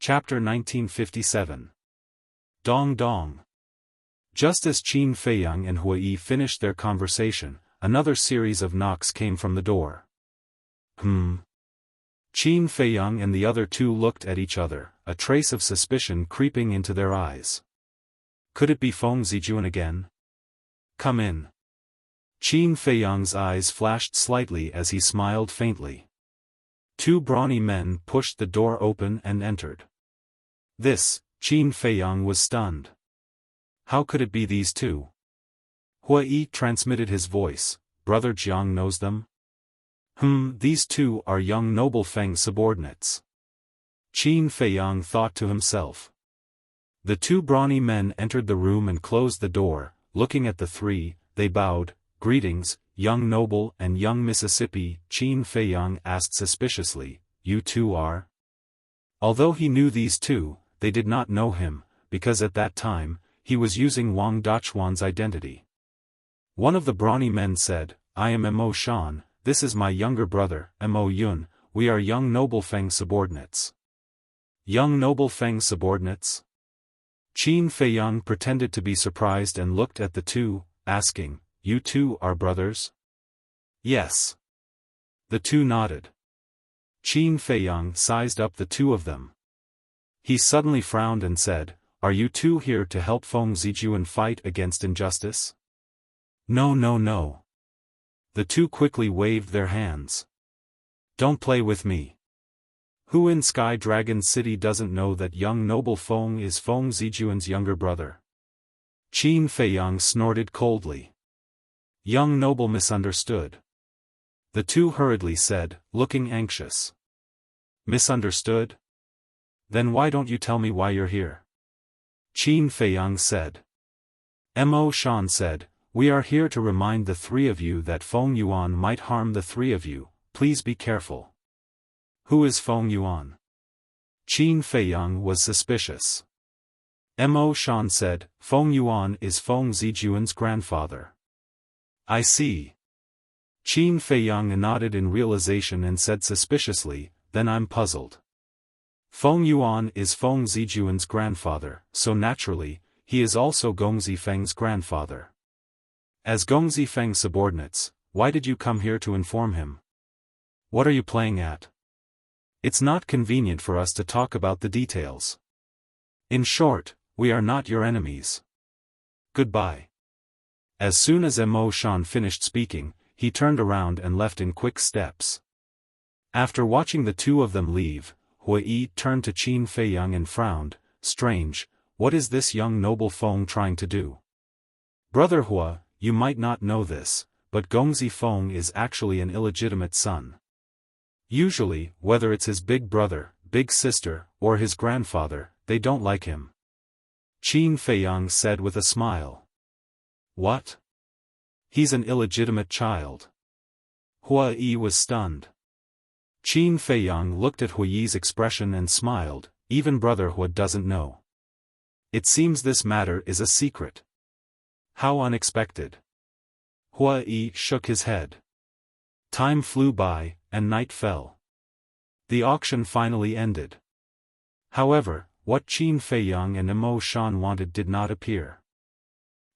Chapter 1957. Dong Dong. Just as Qin Feiyang and Hua Yi finished their conversation, another series of knocks came from the door. Qin Feiyang and the other two looked at each other, a trace of suspicion creeping into their eyes. Could it be Feng Zijuan again? Come in. Qin Feiyang's eyes flashed slightly as he smiled faintly. Two brawny men pushed the door open and entered. Qin Feiyang was stunned. How could it be these two? Hua Yi transmitted his voice. Brother Jiang knows them? These two are young noble Feng subordinates. Qin Feiyang thought to himself. The two brawny men entered the room and closed the door. Looking at the three, they bowed. Greetings, young noble and young Mississippi. Qin Feiyang asked suspiciously, you two are? Although he knew these two, they did not know him, because at that time, he was using Wang Dachuan's identity. One of the brawny men said, I am Mo Shan, this is my younger brother, Mo Yun, we are young noble Feng subordinates. Young noble Feng subordinates? Qin Feiyang pretended to be surprised and looked at the two, asking, you two are brothers? Yes. The two nodded. Qin Feiyang sized up the two of them. He suddenly frowned and said, are you two here to help Feng Zijuan fight against injustice? No no no. The two quickly waved their hands. Don't play with me. Who in Sky Dragon City doesn't know that young noble Feng is Feng Zijuan's younger brother? Qin Feiyang snorted coldly. Young noble misunderstood. The two hurriedly said, looking anxious. Misunderstood? Then why don't you tell me why you're here? Qin Feiyang said. Mo Shan said, we are here to remind the three of you that Feng Yuan might harm the three of you, please be careful. Who is Feng Yuan? Qin Feiyang was suspicious. Mo Shan said, Feng Yuan is Feng Zijuan's grandfather. I see. Qin Feiyang nodded in realization and said suspiciously, then I'm puzzled. Feng Yuan is Feng Zijuan's grandfather, so naturally, he is also Gongzi Feng's grandfather. As Gongzi Feng subordinates, why did you come here to inform him? What are you playing at? It's not convenient for us to talk about the details. In short, we are not your enemies. Goodbye. As soon as Mo Shan finished speaking, he turned around and left in quick steps. After watching the two of them leave, Hua Yi turned to Qin Feiyang and frowned, strange, what is this young noble Feng trying to do? Brother Hua, you might not know this, but Gongzi Feng is actually an illegitimate son. Usually, whether it's his big brother, big sister, or his grandfather, they don't like him. Qin Feiyang said with a smile. What? He's an illegitimate child. Hua Yi was stunned. Qin Feiyang looked at Hua Yi's expression and smiled, even brother Hua doesn't know. It seems this matter is a secret. How unexpected. Hua Yi shook his head. Time flew by, and night fell. The auction finally ended. However, what Qin Feiyang and Mo Shan wanted did not appear.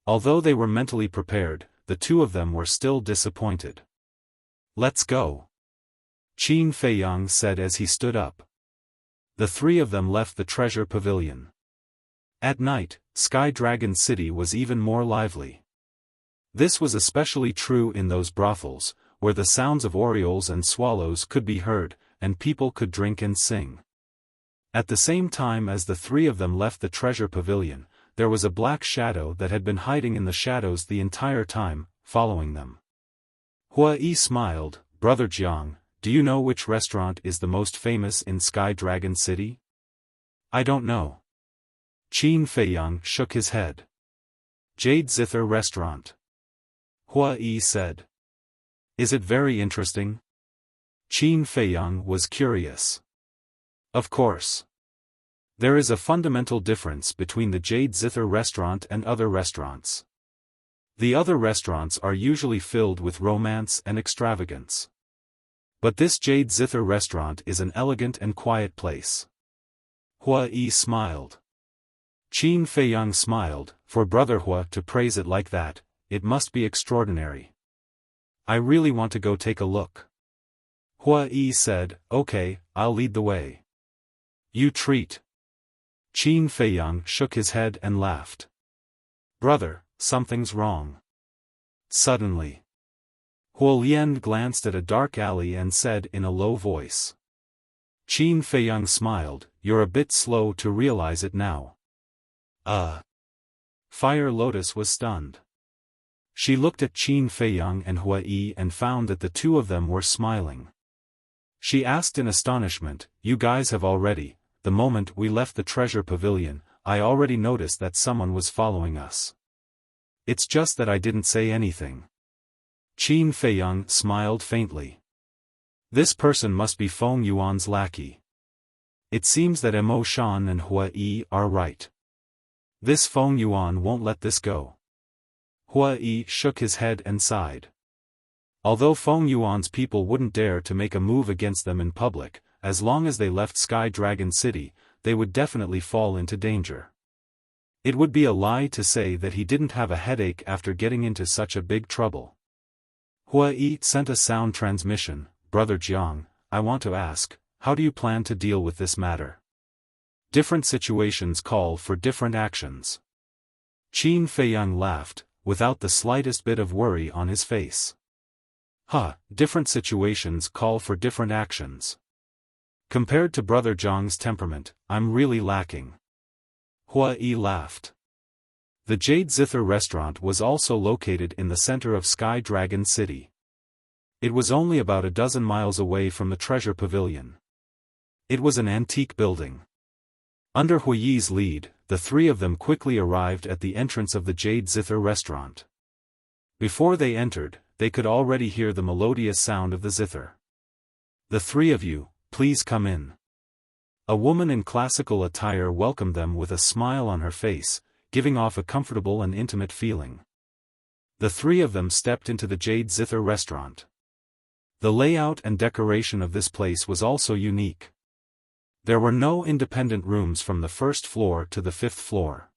Although they were mentally prepared, the two of them were still disappointed. Let's go. Qin Feiyang said as he stood up. The three of them left the treasure pavilion. At night, Sky Dragon City was even more lively. This was especially true in those brothels, where the sounds of orioles and swallows could be heard, and people could drink and sing. At the same time as the three of them left the treasure pavilion, there was a black shadow that had been hiding in the shadows the entire time, following them. Hua Yi smiled, Brother Jiang, do you know which restaurant is the most famous in Sky Dragon City? I don't know. Qin Feiyang shook his head. Jade Zither Restaurant. Hua Yi said. Is it very interesting? Qin Feiyang was curious. Of course. There is a fundamental difference between the Jade Zither restaurant and other restaurants. The other restaurants are usually filled with romance and extravagance. But this Jade Zither restaurant is an elegant and quiet place. Hua Yi smiled. Qin Feiyang smiled. For Brother Hua to praise it like that, it must be extraordinary. I really want to go take a look. Hua Yi said, okay, I'll lead the way. You treat. Qin Feiyang shook his head and laughed. Brother, something's wrong. Suddenly, Huolian glanced at a dark alley and said in a low voice. Qin Feiyang smiled, you're a bit slow to realize it now. Fire Lotus was stunned. She looked at Qin Feiyang and Hua Yi and found that the two of them were smiling. She asked in astonishment, you guys have already, the moment we left the treasure pavilion, I already noticed that someone was following us. It's just that I didn't say anything. Qin Feiyang smiled faintly. This person must be Feng Yuan's lackey. It seems that Mo Shan and Hua Yi are right. This Feng Yuan won't let this go. Hua Yi shook his head and sighed. Although Feng Yuan's people wouldn't dare to make a move against them in public, as long as they left Sky Dragon City, they would definitely fall into danger. It would be a lie to say that he didn't have a headache after getting into such a big trouble. Hua Yi sent a sound transmission, Brother Jiang, I want to ask, how do you plan to deal with this matter? Different situations call for different actions. Qin Feiyang laughed, without the slightest bit of worry on his face. Different situations call for different actions. Compared to Brother Jiang's temperament, I'm really lacking. Hua Yi laughed. The Jade Zither restaurant was also located in the center of Sky Dragon City. It was only about a dozen miles away from the treasure pavilion. It was an antique building. Under Hua Yi's lead, the three of them quickly arrived at the entrance of the Jade Zither restaurant. Before they entered, they could already hear the melodious sound of the zither. The three of you, please come in. A woman in classical attire welcomed them with a smile on her face, giving off a comfortable and intimate feeling. The three of them stepped into the Jade Zither restaurant. The layout and decoration of this place was also unique. There were no independent rooms from the first floor to the fifth floor.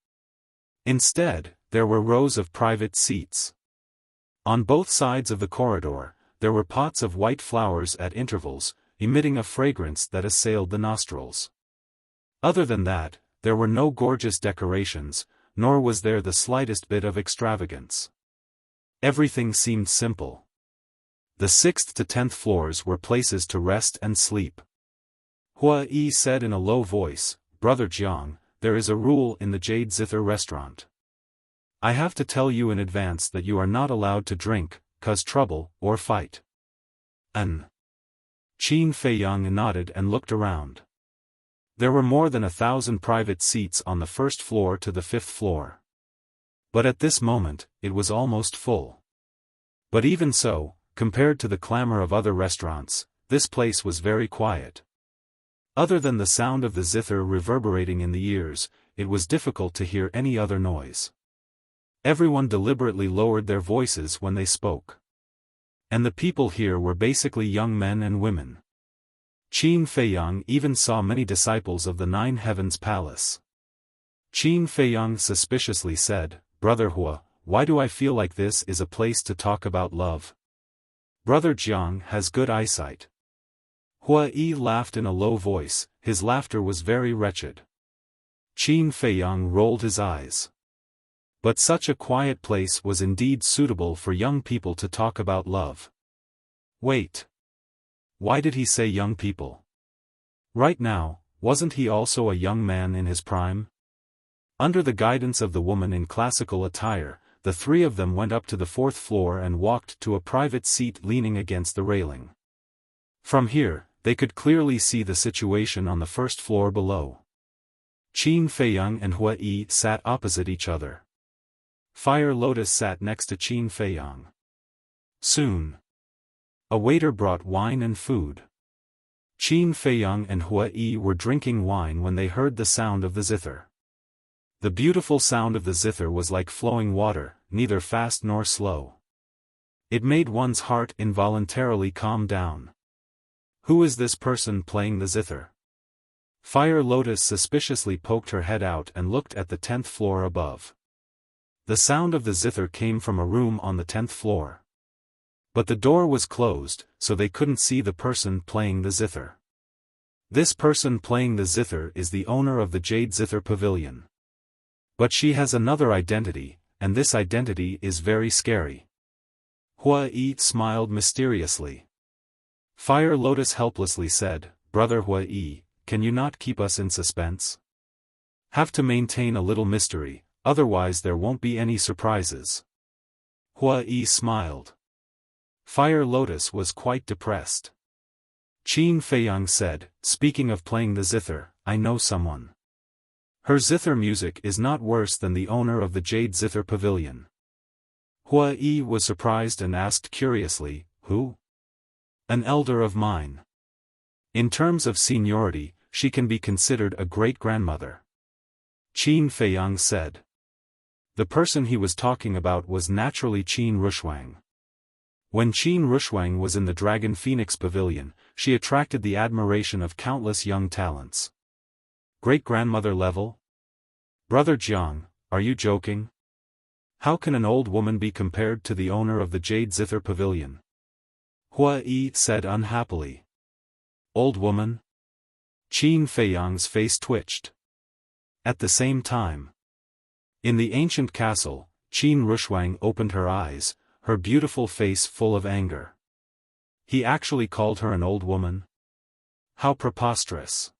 Instead, there were rows of private seats. On both sides of the corridor, there were pots of white flowers at intervals, emitting a fragrance that assailed the nostrils. Other than that, there were no gorgeous decorations, nor was there the slightest bit of extravagance. Everything seemed simple. The 6th to 10th floors were places to rest and sleep. Hua Yi said in a low voice, Brother Jiang, there is a rule in the Jade Zither restaurant. I have to tell you in advance that you are not allowed to drink, cause trouble, or fight. Qin Feiyang nodded and looked around. There were more than 1,000 private seats on the first floor to the 5th floor. But at this moment, it was almost full. But even so, compared to the clamor of other restaurants, this place was very quiet. Other than the sound of the zither reverberating in the ears, it was difficult to hear any other noise. Everyone deliberately lowered their voices when they spoke. And the people here were basically young men and women. Qin Feiyang even saw many disciples of the Nine Heavens Palace. Qin Feiyang suspiciously said, Brother Hua, why do I feel like this is a place to talk about love? Brother Jiang has good eyesight. Hua Yi laughed in a low voice, his laughter was very wretched. Qin Feiyang rolled his eyes. But such a quiet place was indeed suitable for young people to talk about love. Wait. Why did he say young people? Right now, wasn't he also a young man in his prime? Under the guidance of the woman in classical attire, the three of them went up to the 4th floor and walked to a private seat leaning against the railing. From here, they could clearly see the situation on the 1st floor below. Qin Feiyang and Hua Yi sat opposite each other. Fire Lotus sat next to Qin Feiyang. Soon, a waiter brought wine and food. Qin Feiyang and Hua Yi were drinking wine when they heard the sound of the zither. The beautiful sound of the zither was like flowing water, neither fast nor slow. It made one's heart involuntarily calm down. Who is this person playing the zither? Fire Lotus suspiciously poked her head out and looked at the 10th floor above. The sound of the zither came from a room on the 10th floor. But the door was closed, so they couldn't see the person playing the zither. This person playing the zither is the owner of the Jade Zither Pavilion. But she has another identity, and this identity is very scary. Hua Yi smiled mysteriously. Fire Lotus helplessly said, "Brother Hua Yi, can you not keep us in suspense? Have to maintain a little mystery, otherwise there won't be any surprises." Hua Yi smiled. Fire Lotus was quite depressed. Qin Feiyang said, "Speaking of playing the zither, I know someone. Her zither music is not worse than the owner of the Jade Zither Pavilion." Hua Yi was surprised and asked curiously, "Who?" "An elder of mine. In terms of seniority, she can be considered a great-grandmother." Qin Feiyang said. The person he was talking about was naturally Qin Rushuang. When Qin Rushuang was in the Dragon Phoenix Pavilion, she attracted the admiration of countless young talents. Great-grandmother level? Brother Jiang, are you joking? How can an old woman be compared to the owner of the Jade Zither Pavilion? Hua Yi said unhappily. Old woman? Qin Feiyang's face twitched. At the same time, in the ancient castle, Qin Rushuang opened her eyes, her beautiful face full of anger. He actually called her an old woman? How preposterous.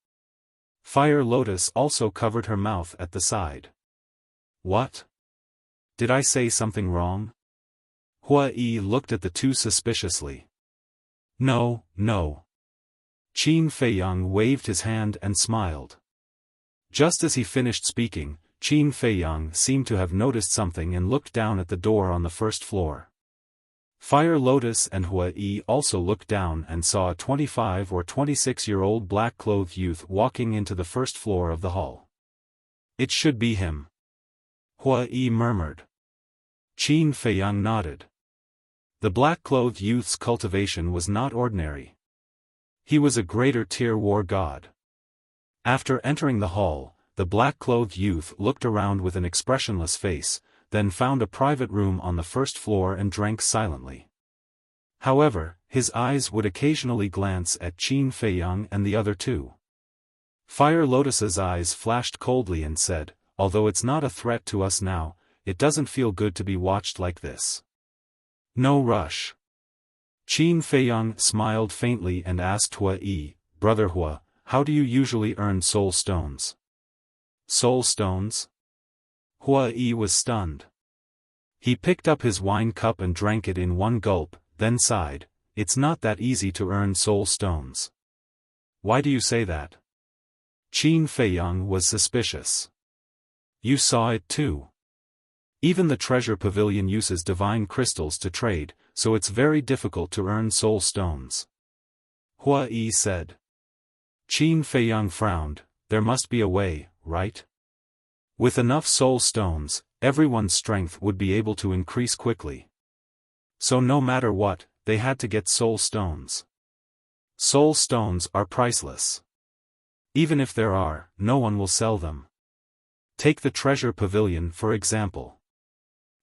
Fire Lotus also covered her mouth at the side. What? Did I say something wrong? Hua Yi looked at the two suspiciously. No, no. Qin Feiyang waved his hand and smiled. Just as he finished speaking, Qin Feiyang seemed to have noticed something and looked down at the door on the first floor. Fire Lotus and Hua Yi also looked down and saw a 25 or 26-year-old black-clothed youth walking into the first floor of the hall. It should be him. Hua Yi murmured. Qin Feiyang nodded. The black-clothed youth's cultivation was not ordinary. He was a greater tier war god. After entering the hall, the black-clothed youth looked around with an expressionless face, then found a private room on the first floor and drank silently. However, his eyes would occasionally glance at Qin Feiyang and the other two. Fire Lotus's eyes flashed coldly and said, "Although it's not a threat to us now, it doesn't feel good to be watched like this. No rush." Qin Feiyang smiled faintly and asked Hua Yi, "Brother Hua, how do you usually earn soul stones?" Soul stones? Hua Yi was stunned. He picked up his wine cup and drank it in one gulp, then sighed, "It's not that easy to earn soul stones." "Why do you say that?" Qin Feiyang was suspicious. "You saw it too. Even the treasure pavilion uses divine crystals to trade, so it's very difficult to earn soul stones." Hua Yi said. Qin Feiyang frowned. "There must be a way, right? With enough soul stones, everyone's strength would be able to increase quickly. So no matter what, they had to get soul stones. Soul stones are priceless. Even if there are, no one will sell them. Take the treasure pavilion for example.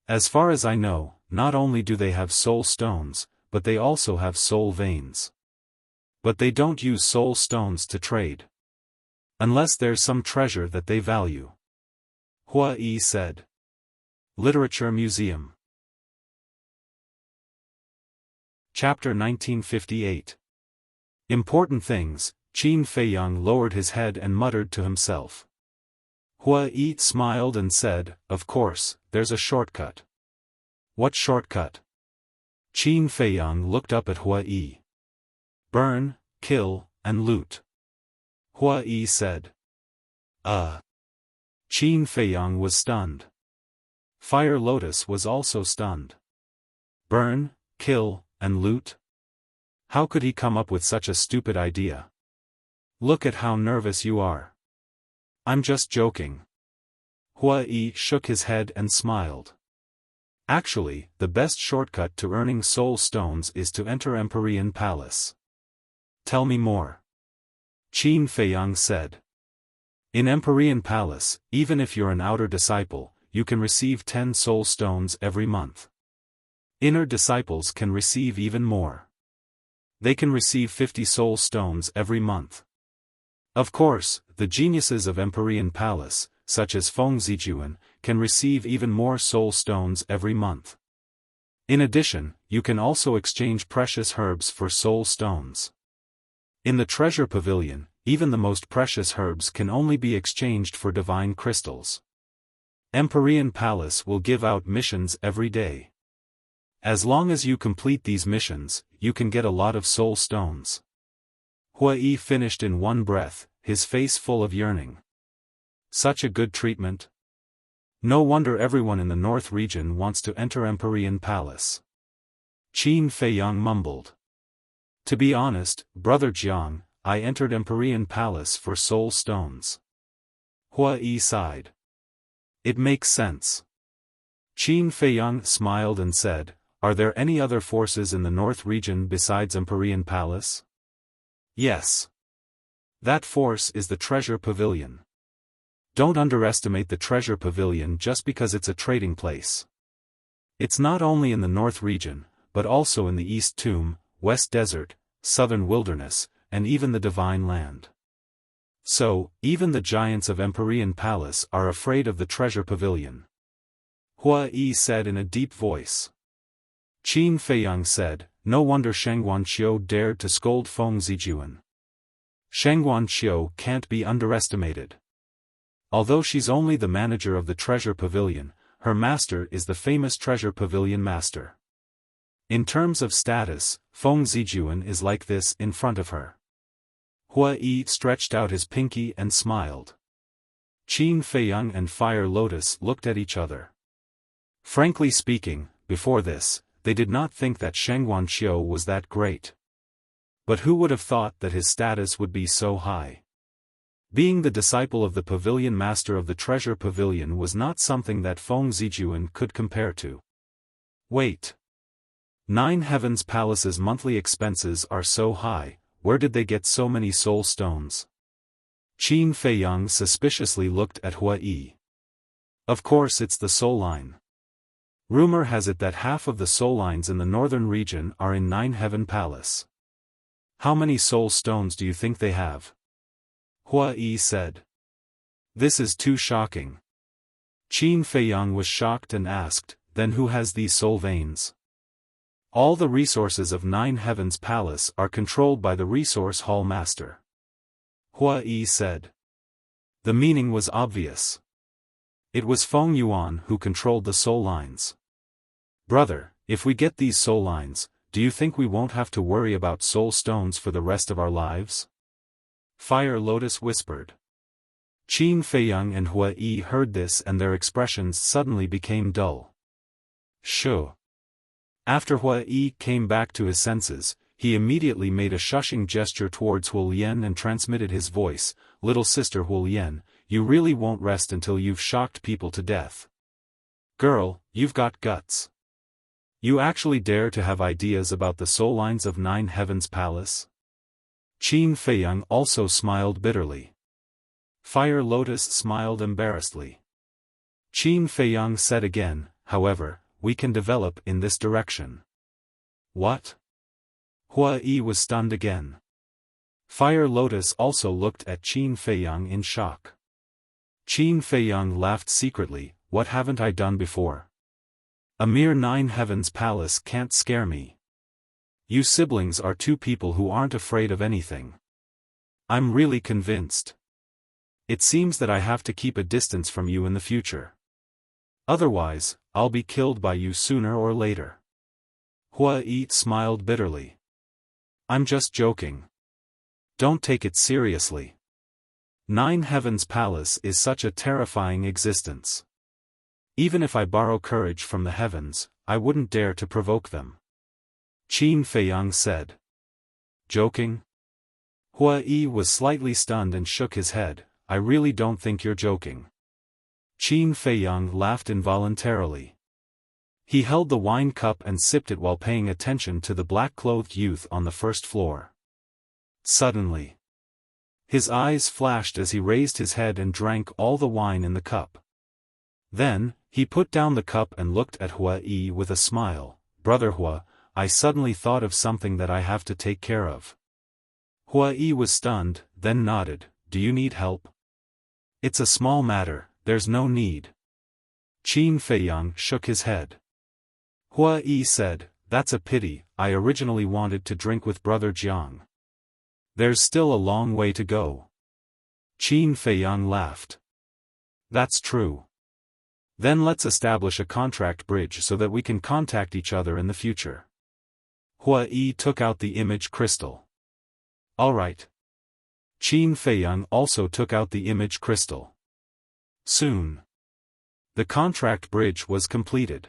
As far as I know, not only do they have soul stones, but they also have soul veins. But they don't use soul stones to trade. Unless there's some treasure that they value." Hua Yi said. Literature Museum. Chapter 1958. Important things. Qin Feiyang lowered his head and muttered to himself. Hua Yi smiled and said, "Of course, there's a shortcut." "What shortcut?" Qin Feiyang looked up at Hua Yi. "Burn, kill, and loot." Hua Yi said. Qin Feiyang was stunned. Fire Lotus was also stunned. Burn, kill, and loot? How could he come up with such a stupid idea? Look at how nervous you are. I'm just joking. Hua Yi shook his head and smiled. Actually, the best shortcut to earning soul stones is to enter Empyrean Palace. Tell me more. Qin Feiyang said. In Empyrean Palace, even if you're an outer disciple, you can receive 10 soul stones every month. Inner disciples can receive even more. They can receive 50 soul stones every month. Of course, the geniuses of Empyrean Palace, such as Feng Zijuan, can receive even more soul stones every month. In addition, you can also exchange precious herbs for soul stones. In the treasure pavilion, even the most precious herbs can only be exchanged for divine crystals. Empyrean Palace will give out missions every day. As long as you complete these missions, you can get a lot of soul stones. Hua Yi finished in one breath, his face full of yearning. Such a good treatment. No wonder everyone in the North region wants to enter Empyrean Palace. Qin Feiyang mumbled. To be honest, Brother Jiang, I entered Empyrean Palace for soul stones. Hua Yi sighed. It makes sense. Qin Feiyang smiled and said, are there any other forces in the North region besides Empyrean Palace? Yes. That force is the Treasure Pavilion. Don't underestimate the Treasure Pavilion just because it's a trading place. It's not only in the North region, but also in the East Tomb, West Desert, Southern Wilderness, and even the Divine Land. So, even the giants of Empyrean Palace are afraid of the Treasure Pavilion. Hua Yi said in a deep voice. Qin Feiyang said, no wonder Sheng Guanqiu dared to scold Feng Zijuan. Sheng Guanqiu can't be underestimated. Although she's only the manager of the Treasure Pavilion, her master is the famous Treasure Pavilion master. In terms of status, Feng Zijuan is like this in front of her. Hua Yi stretched out his pinky and smiled. Qin Feiyang and Fire Lotus looked at each other. Frankly speaking, before this, they did not think that Sheng Guanqiu was that great. But who would have thought that his status would be so high? Being the disciple of the pavilion master of the Treasure Pavilion was not something that Feng Zijuan could compare to. Wait. 9 Heavens Palace's monthly expenses are so high, where did they get so many soul stones? Qin Feiyang suspiciously looked at Hua Yi. Of course it's the soul line. Rumor has it that half of the soul lines in the northern region are in 9 Heaven Palace. How many soul stones do you think they have? Hua Yi said. This is too shocking. Qin Feiyang was shocked and asked, then who has these soul veins? All the resources of 9 Heavens Palace are controlled by the Resource Hall Master. Hua Yi said. The meaning was obvious. It was Feng Yuan who controlled the soul lines. Brother, if we get these soul lines, do you think we won't have to worry about soul stones for the rest of our lives? Fire Lotus whispered. Qin Feiyang and Hua Yi heard this and their expressions suddenly became dull. Shoo. After Hua Yi came back to his senses, he immediately made a shushing gesture towards Huolian and transmitted his voice, Little sister Huolian, you really won't rest until you've shocked people to death. Girl, you've got guts. You actually dare to have ideas about the soul lines of 9 Heavens Palace? Qin Feiyang also smiled bitterly. Fire Lotus smiled embarrassedly. Qin Feiyang said again, however, we can develop in this direction. What? Hua Yi was stunned again. Fire Lotus also looked at Qin Feiyang in shock. Qin Feiyang laughed secretly, what haven't I done before? A mere 9 Heavens Palace can't scare me. You siblings are 2 people who aren't afraid of anything. I'm really convinced. It seems that I have to keep a distance from you in the future. Otherwise, I'll be killed by you sooner or later. Hua Yi smiled bitterly. I'm just joking. Don't take it seriously. 9 Heavens Palace is such a terrifying existence. Even if I borrow courage from the heavens, I wouldn't dare to provoke them. Qin Feiyang said. Joking? Hua Yi was slightly stunned and shook his head, I really don't think you're joking. Qin Feiyang laughed involuntarily. He held the wine cup and sipped it while paying attention to the black-clothed youth on the first floor. Suddenly, His eyes flashed as he raised his head and drank all the wine in the cup. Then, he put down the cup and looked at Hua Yi with a smile. "Brother Hua, I suddenly thought of something that I have to take care of." Hua Yi was stunned, then nodded. "Do you need help?" "It's a small matter, there's no need." Qin Feiyang shook his head. Hua Yi said, "That's a pity, I originally wanted to drink with Brother Jiang." "There's still a long way to go." Qin Feiyang laughed. "That's true. Then let's establish a contract bridge so that we can contact each other in the future." Hua Yi took out the image crystal. "All right." Qin Feiyang also took out the image crystal. Soon, the contract bridge was completed.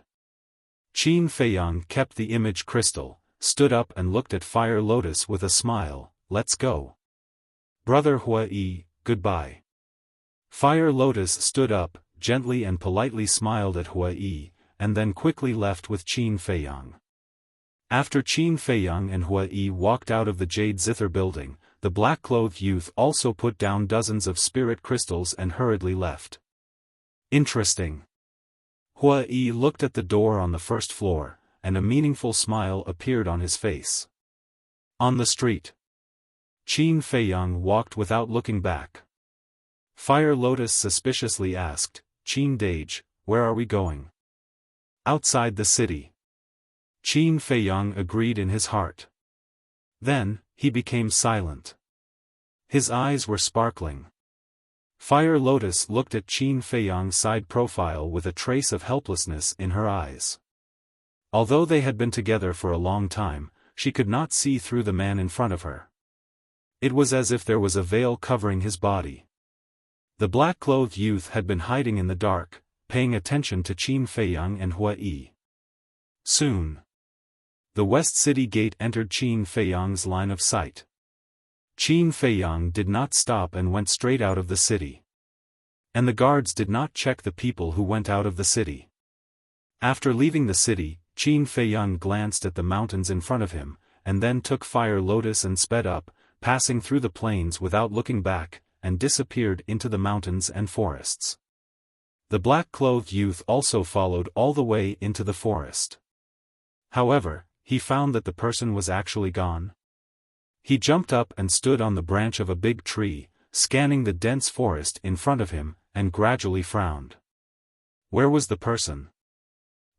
Qin Feiyang kept the image crystal, stood up and looked at Fire Lotus with a smile. "Let's go. Brother Hua Yi, goodbye." Fire Lotus stood up, gently and politely smiled at Hua Yi, and then quickly left with Qin Feiyang. After Qin Feiyang and Hua Yi walked out of the Jade Zither building, the black-clothed youth also put down dozens of spirit crystals and hurriedly left. Interesting. Hua Yi looked at the door on the first floor, and a meaningful smile appeared on his face. On the street, Qin Feiyang walked without looking back. Fire Lotus suspiciously asked, "Qin Dage, where are we going?" "Outside the city." Qin Feiyang agreed in his heart. Then, he became silent. His eyes were sparkling. Fire Lotus looked at Qin Feiyang's side profile with a trace of helplessness in her eyes. Although they had been together for a long time, she could not see through the man in front of her. It was as if there was a veil covering his body. The black-clothed youth had been hiding in the dark, paying attention to Qin Feiyang and Hua Yi. Soon, the West City Gate entered Qin Feiyang's line of sight. Qin Feiyang did not stop and went straight out of the city. And the guards did not check the people who went out of the city. After leaving the city, Qin Feiyang glanced at the mountains in front of him, and then took Fire Lotus and sped up, passing through the plains without looking back, and disappeared into the mountains and forests. The black-clothed youth also followed all the way into the forest. However, he found that the person was actually gone. He jumped up and stood on the branch of a big tree, scanning the dense forest in front of him, and gradually frowned. Where was the person?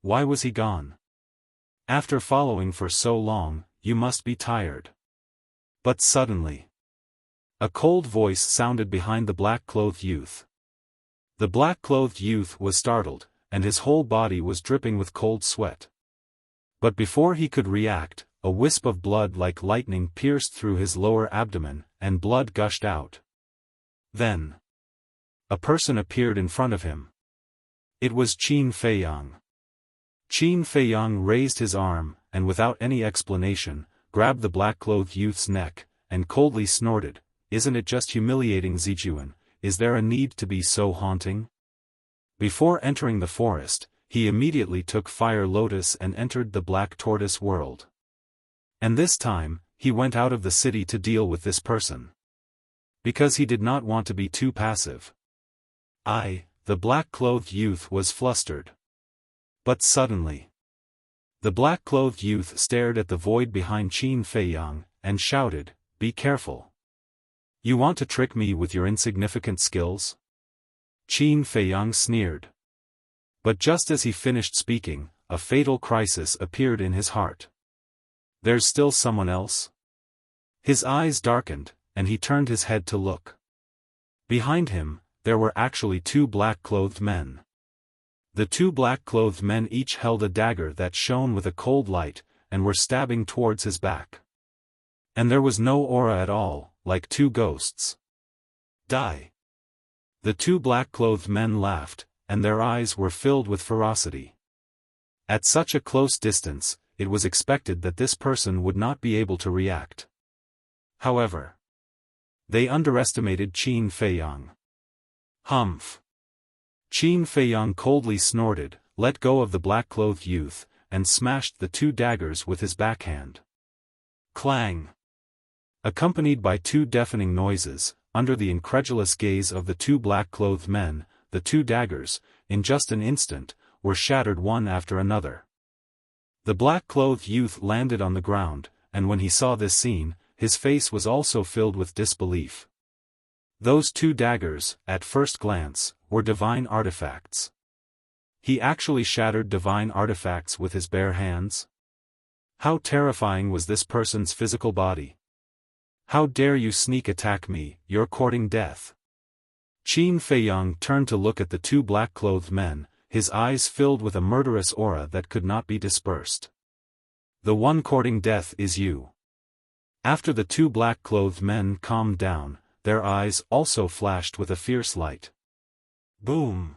Why was he gone? After following for so long, you must be tired. But suddenly, a cold voice sounded behind the black-clothed youth. The black-clothed youth was startled, and his whole body was dripping with cold sweat. But before he could react, a wisp of blood like lightning pierced through his lower abdomen, and blood gushed out. Then, a person appeared in front of him. It was Qin Feiyang. Qin Feiyang raised his arm, and without any explanation, grabbed the black-clothed youth's neck, and coldly snorted, "Isn't it just humiliating, Zijuan? Is there a need to be so haunting?" Before entering the forest, he immediately took Fire Lotus and entered the Black Tortoise world. And this time, he went out of the city to deal with this person. Because he did not want to be too passive. The black-clothed youth was flustered. But suddenly, the black-clothed youth stared at the void behind Qin Feiyang, and shouted, "Be careful. You want to trick me with your insignificant skills?" Qin Feiyang sneered. But just as he finished speaking, a fatal crisis appeared in his heart. There's still someone else? His eyes darkened, and he turned his head to look. Behind him, there were actually two black-clothed men. The two black-clothed men each held a dagger that shone with a cold light, and were stabbing towards his back. And there was no aura at all, like two ghosts. Die! The two black-clothed men laughed, and their eyes were filled with ferocity. At such a close distance, it was expected that this person would not be able to react. However, they underestimated Qin Feiyang. Humph! Qin Feiyang coldly snorted, let go of the black-clothed youth, and smashed the two daggers with his backhand. Clang! Accompanied by two deafening noises, under the incredulous gaze of the two black-clothed men, the two daggers, in just an instant, were shattered one after another. The black-clothed youth landed on the ground, and when he saw this scene, his face was also filled with disbelief. Those two daggers, at first glance, were divine artifacts. He actually shattered divine artifacts with his bare hands? How terrifying was this person's physical body? How dare you sneak attack me, you're courting death. Qin Feiyang turned to look at the two black-clothed men, his eyes filled with a murderous aura that could not be dispersed. The one courting death is you. After the two black-clothed men calmed down, their eyes also flashed with a fierce light. Boom!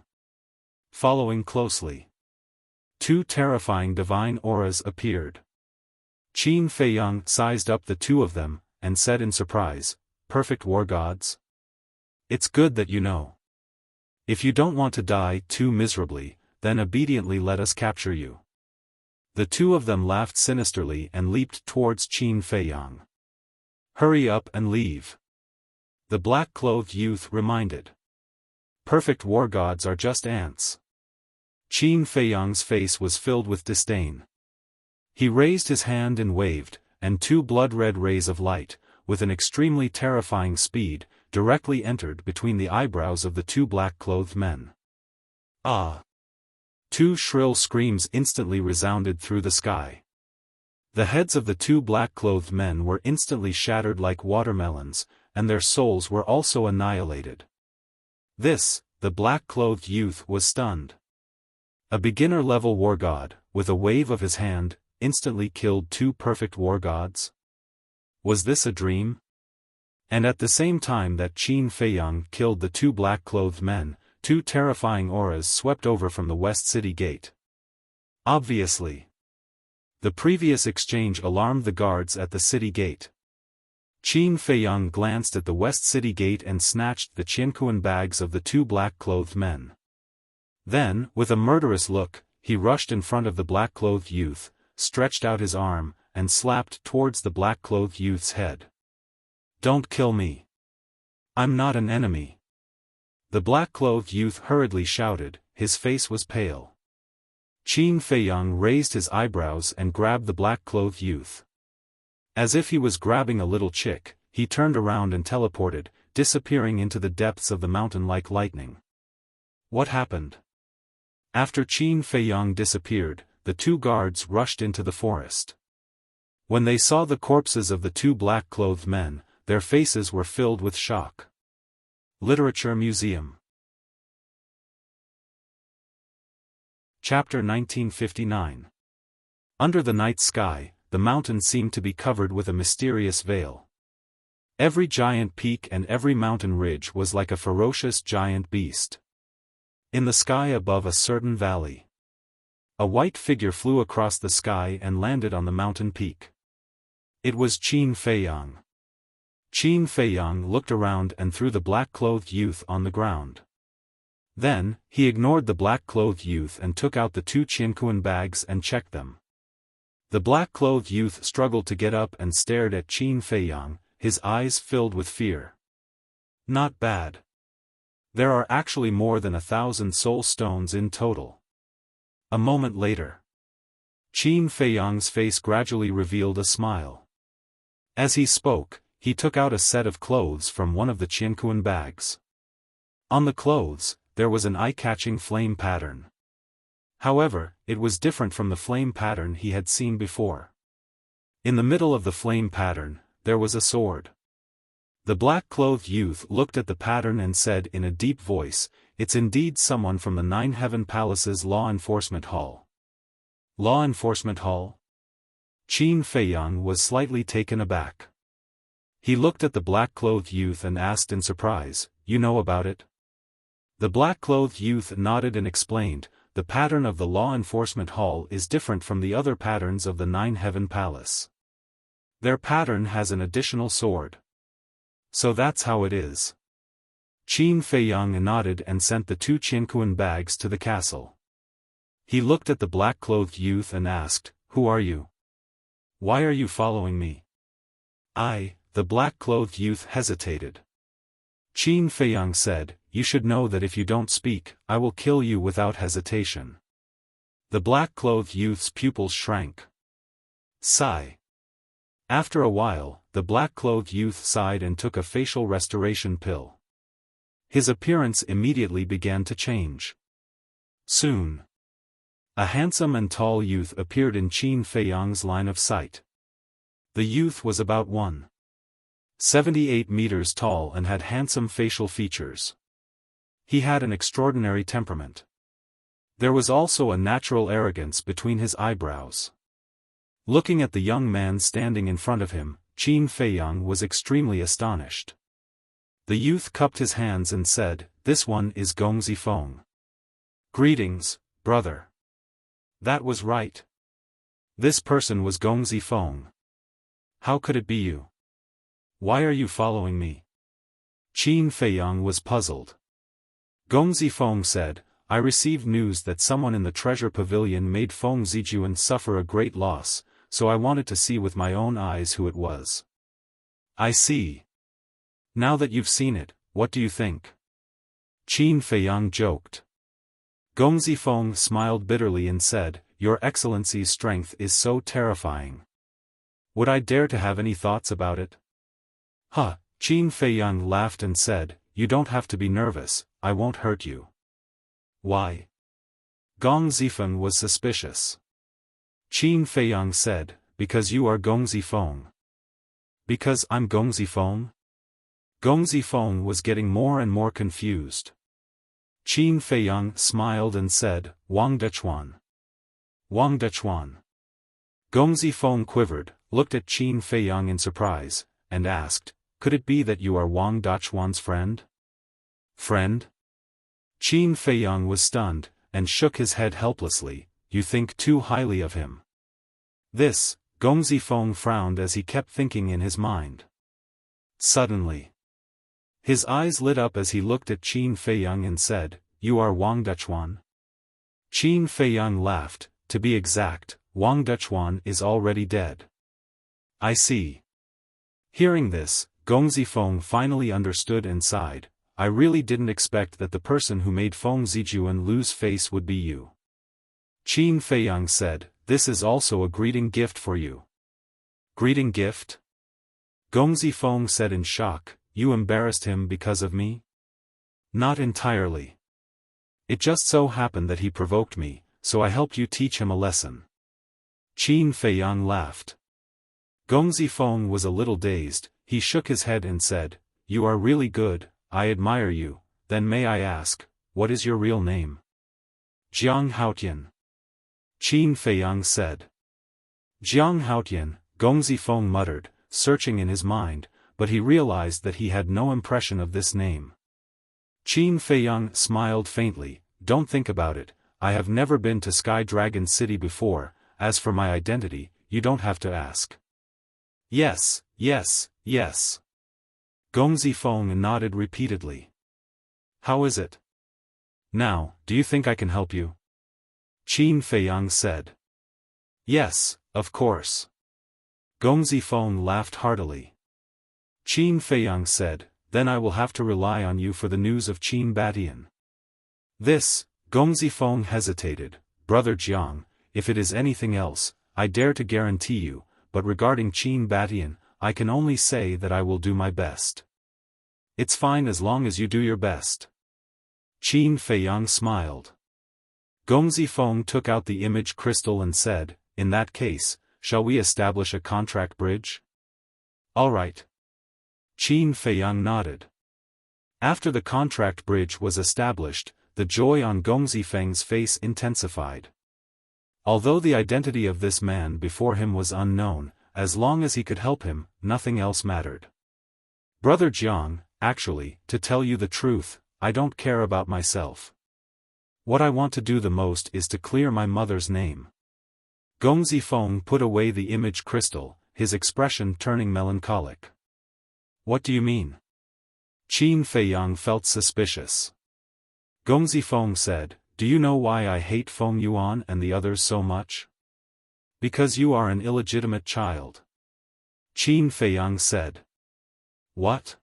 Following closely, two terrifying divine auras appeared. Qin Feiyang sized up the two of them, and said in surprise, "Perfect war gods? It's good that you know. If you don't want to die too miserably, then obediently let us capture you." The two of them laughed sinisterly and leaped towards Qin Feiyang. "Hurry up and leave," the black-clothed youth reminded. "Perfect war gods are just ants." Qin Feiyang's face was filled with disdain. He raised his hand and waved, and two blood-red rays of light, with an extremely terrifying speed, directly entered between the eyebrows of the two black-clothed men. Ah! Two shrill screams instantly resounded through the sky. The heads of the two black-clothed men were instantly shattered like watermelons, and their souls were also annihilated. The black-clothed youth was stunned. A beginner-level war god, with a wave of his hand, instantly killed two perfect war gods? Was this a dream? And at the same time that Qin Feiyang killed the two black-clothed men, two terrifying auras swept over from the West City Gate. Obviously. The previous exchange alarmed the guards at the city gate. Qin Feiyang glanced at the West City Gate and snatched the qianquan bags of the two black-clothed men. Then, with a murderous look, he rushed in front of the black-clothed youth, stretched out his arm, and slapped towards the black-clothed youth's head. "Don't kill me. I'm not an enemy." The black-clothed youth hurriedly shouted, his face was pale. Qin Feiyang raised his eyebrows and grabbed the black-clothed youth. As if he was grabbing a little chick, he turned around and teleported, disappearing into the depths of the mountain like lightning. What happened? After Qin Feiyang disappeared, the two guards rushed into the forest. When they saw the corpses of the two black-clothed men, their faces were filled with shock. Literature Museum. Chapter 1959. Under the night sky, the mountains seemed to be covered with a mysterious veil. Every giant peak and every mountain ridge was like a ferocious giant beast. In the sky above a certain valley, a white figure flew across the sky and landed on the mountain peak. It was Qin Feiyang. Qin Feiyang looked around and threw the black-clothed youth on the ground. Then, he ignored the black-clothed youth and took out the two qianquan bags and checked them. The black-clothed youth struggled to get up and stared at Qin Feiyang, his eyes filled with fear. Not bad. There are actually more than 1,000 soul stones in total. A moment later, Qin Feiyang's face gradually revealed a smile. As he spoke, he took out a set of clothes from one of the qianquan bags. On the clothes, there was an eye-catching flame pattern. However, it was different from the flame pattern he had seen before. In the middle of the flame pattern, there was a sword. The black-clothed youth looked at the pattern and said in a deep voice, "It's indeed someone from the Nine Heaven Palace's Law Enforcement Hall." Law Enforcement Hall? Qin Feiyang was slightly taken aback. He looked at the black-clothed youth and asked in surprise, "You know about it?" The black-clothed youth nodded and explained, "The pattern of the Law Enforcement Hall is different from the other patterns of the Nine Heaven Palace. Their pattern has an additional sword. So that's how it is." Qin Feiyang nodded and sent the two qianquan bags to the castle. He looked at the black-clothed youth and asked, "Who are you? Why are you following me?" The black-clothed youth hesitated. Qin Feiyang said, "You should know that if you don't speak, I will kill you without hesitation." The black-clothed youth's pupils shrank. Sigh. After a while, the black-clothed youth sighed and took a facial restoration pill. His appearance immediately began to change. Soon, a handsome and tall youth appeared in Qin Feiyang's line of sight. The youth was about 1.78 meters tall and had handsome facial features. He had an extraordinary temperament. There was also a natural arrogance between his eyebrows. Looking at the young man standing in front of him, Qin Feiyang was extremely astonished. The youth cupped his hands and said, "This one is Gong Zifeng. Greetings, brother." That was right. This person was Gong Zifeng. How could it be you? Why are you following me? Qin Feiyang was puzzled. Gong Zifeng said, "I received news that someone in the treasure pavilion made Feng Zijuan suffer a great loss, so I wanted to see with my own eyes who it was." "I see. Now that you've seen it, what do you think?" Qin Feiyang joked. Gong Zifeng smiled bitterly and said, "Your Excellency's strength is so terrifying. Would I dare to have any thoughts about it?" "Huh." Qin Feiyang laughed and said, "You don't have to be nervous, I won't hurt you." "Why?" Gong Zifeng was suspicious. Qin Feiyang said, "Because you are Gong Zifeng." "Because I'm Gong Zifeng?" Gong Zifeng was getting more and more confused. Qin Feiyang smiled and said, "Wang Dechuan." "Wang Dechuan." Gong Zifeng quivered, looked at Qin Feiyang in surprise, and asked, "Could it be that you are Wang Dachuan's friend?" "Friend?" Qin Feiyang was stunned, and shook his head helplessly. "You think too highly of him." This, Gong Zifeng frowned as he kept thinking in his mind. Suddenly, his eyes lit up as he looked at Qin Feiyang and said, "You are Wang Dechuan?" Qin Feiyang laughed. "To be exact, Wang Dechuan is already dead." "I see." Hearing this, Gong Zifeng finally understood and sighed. "I really didn't expect that the person who made Feng Zijuan lose face would be you." Qin Feiyang said, "This is also a greeting gift for you." "Greeting gift?" Gong Zifeng said in shock. "You embarrassed him because of me?" "Not entirely. It just so happened that he provoked me, so I helped you teach him a lesson." Qin Feiyang laughed. Gong Zifeng was a little dazed. He shook his head and said, "You are really good, I admire you. Then may I ask, what is your real name?" "Jiang Haotian." Qin Feiyang said. "Jiang Haotian," Gong Zifeng muttered, searching in his mind, but he realized that he had no impression of this name. Qin Feiyang smiled faintly. "Don't think about it, I have never been to Sky Dragon City before. As for my identity, you don't have to ask." "Yes, yes, yes." Gong Zifeng nodded repeatedly. "How is it? Now, do you think I can help you?" Qin Feiyang said. "Yes, of course." Gong Zifeng laughed heartily. Qin Feiyang said, "Then I will have to rely on you for the news of Qin Batian." This, Gong Zifeng hesitated. "Brother Jiang, if it is anything else, I dare to guarantee you, but regarding Qin Batian, I can only say that I will do my best." "It's fine as long as you do your best." Qin Feiyang smiled. Gong Zifeng took out the image crystal and said, "In that case, shall we establish a contract bridge?" "All right." Qin Feiyang nodded. After the contract bridge was established, the joy on Gong Zifeng's face intensified. Although the identity of this man before him was unknown, as long as he could help him, nothing else mattered. "Brother Jiang, actually, to tell you the truth, I don't care about myself. What I want to do the most is to clear my mother's name." Gong Zifeng put away the image crystal, his expression turning melancholic. "What do you mean?" Qin Feiyang felt suspicious. Gong Zifeng said, "Do you know why I hate Feng Yuan and the others so much?" "Because you are an illegitimate child." Qin Feiyang said. "What?"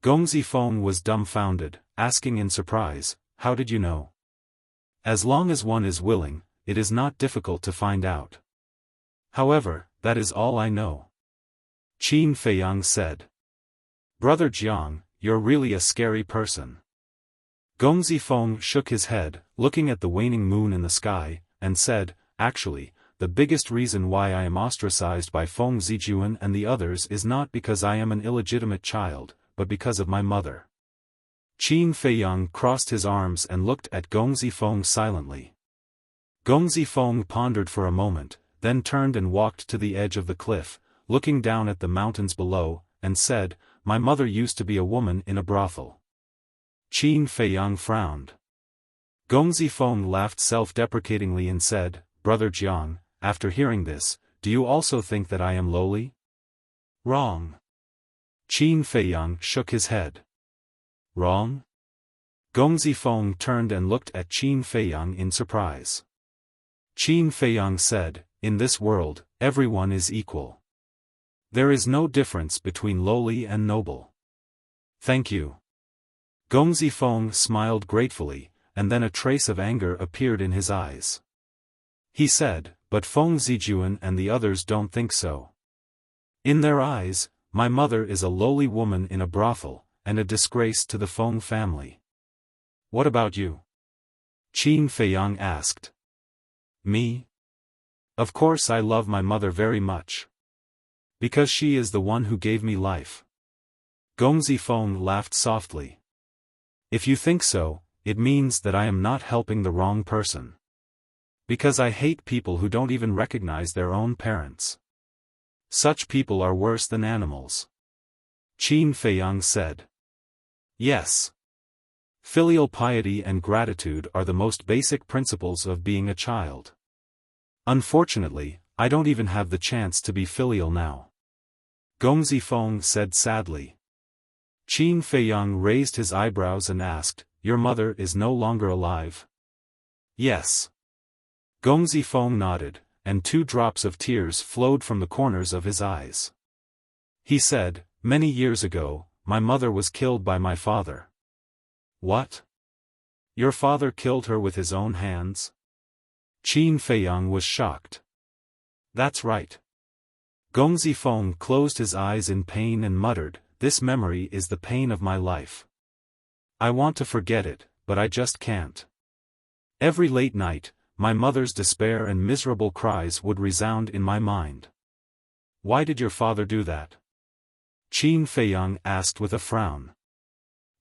Gong Zifeng was dumbfounded, asking in surprise, "How did you know?" "As long as one is willing, it is not difficult to find out. However, that is all I know," Qin Feiyang said. "Brother Jiang, you're really a scary person." Gong Zifeng shook his head, looking at the waning moon in the sky, and said, "Actually, the biggest reason why I am ostracized by Feng Zijuan and the others is not because I am an illegitimate child, but because of my mother." Qin Feiyang crossed his arms and looked at Gong Zifeng silently. Gong Zifeng pondered for a moment, then turned and walked to the edge of the cliff, looking down at the mountains below, and said, "My mother used to be a woman in a brothel." Qin Feiyang frowned. Gong Zifeng laughed self-deprecatingly and said, "Brother Jiang, after hearing this, do you also think that I am lowly?" "Wrong." Qin Feiyang shook his head. "Wrong?" Gong Zifeng turned and looked at Qin Feiyang in surprise. Qin Feiyang said, "In this world, everyone is equal. There is no difference between lowly and noble." "Thank you." Gong Zifeng smiled gratefully, and then a trace of anger appeared in his eyes. He said, "But Feng Zijuan and the others don't think so. In their eyes, my mother is a lowly woman in a brothel, and a disgrace to the Feng family." "What about you?" Qin Feiyang asked. "Me? Of course I love my mother very much. Because she is the one who gave me life." Gong Zifeng laughed softly. "If you think so, it means that I am not helping the wrong person. Because I hate people who don't even recognize their own parents. Such people are worse than animals." Qin Feiyang said. "Yes. Filial piety and gratitude are the most basic principles of being a child. Unfortunately, I don't even have the chance to be filial now," Gong Zifeng said sadly. Qin Feiyang raised his eyebrows and asked, "Your mother is no longer alive?" "Yes." Gong Zifeng nodded, and 2 drops of tears flowed from the corners of his eyes. He said, "Many years ago, my mother was killed by my father." "What? Your father killed her with his own hands?" Qin Feiyang was shocked. "That's right." Gong Zifeng closed his eyes in pain and muttered, "This memory is the pain of my life. I want to forget it, but I just can't." Every late night, my mother's despair and miserable cries would resound in my mind. "Why did your father do that?" Qin Feiyang asked with a frown.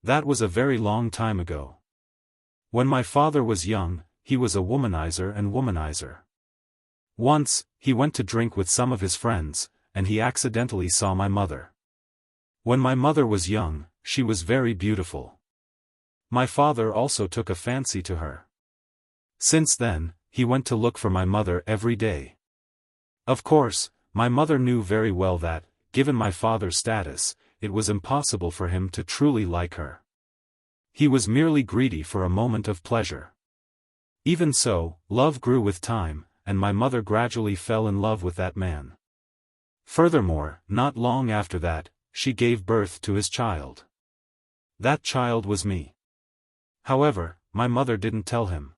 "That was a very long time ago. When my father was young, he was a womanizer and womanizer. Once, he went to drink with some of his friends, and he accidentally saw my mother. When my mother was young, she was very beautiful. My father also took a fancy to her. Since then, he went to look for my mother every day. Of course, my mother knew very well that, given my father's status, it was impossible for him to truly like her. He was merely greedy for a moment of pleasure. Even so, love grew with time, and my mother gradually fell in love with that man. Furthermore, not long after that, she gave birth to his child. That child was me. However, my mother didn't tell him.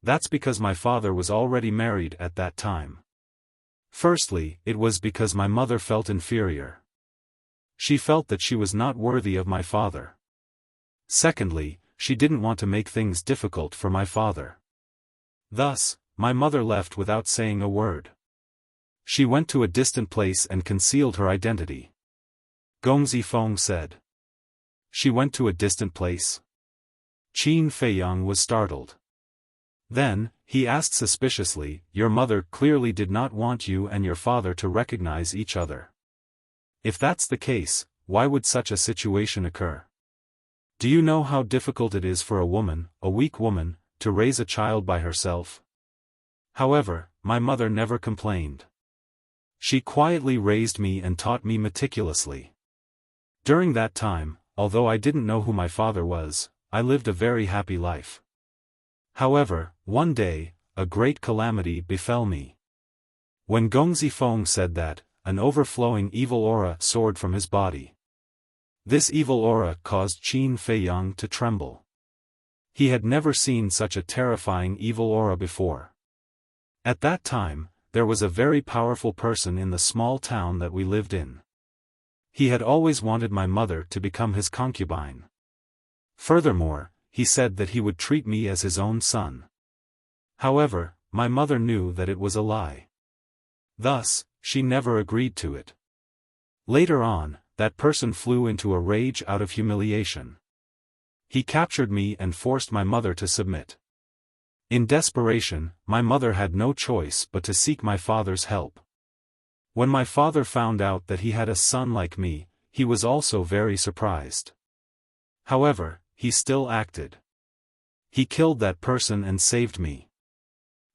That's because my father was already married at that time. Firstly, it was because my mother felt inferior. She felt that she was not worthy of my father. Secondly, she didn't want to make things difficult for my father. Thus, my mother left without saying a word. She went to a distant place and concealed her identity. Gong Zifeng said. She went to a distant place? Qin Feiyang was startled. Then, he asked suspiciously, "Your mother clearly did not want you and your father to recognize each other. If that's the case, why would such a situation occur? Do you know how difficult it is for a woman, a weak woman, to raise a child by herself? However, my mother never complained. She quietly raised me and taught me meticulously. During that time, although I didn't know who my father was, I lived a very happy life. However, one day, a great calamity befell me." When Gong Zifeng said that, an overflowing evil aura soared from his body. This evil aura caused Qin Feiyang to tremble. He had never seen such a terrifying evil aura before. At that time, there was a very powerful person in the small town that we lived in. He had always wanted my mother to become his concubine. Furthermore, he said that he would treat me as his own son. However, my mother knew that it was a lie. Thus, she never agreed to it. Later on, that person flew into a rage out of humiliation. He captured me and forced my mother to submit. In desperation, my mother had no choice but to seek my father's help. When my father found out that he had a son like me, he was also very surprised. However, he still acted. He killed that person and saved me.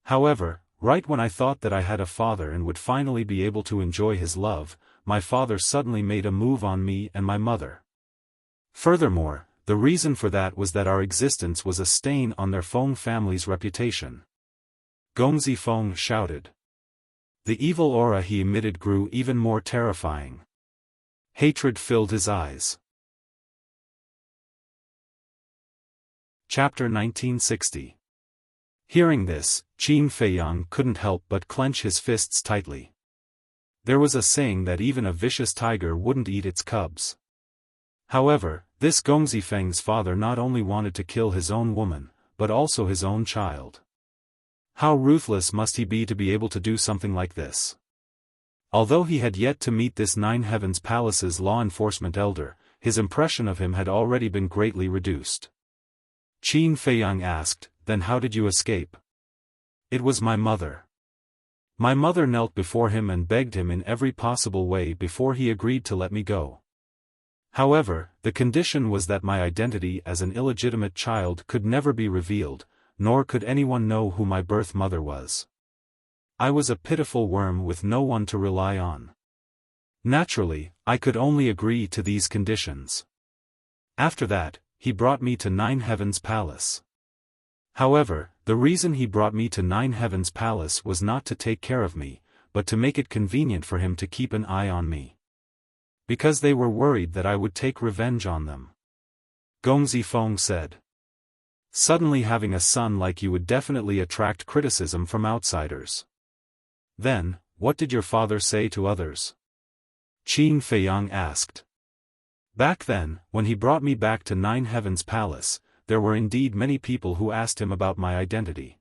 However, right when I thought that I had a father and would finally be able to enjoy his love, my father suddenly made a move on me and my mother. Furthermore, the reason for that was that our existence was a stain on their Feng family's reputation. Gongzi Feng shouted. The evil aura he emitted grew even more terrifying. Hatred filled his eyes. Chapter 1960. Hearing this, Qin Feiyang couldn't help but clench his fists tightly. There was a saying that even a vicious tiger wouldn't eat its cubs. However, this Gongzi Feng's father not only wanted to kill his own woman, but also his own child. How ruthless must he be to be able to do something like this? Although he had yet to meet this Nine Heavens Palace's law enforcement elder, his impression of him had already been greatly reduced. Qin Feiyang asked, "Then how did you escape?" "It was my mother." My mother knelt before him and begged him in every possible way before he agreed to let me go. However, the condition was that my identity as an illegitimate child could never be revealed, nor could anyone know who my birth mother was. I was a pitiful worm with no one to rely on. Naturally, I could only agree to these conditions. After that, he brought me to Nine Heavens Palace. However, the reason he brought me to Nine Heavens Palace was not to take care of me, but to make it convenient for him to keep an eye on me. Because they were worried that I would take revenge on them. Gongzi Feng said. Suddenly having a son like you would definitely attract criticism from outsiders. Then, what did your father say to others? Qin Feiyang asked. Back then, when he brought me back to Nine Heavens Palace, there were indeed many people who asked him about my identity.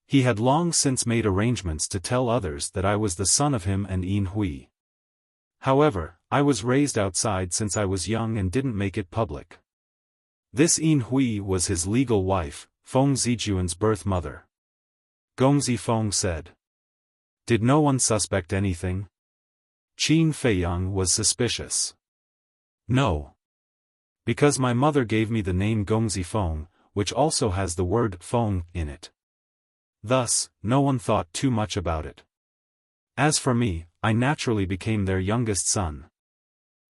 He had long since made arrangements to tell others that I was the son of him and Yin Hui. However, I was raised outside since I was young and didn't make it public. This Yin Hui was his legal wife, Feng Zijuan's birth mother. Gongzi Feng said. Did no one suspect anything? Qin Feiyang was suspicious. No. Because my mother gave me the name Gongzi Feng, which also has the word Feng in it. Thus, no one thought too much about it. As for me, I naturally became their youngest son.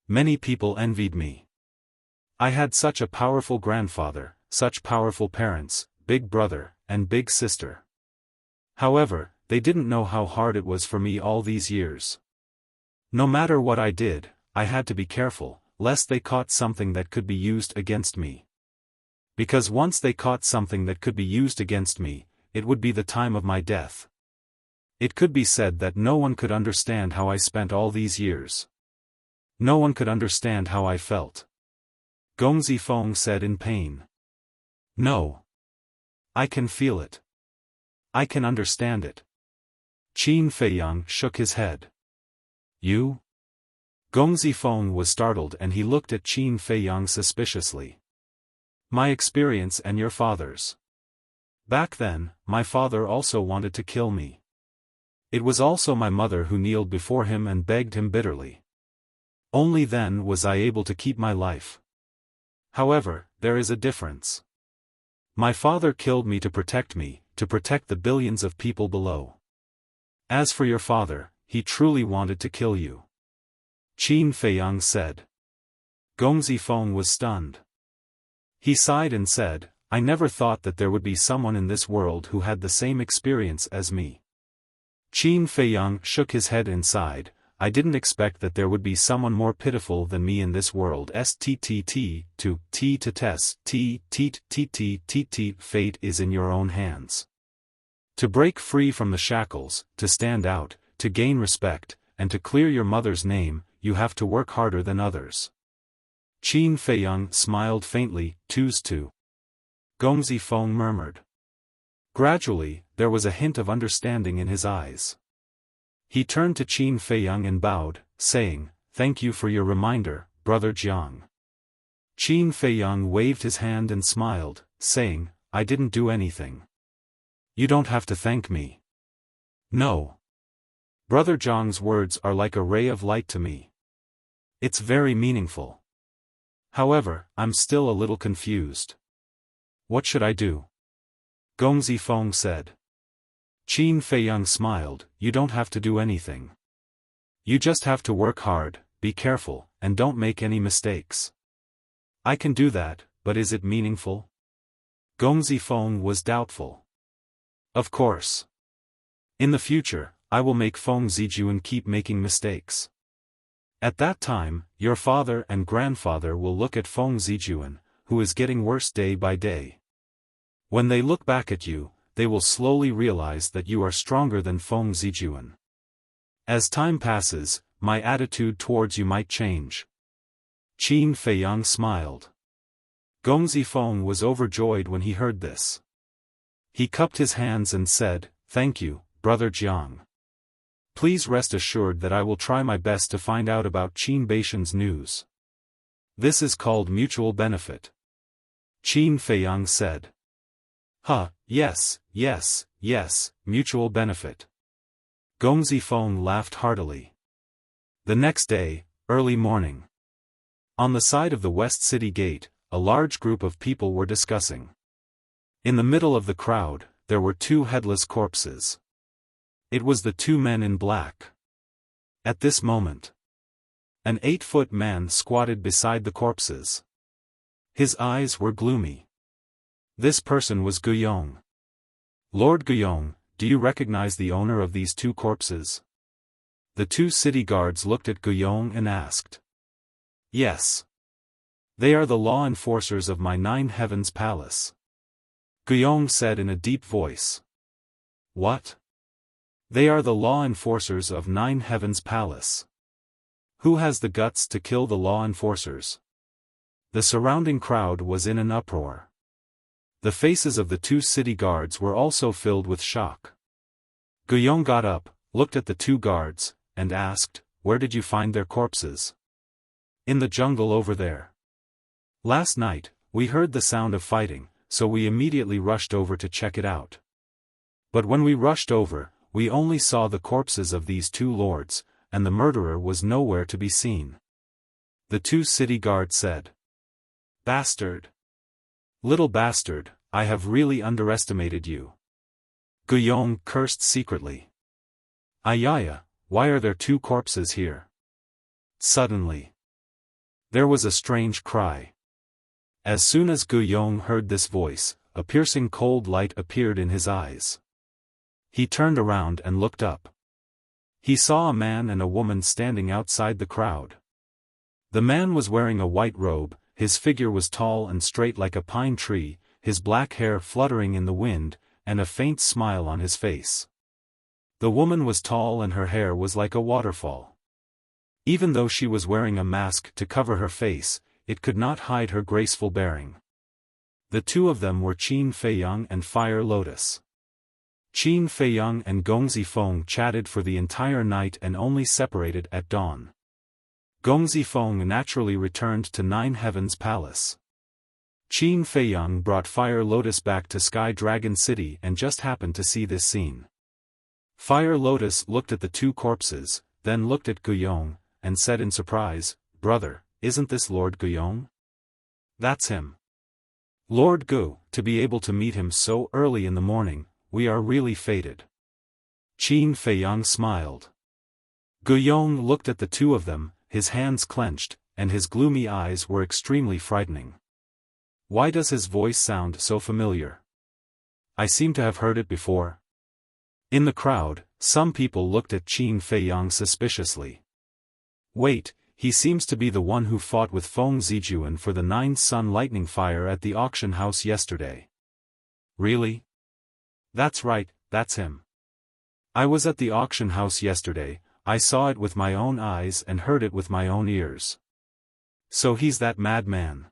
Many people envied me. I had such a powerful grandfather, such powerful parents, big brother, and big sister. However, they didn't know how hard it was for me all these years. No matter what I did, I had to be careful, lest they caught something that could be used against me. Because once they caught something that could be used against me, it would be the time of my death. It could be said that no one could understand how I spent all these years. No one could understand how I felt. Gongzi Feng said in pain. No. I can feel it. I can understand it. Qin Feiyang shook his head. You? Gongzi Feng was startled and he looked at Qin Feiyang suspiciously. My experience and your father's. Back then, my father also wanted to kill me. It was also my mother who kneeled before him and begged him bitterly. Only then was I able to keep my life. However, there is a difference. My father killed me to protect me, to protect the billions of people below. As for your father, he truly wanted to kill you. Qin Feiyang said. Gongzi Feng was stunned. He sighed and said, I never thought that there would be someone in this world who had the same experience as me. Qin Feiyang shook his head and sighed, I didn't expect that there would be someone more pitiful than me in this world. Stt to t to test t fate is in your own hands. To break free from the shackles, to stand out, to gain respect, and to clear your mother's name, you have to work harder than others. Qin Feiyang smiled faintly. Twos to. Gong Zifeng murmured. Gradually, there was a hint of understanding in his eyes. He turned to Qin Feiyang and bowed, saying, "Thank you for your reminder, Brother Jiang." Qin Feiyang waved his hand and smiled, saying, "I didn't do anything. You don't have to thank me." "No. Brother Jiang's words are like a ray of light to me. It's very meaningful. However, I'm still a little confused. What should I do?" Gong Zifeng said. Qin Feiyang smiled, "You don't have to do anything. You just have to work hard, be careful, and don't make any mistakes." "I can do that, but is it meaningful?" Gong Zifeng was doubtful. "Of course. In the future, I will make Feng Zijuan keep making mistakes. At that time, your father and grandfather will look at Feng Zijuan, who is getting worse day by day. When they look back at you, they will slowly realize that you are stronger than Feng Zijuan. As time passes, my attitude towards you might change." Qin Feiyang smiled. Gong Zifeng was overjoyed when he heard this. He cupped his hands and said, "Thank you, Brother Jiang. Please rest assured that I will try my best to find out about Qin Baishan's news. This is called mutual benefit." Qin Feiyang said. Yes, mutual benefit." Gong Zifeng laughed heartily. The next day, early morning. On the side of the West City Gate, a large group of people were discussing. In the middle of the crowd, there were two headless corpses. It was the two men in black. At this moment, an 8-foot man squatted beside the corpses. His eyes were gloomy. This person was Guyong. "Lord Guyong, do you recognize the owner of these two corpses?" The two city guards looked at Guyong and asked. "Yes. They are the law enforcers of my 9 Heavens Palace," Guyong said in a deep voice. "What? They are the law enforcers of 9 Heavens Palace. Who has the guts to kill the law enforcers?" The surrounding crowd was in an uproar. The faces of the two city guards were also filled with shock. Guyong got up, looked at the two guards, and asked, "Where did you find their corpses?" "In the jungle over there. Last night, we heard the sound of fighting, so we immediately rushed over to check it out. But when we rushed over, we only saw the corpses of these two lords, and the murderer was nowhere to be seen." The two city guards said. "Bastard! Little bastard, I have really underestimated you." Guyong cursed secretly. "Ayaya, why are there two corpses here?" Suddenly, there was a strange cry. As soon as Guyong heard this voice, a piercing cold light appeared in his eyes. He turned around and looked up. He saw a man and a woman standing outside the crowd. The man was wearing a white robe, his figure was tall and straight like a pine tree, his black hair fluttering in the wind, and a faint smile on his face. The woman was tall and her hair was like a waterfall. Even though she was wearing a mask to cover her face, it could not hide her graceful bearing. The two of them were Qin Feiyang and Fire Lotus. Qin Feiyang and Gong Zifeng chatted for the entire night and only separated at dawn. Gong Zifeng naturally returned to 9 Heavens Palace. Qin Feiyang brought Fire Lotus back to Sky Dragon City and just happened to see this scene. Fire Lotus looked at the two corpses, then looked at Guyong, and said in surprise, "Brother, isn't this Lord Guyong?" "That's him. Lord Gu, to be able to meet him so early in the morning, we are really fated." Qin Feiyang smiled. Guyong looked at the two of them, his hands clenched, and his gloomy eyes were extremely frightening. Why does his voice sound so familiar? I seem to have heard it before. In the crowd, some people looked at Qin Feiyang suspiciously. Wait, he seems to be the one who fought with Feng Zijuan for the 9-sun lightning fire at the auction house yesterday. Really? That's right, that's him. I was at the auction house yesterday, I saw it with my own eyes and heard it with my own ears. So he's that madman.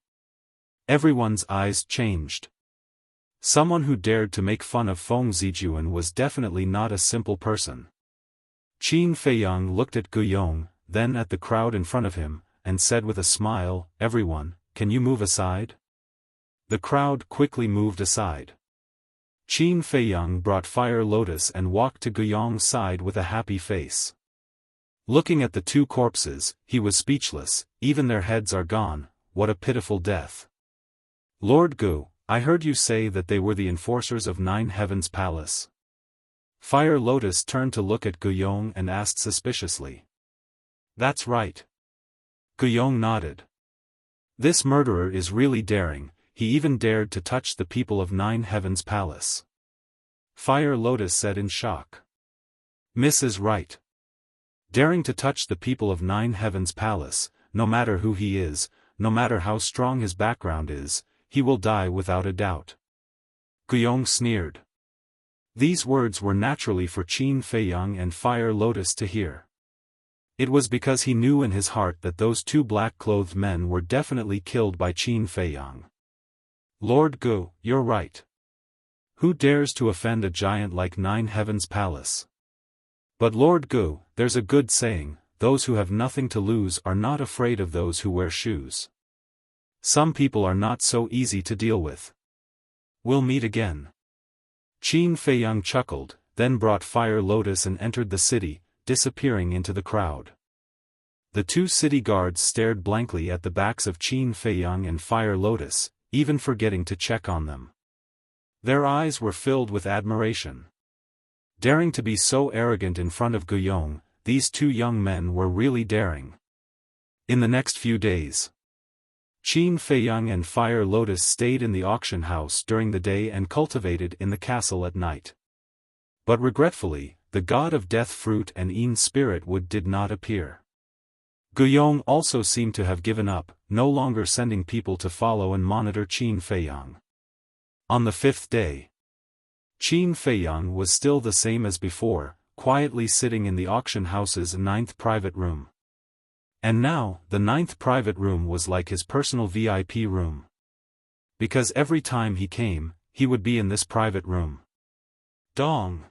Everyone's eyes changed. Someone who dared to make fun of Feng Zijuan was definitely not a simple person. Qin Feiyang looked at Guiyong, then at the crowd in front of him, and said with a smile, "Everyone, can you move aside?" The crowd quickly moved aside. Qin Feiyang brought Fire Lotus and walked to Guiyong's side with a happy face. Looking at the two corpses, he was speechless. Even their heads are gone, what a pitiful death. Lord Gu, I heard you say that they were the enforcers of Nine Heavens Palace. Fire Lotus turned to look at Guiyong and asked suspiciously. That's right. Guiyong nodded. This murderer is really daring, he even dared to touch the people of Nine Heavens Palace. Fire Lotus said in shock. Miss is right. Daring to touch the people of Nine Heavens Palace, no matter who he is, no matter how strong his background is, he will die without a doubt. Guiyong sneered. These words were naturally for Qin Feiyang and Fire Lotus to hear. It was because he knew in his heart that those two black-clothed men were definitely killed by Qin Feiyang. Lord Gu, you're right. Who dares to offend a giant like Nine Heavens Palace? But Lord Gu, there's a good saying, those who have nothing to lose are not afraid of those who wear shoes. Some people are not so easy to deal with. We'll meet again. Qin Feiyang chuckled, then brought Fire Lotus and entered the city, disappearing into the crowd. The two city guards stared blankly at the backs of Qin Feiyang and Fire Lotus, even forgetting to check on them. Their eyes were filled with admiration. Daring to be so arrogant in front of Guiyong, these two young men were really daring. In the next few days, Qin Feiyang and Fire Lotus stayed in the auction house during the day and cultivated in the castle at night. But regretfully, the god of death fruit and Yin spirit wood did not appear. Guiyong also seemed to have given up, no longer sending people to follow and monitor Qin Feiyang. On the 5th day, Qin Feiyang was still the same as before, quietly sitting in the auction house's 9th private room. And now, the 9th private room was like his personal VIP room. Because every time he came, he would be in this private room. Dong!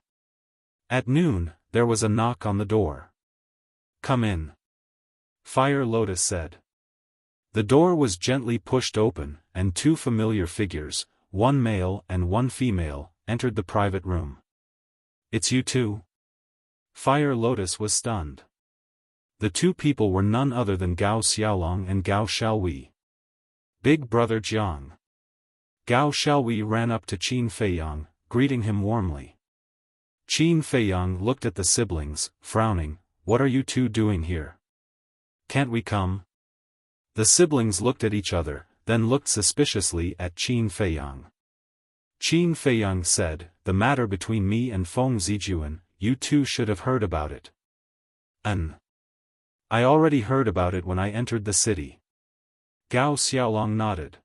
At noon, there was a knock on the door. Come in. Fire Lotus said. The door was gently pushed open, and two familiar figures, one male and one female, entered the private room. It's you two? Fire Lotus was stunned. The two people were none other than Gao Xiaolong and Gao Xiaowei. Big brother Jiang. Gao Xiaowei ran up to Qin Feiyang, greeting him warmly. Qin Feiyang looked at the siblings, frowning. What are you two doing here? Can't we come? The siblings looked at each other, then looked suspiciously at Qin Feiyang. Qin Feiyang said, the matter between me and Feng Zijuan, you two should have heard about it. I already heard about it when I entered the city. Gao Xiaolong nodded.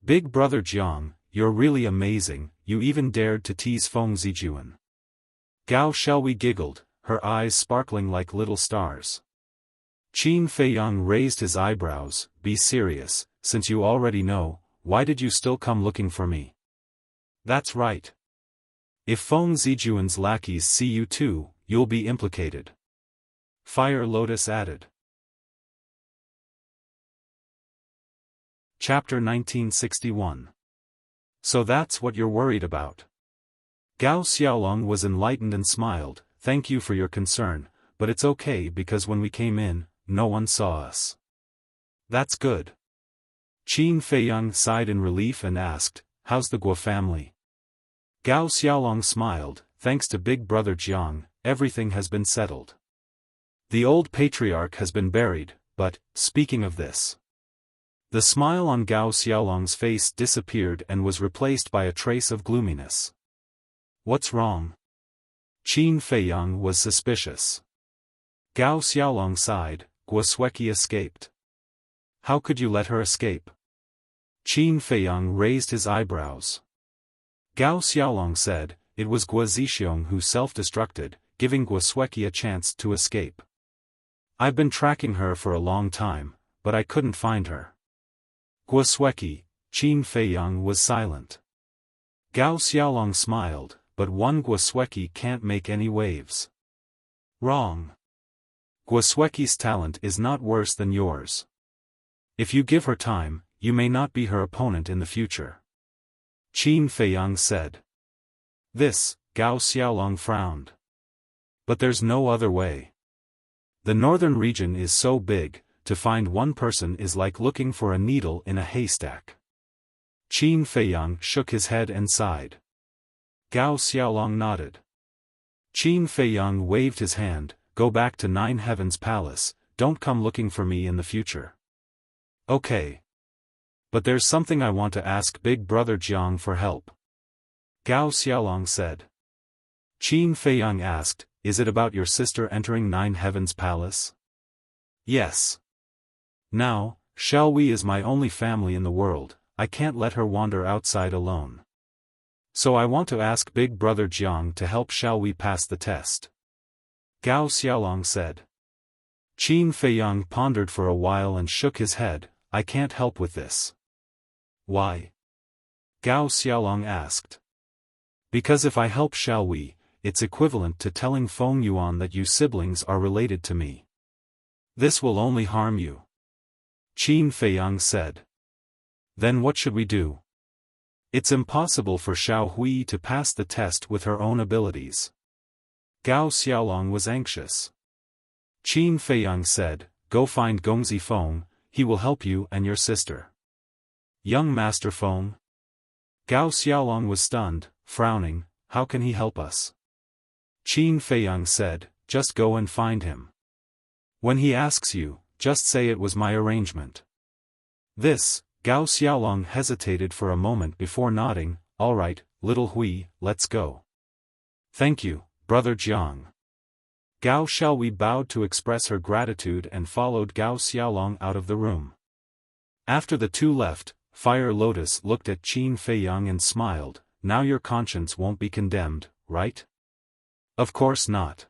Big brother Jiang, you're really amazing, you even dared to tease Feng Zijuan. Gao Xiaowei giggled, her eyes sparkling like little stars. Qin Feiyang raised his eyebrows. Be serious, since you already know, why did you still come looking for me? That's right. If Feng Zijuan's lackeys see you too, you'll be implicated. Fire Lotus added. Chapter 1961. So that's what you're worried about. Gao Xiaolong was enlightened and smiled. Thank you for your concern, but it's okay because when we came in, no one saw us. That's good. Qin Feiyang sighed in relief and asked, how's the Guo family? Gao Xiaolong smiled, thanks to big brother Jiang, everything has been settled. The old patriarch has been buried, but, speaking of this. The smile on Gao Xiaolong's face disappeared and was replaced by a trace of gloominess. What's wrong? Qin Feiyang was suspicious. Gao Xiaolong sighed, Guosweki escaped. How could you let her escape? Qin Feiyang raised his eyebrows. Gao Xiaolong said, it was Guo Zixiong who self-destructed, giving Guosweki a chance to escape. I've been tracking her for a long time, but I couldn't find her. Guosweki, Qin Feiyang was silent. Gao Xiaolong smiled, but one Guosweki can't make any waves. Wrong. Guosweki's talent is not worse than yours. If you give her time, you may not be her opponent in the future. Qin Feiyang said. This, Gao Xiaolong frowned. But there's no other way. The northern region is so big, to find one person is like looking for a needle in a haystack. Qin Feiyang shook his head and sighed. Gao Xiaolong nodded. Qin Feiyang waved his hand, go back to Nine Heavens Palace, don't come looking for me in the future. Okay. But there's something I want to ask Big Brother Jiang for help. Gao Xiaolong said. Qin Feiyang asked, is it about your sister entering Nine Heavens Palace? Yes. Now, Xiaowei is my only family in the world, I can't let her wander outside alone. So I want to ask Big Brother Jiang to help Xiaowei pass the test. Gao Xiaolong said. Qin Feiyang pondered for a while and shook his head, I can't help with this. Why? Gao Xiaolong asked. Because if I help Xiaowei, it's equivalent to telling Feng Yuan that you siblings are related to me. This will only harm you. Qin Feiyang said. Then what should we do? It's impossible for Xiaohui to pass the test with her own abilities. Gao Xiaolong was anxious. Qin Feiyang said, go find Gongzi Feng, he will help you and your sister. Young Master Feng? Gao Xiaolong was stunned, frowning, how can he help us? Qin Feiyang said, just go and find him. When he asks you, just say it was my arrangement. This, Gao Xiaolong hesitated for a moment before nodding, all right, little Hui, let's go. Thank you, Brother Jiang. Gao Xiaowei bowed to express her gratitude and followed Gao Xiaolong out of the room. After the two left, Fire Lotus looked at Qin Feiyang and smiled, now your conscience won't be condemned, right? Of course not.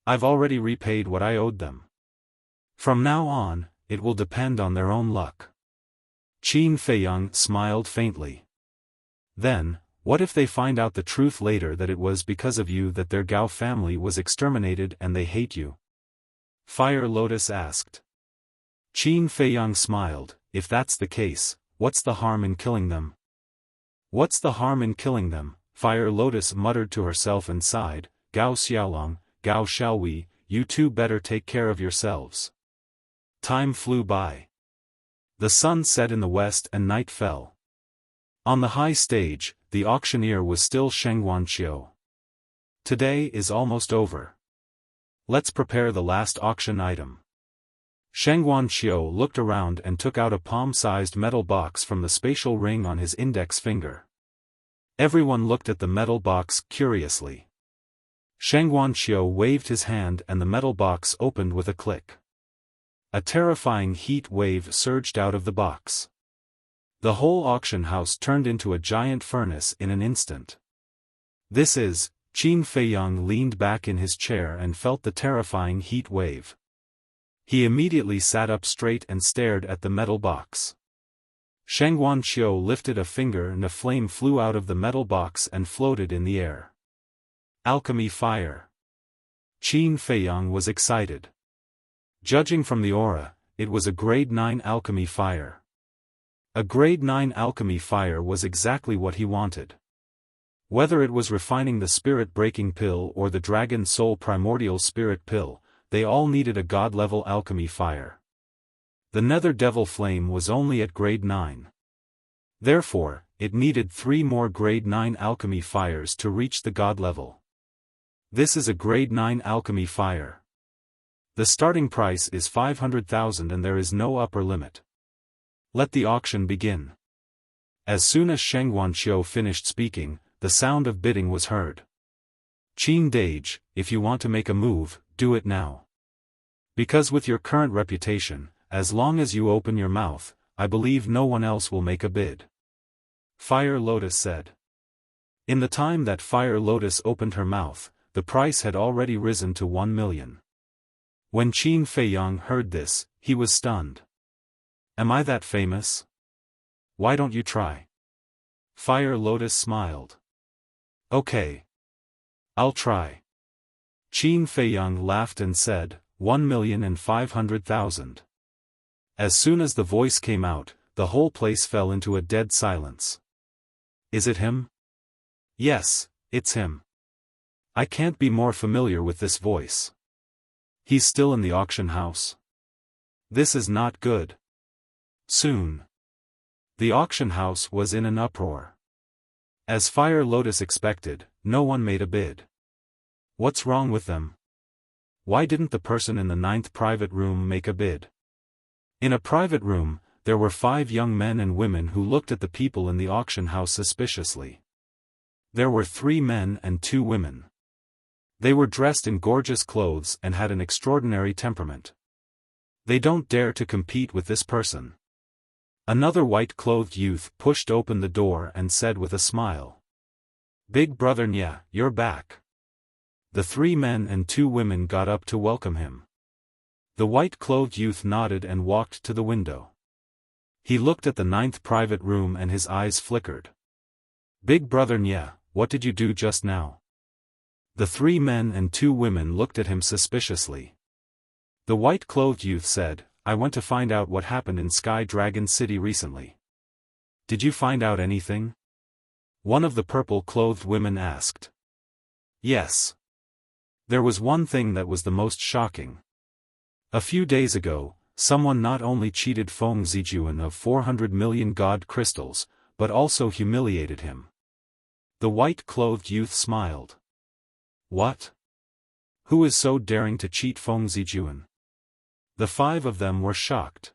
I've already repaid what I owed them. From now on, it will depend on their own luck. Qin Feiyang smiled faintly. Then, what if they find out the truth later that it was because of you that their Gao family was exterminated and they hate you? Fire Lotus asked. Qin Feiyang smiled, if that's the case, what's the harm in killing them? What's the harm in killing them? Fire Lotus muttered to herself and sighed, Gao Xiaolong, Gao Xiaowei, you two better take care of yourselves. Time flew by. The sun set in the west and night fell. On the high stage, the auctioneer was still Sheng Wanqiu. Today is almost over. Let's prepare the last auction item. Sheng Wanqiu looked around and took out a palm-sized metal box from the spatial ring on his index finger. Everyone looked at the metal box curiously. Sheng Wanqiu waved his hand and the metal box opened with a click. A terrifying heat wave surged out of the box. The whole auction house turned into a giant furnace in an instant. This is, Qin Feiyang leaned back in his chair and felt the terrifying heat wave. He immediately sat up straight and stared at the metal box. Sheng Wanqiu lifted a finger and a flame flew out of the metal box and floated in the air. Alchemy fire. Qin Feiyang was excited. Judging from the aura, it was a grade 9 alchemy fire. A grade 9 alchemy fire was exactly what he wanted. Whether it was refining the spirit-breaking pill or the dragon soul primordial spirit pill, they all needed a god-level alchemy fire. The nether devil flame was only at grade 9. Therefore, it needed 3 more grade 9 alchemy fires to reach the god level. This is a grade 9 alchemy fire. The starting price is 500,000 and there is no upper limit. Let the auction begin. As soon as Sheng Wanqiu finished speaking, the sound of bidding was heard. Qin Dage, if you want to make a move, do it now. Because with your current reputation, as long as you open your mouth, I believe no one else will make a bid. Fire Lotus said. In the time that Fire Lotus opened her mouth, the price had already risen to 1 million. When Qin Feiyang heard this, he was stunned. Am I that famous? Why don't you try? Fire Lotus smiled. Okay. I'll try. Qin Feiyang laughed and said, 1,500,000. As soon as the voice came out, the whole place fell into a dead silence. Is it him? Yes, it's him. I can't be more familiar with this voice. He's still in the auction house. This is not good. Soon. The auction house was in an uproar. As Fire Lotus expected, no one made a bid. What's wrong with them? Why didn't the person in the 9th private room make a bid? In a private room, there were 5 young men and women who looked at the people in the auction house suspiciously. There were 3 men and 2 women. They were dressed in gorgeous clothes and had an extraordinary temperament. They don't dare to compete with this person. Another white-clothed youth pushed open the door and said with a smile. Big brother Nya, you're back. The 3 men and 2 women got up to welcome him. The white-clothed youth nodded and walked to the window. He looked at the 9th private room and his eyes flickered. Big brother Nya, what did you do just now? The 3 men and 2 women looked at him suspiciously. The white-clothed youth said, I went to find out what happened in Sky Dragon City recently. Did you find out anything? One of the purple-clothed women asked. Yes. There was one thing that was the most shocking. A few days ago, someone not only cheated Feng Zijuan of 400 million god crystals, but also humiliated him. The white-clothed youth smiled. What? Who is so daring to cheat Feng Zijuan? The 5 of them were shocked.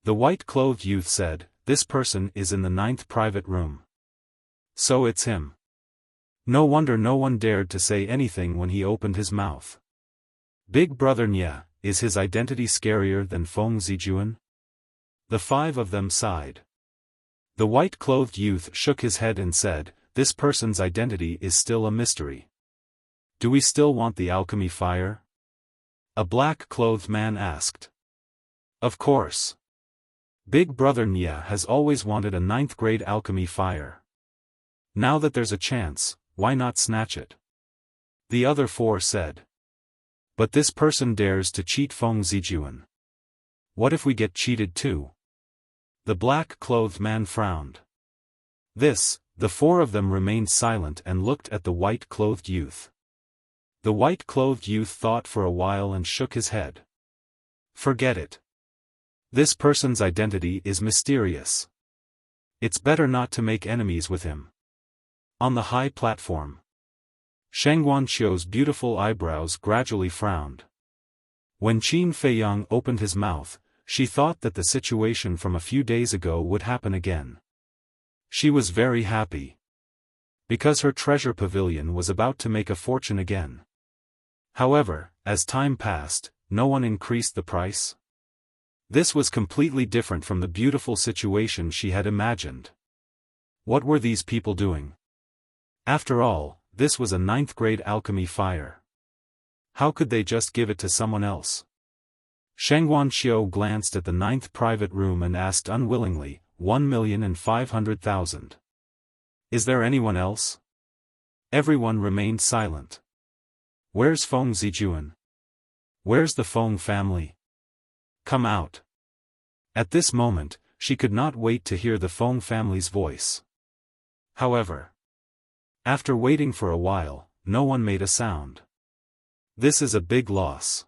The white-clothed youth said, this person is in the 9th private room. So it's him. No wonder no one dared to say anything when he opened his mouth. Big brother Nya, is his identity scarier than Feng Zijuan? The 5 of them sighed. The white-clothed youth shook his head and said, this person's identity is still a mystery. Do we still want the alchemy fire? A black-clothed man asked. Of course. Big brother Nya has always wanted a 9th-grade alchemy fire. Now that there's a chance, why not snatch it? The other 4 said. But this person dares to cheat Feng Zijuan. What if we get cheated too? The black-clothed man frowned. The 4 of them remained silent and looked at the white-clothed youth. The white-clothed youth thought for a while and shook his head. Forget it. This person's identity is mysterious. It's better not to make enemies with him. On the high platform, Shangguanqiu's beautiful eyebrows gradually frowned. When Qin Feiyang opened his mouth, she thought that the situation from a few days ago would happen again. She was very happy. Because her treasure pavilion was about to make a fortune again. However, as time passed, no one increased the price. This was completely different from the beautiful situation she had imagined. What were these people doing? After all, this was a 9th-grade alchemy fire. How could they just give it to someone else? Shangguanqiu glanced at the 9th private room and asked unwillingly, 1,500,000. Is there anyone else? Everyone remained silent. Where's Feng Zijuan? Where's the Feng family? Come out. At this moment, she could not wait to hear the Feng family's voice. However, after waiting for a while, no one made a sound. This is a big loss.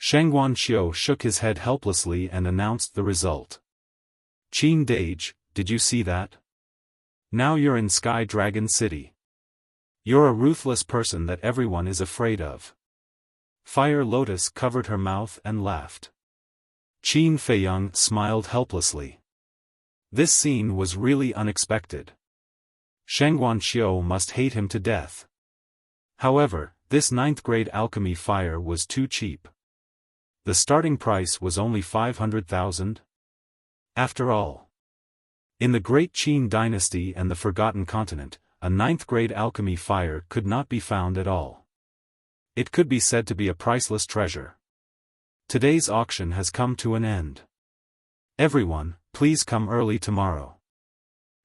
Shangguanqiu shook his head helplessly and announced the result. Qin Dage, did you see that? Now you're in Sky Dragon City. You're a ruthless person that everyone is afraid of. Fire Lotus covered her mouth and laughed. Qin Feiyang smiled helplessly. This scene was really unexpected. Shangguanqiu must hate him to death. However, this 9th-grade alchemy fire was too cheap. The starting price was only 500,000? After all. In the Great Qin dynasty and the Forgotten Continent, a ninth-grade alchemy fire could not be found at all. It could be said to be a priceless treasure. Today's auction has come to an end. Everyone, please come early tomorrow.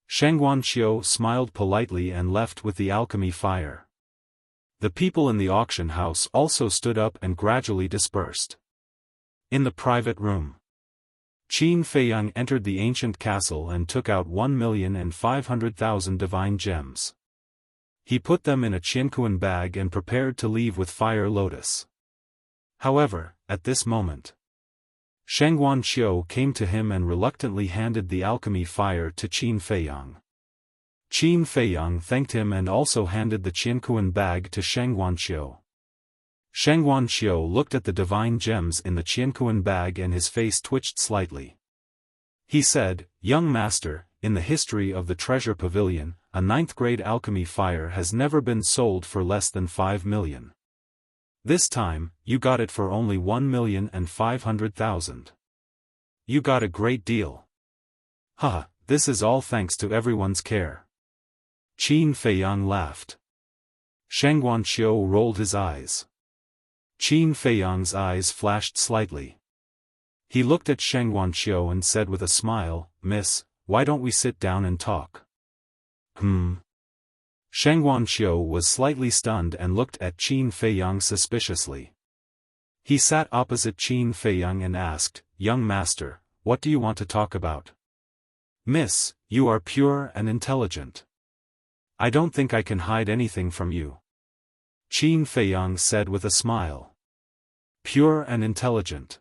Sheng Guanqiu smiled politely and left with the alchemy fire. The people in the auction house also stood up and gradually dispersed. In the private room, Qin Feiyang entered the ancient castle and took out 1,500,000 divine gems. He put them in a Qianquan bag and prepared to leave with Fire Lotus. However, at this moment, Sheng Guanqiu came to him and reluctantly handed the alchemy fire to Qin Feiyang. Qin Feiyang thanked him and also handed the Qianquan bag to Sheng Guanqiu. Sheng Guanqiu looked at the divine gems in the Qianquan bag and his face twitched slightly. He said, "Young master, in the history of the treasure pavilion, a ninth-grade alchemy fire has never been sold for less than 5 million. This time, you got it for only 1,500,000. You got a great deal. Ha, this is all thanks to everyone's care." Qin Feiyang laughed. Sheng Guanqiu rolled his eyes. Qin Feiyang's eyes flashed slightly. He looked at Sheng Guanqiu and said with a smile, "Miss, why don't we sit down and talk?" Sheng Guanqiu was slightly stunned and looked at Qin Feiyang suspiciously. He sat opposite Qin Feiyang and asked, "Young master, what do you want to talk about?" "Miss, you are pure and intelligent. I don't think I can hide anything from you," Qin Feiyang said with a smile. "Pure and intelligent.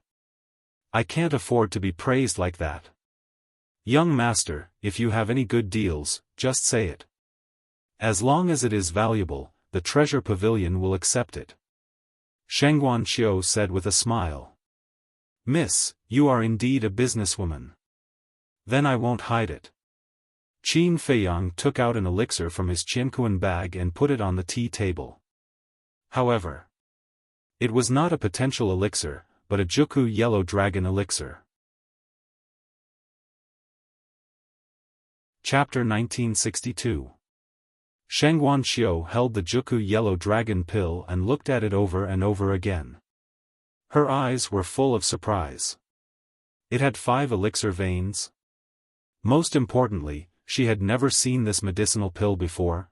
I can't afford to be praised like that. Young master, if you have any good deals, just say it. As long as it is valuable, the treasure pavilion will accept it," Sheng Guanqiu said with a smile. "Miss, you are indeed a businesswoman. Then I won't hide it." Qin Feiyang took out an elixir from his Qianquan bag and put it on the tea table. However, it was not a potential elixir, but a Juku Yellow Dragon elixir. Chapter 1962. Sheng Guanqiu held the Juku Yellow Dragon pill and looked at it over and over again. Her eyes were full of surprise. It had 5 elixir veins. Most importantly, she had never seen this medicinal pill before.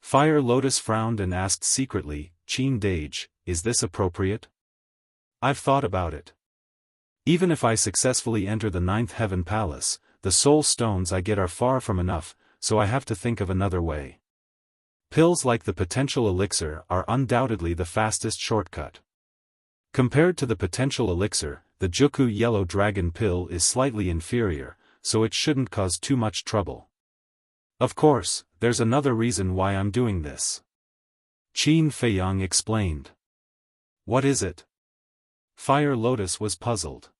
Fire Lotus frowned and asked secretly, "Qin Dage, is this appropriate? I've thought about it. Even if I successfully enter the 9th Heaven Palace, the soul stones I get are far from enough, so I have to think of another way. Pills like the potential elixir are undoubtedly the fastest shortcut. Compared to the potential elixir, the Juku Yellow Dragon pill is slightly inferior, so it shouldn't cause too much trouble. Of course, there's another reason why I'm doing this," Qin Feiyang explained. "What is it?" Fire Lotus was puzzled.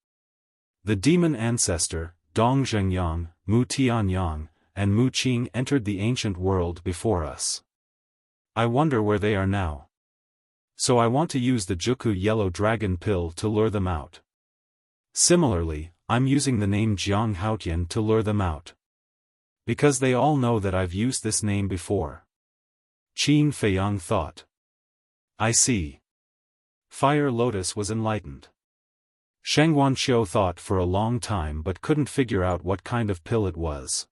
The demon ancestor, Dong Zhengyang, Mu Tianyang, and Mu Qing entered the ancient world before us. I wonder where they are now. So I want to use the Juku Yellow Dragon pill to lure them out. Similarly, I'm using the name Jiang Haotian to lure them out. Because they all know that I've used this name before. Qin Feiyang thought. I see. Fire Lotus was enlightened. Sheng Guanqiu thought for a long time but couldn't figure out what kind of pill it was.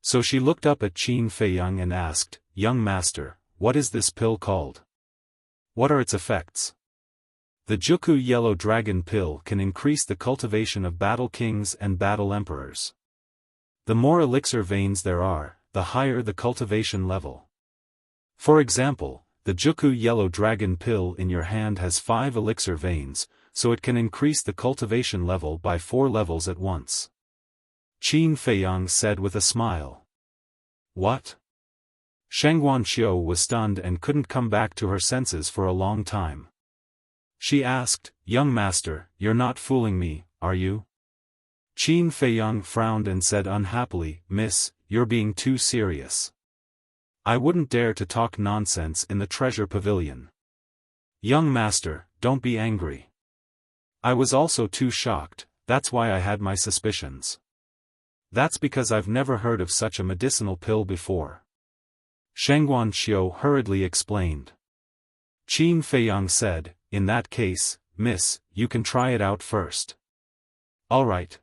So she looked up at Qin Feiyang and asked, "Young master, what is this pill called? What are its effects?" The Juku Yellow Dragon pill can increase the cultivation of battle kings and battle emperors. The more elixir veins there are, the higher the cultivation level. For example, the Juku Yellow Dragon pill in your hand has 5 elixir veins, so it can increase the cultivation level by 4 levels at once. Qin Feiyang said with a smile. What? Sheng Guanqiu was stunned and couldn't come back to her senses for a long time. She asked, "Young master, you're not fooling me, are you?" Qin Feiyang frowned and said unhappily, "Miss, you're being too serious. I wouldn't dare to talk nonsense in the treasure pavilion." "Young master, don't be angry. I was also too shocked, that's why I had my suspicions. That's because I've never heard of such a medicinal pill before. Shengguan Xiu hurriedly explained. Qin Feiyang said, in that case, miss, you can try it out first. Alright.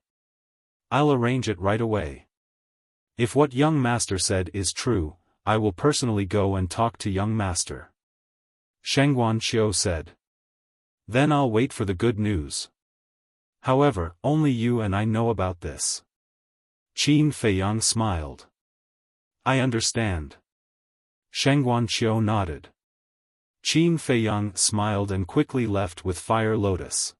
I'll arrange it right away. If what young master said is true, I will personally go and talk to young master. Shengguan Xiu said. Then I'll wait for the good news. However, only you and I know about this. Qin Feiyang smiled. I understand. Shengguan Xiu nodded. Qin Feiyang smiled and quickly left with Fire Lotus.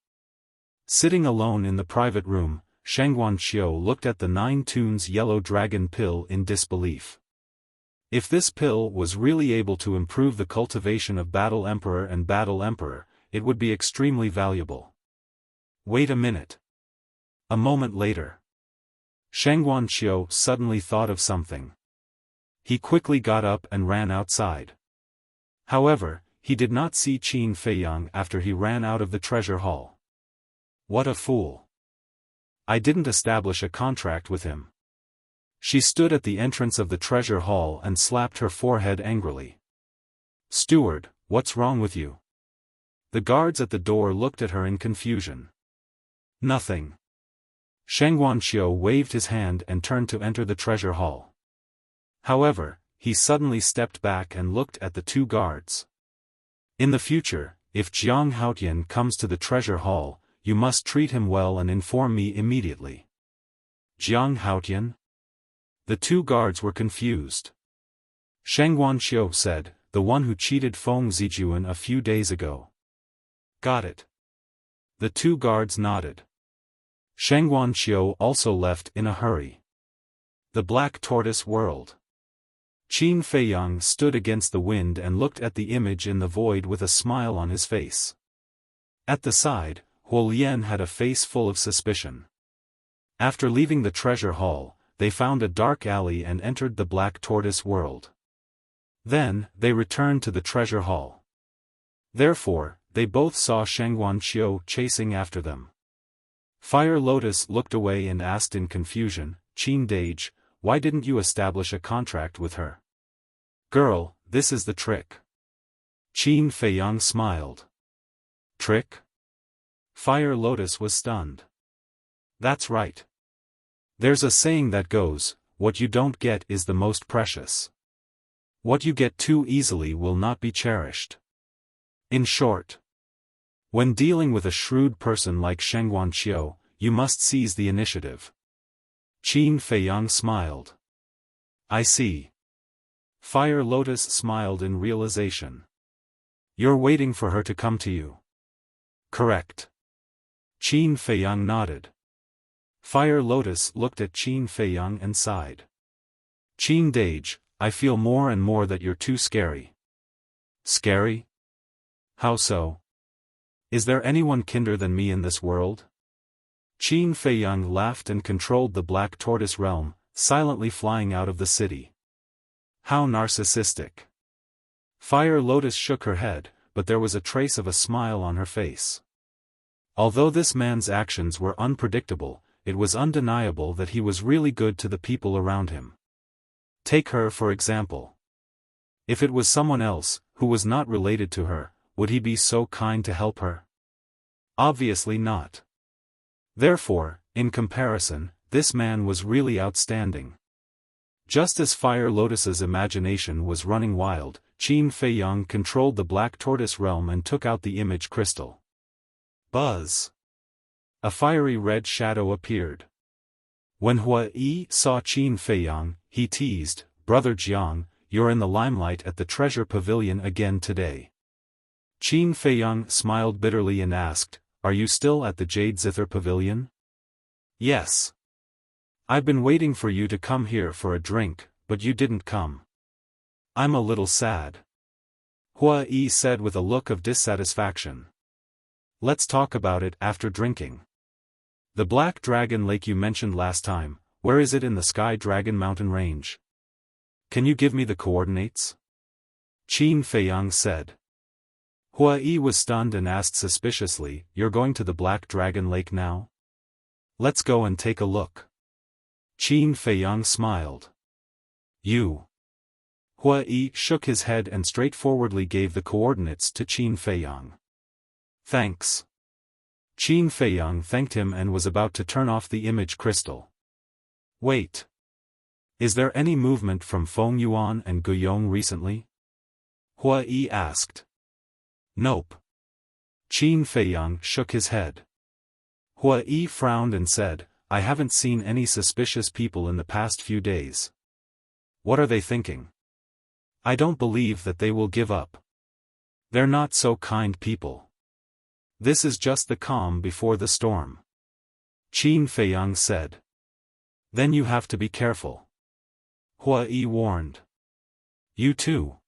Sitting alone in the private room, Shengguan Xiu looked at the 9 tunes yellow dragon pill in disbelief. If this pill was really able to improve the cultivation of Battle Emperor and Battle Emperor, it would be extremely valuable. Wait a minute. A moment later. Shengguan Xiu suddenly thought of something. He quickly got up and ran outside. However, he did not see Qin Feiyang after he ran out of the treasure hall. What a fool. I didn't establish a contract with him. She stood at the entrance of the treasure hall and slapped her forehead angrily. Steward, what's wrong with you? The guards at the door looked at her in confusion. Nothing. Shengguan Xiu waved his hand and turned to enter the treasure hall. However, he suddenly stepped back and looked at the 2 guards. In the future, if Jiang Haotian comes to the treasure hall, you must treat him well and inform me immediately. Jiang Haotian? The 2 guards were confused. Shengguan Xiu said, the one who cheated Feng Zijuan a few days ago. Got it. The 2 guards nodded. Shengguan Xiu also left in a hurry. The Black Tortoise World. Qin Feiyang stood against the wind and looked at the image in the void with a smile on his face. At the side, Huo Lian had a face full of suspicion. After leaving the treasure hall, they found a dark alley and entered the Black Tortoise World. Then, they returned to the treasure hall. Therefore, they both saw Shengguan Xiu chasing after them. Fire Lotus looked away and asked in confusion, Qin Dage, why didn't you establish a contract with her? Girl, this is the trick. Qin Feiyang smiled. Trick? Fire Lotus was stunned. That's right. There's a saying that goes, what you don't get is the most precious. What you get too easily will not be cherished. In short, when dealing with a shrewd person like Shengguan Xiu, you must seize the initiative. Qin Feiyang smiled. I see. Fire Lotus smiled in realization. You're waiting for her to come to you. Correct. Qin Feiyang nodded. Fire Lotus looked at Qin Feiyang and sighed. Qin Dage, I feel more and more that you're too scary. Scary? How so? Is there anyone kinder than me in this world? Qin Feiyang laughed and controlled the Black Tortoise realm, silently flying out of the city. How narcissistic. Fire Lotus shook her head, but there was a trace of a smile on her face. Although this man's actions were unpredictable, it was undeniable that he was really good to the people around him. Take her for example. If it was someone else, who was not related to her, would he be so kind to help her? Obviously not. Therefore, in comparison, this man was really outstanding. Just as Fire Lotus's imagination was running wild, Qin Feiyang controlled the Black Tortoise realm and took out the image crystal. Buzz! A fiery red shadow appeared. When Hua Yi saw Qin Feiyang, he teased, Brother Jiang, you're in the limelight at the treasure pavilion again today. Qin Feiyang smiled bitterly and asked, Are you still at the Jade Zither Pavilion? Yes. I've been waiting for you to come here for a drink, but you didn't come. I'm a little sad. Hua Yi said with a look of dissatisfaction. Let's talk about it after drinking. The Black Dragon Lake you mentioned last time, where is it in the Sky Dragon Mountain Range? Can you give me the coordinates? Qin Feiyang said. Hua Yi was stunned and asked suspiciously, "You're going to the Black Dragon Lake now? Let's go and take a look." Qin Feiyang smiled. "You." Hua Yi shook his head and straightforwardly gave the coordinates to Qin Feiyang. "Thanks." Qin Feiyang thanked him and was about to turn off the image crystal. "Wait. Is there any movement from Feng Yuan and Guiyong recently?" Hua Yi asked. "Nope." Qin Feiyang shook his head. Hua Yi frowned and said, "I haven't seen any suspicious people in the past few days. What are they thinking? I don't believe that they will give up. They're not so kind people. This is just the calm before the storm." Qin Feiyang said. "Then you have to be careful," Hua Yi warned. "You too."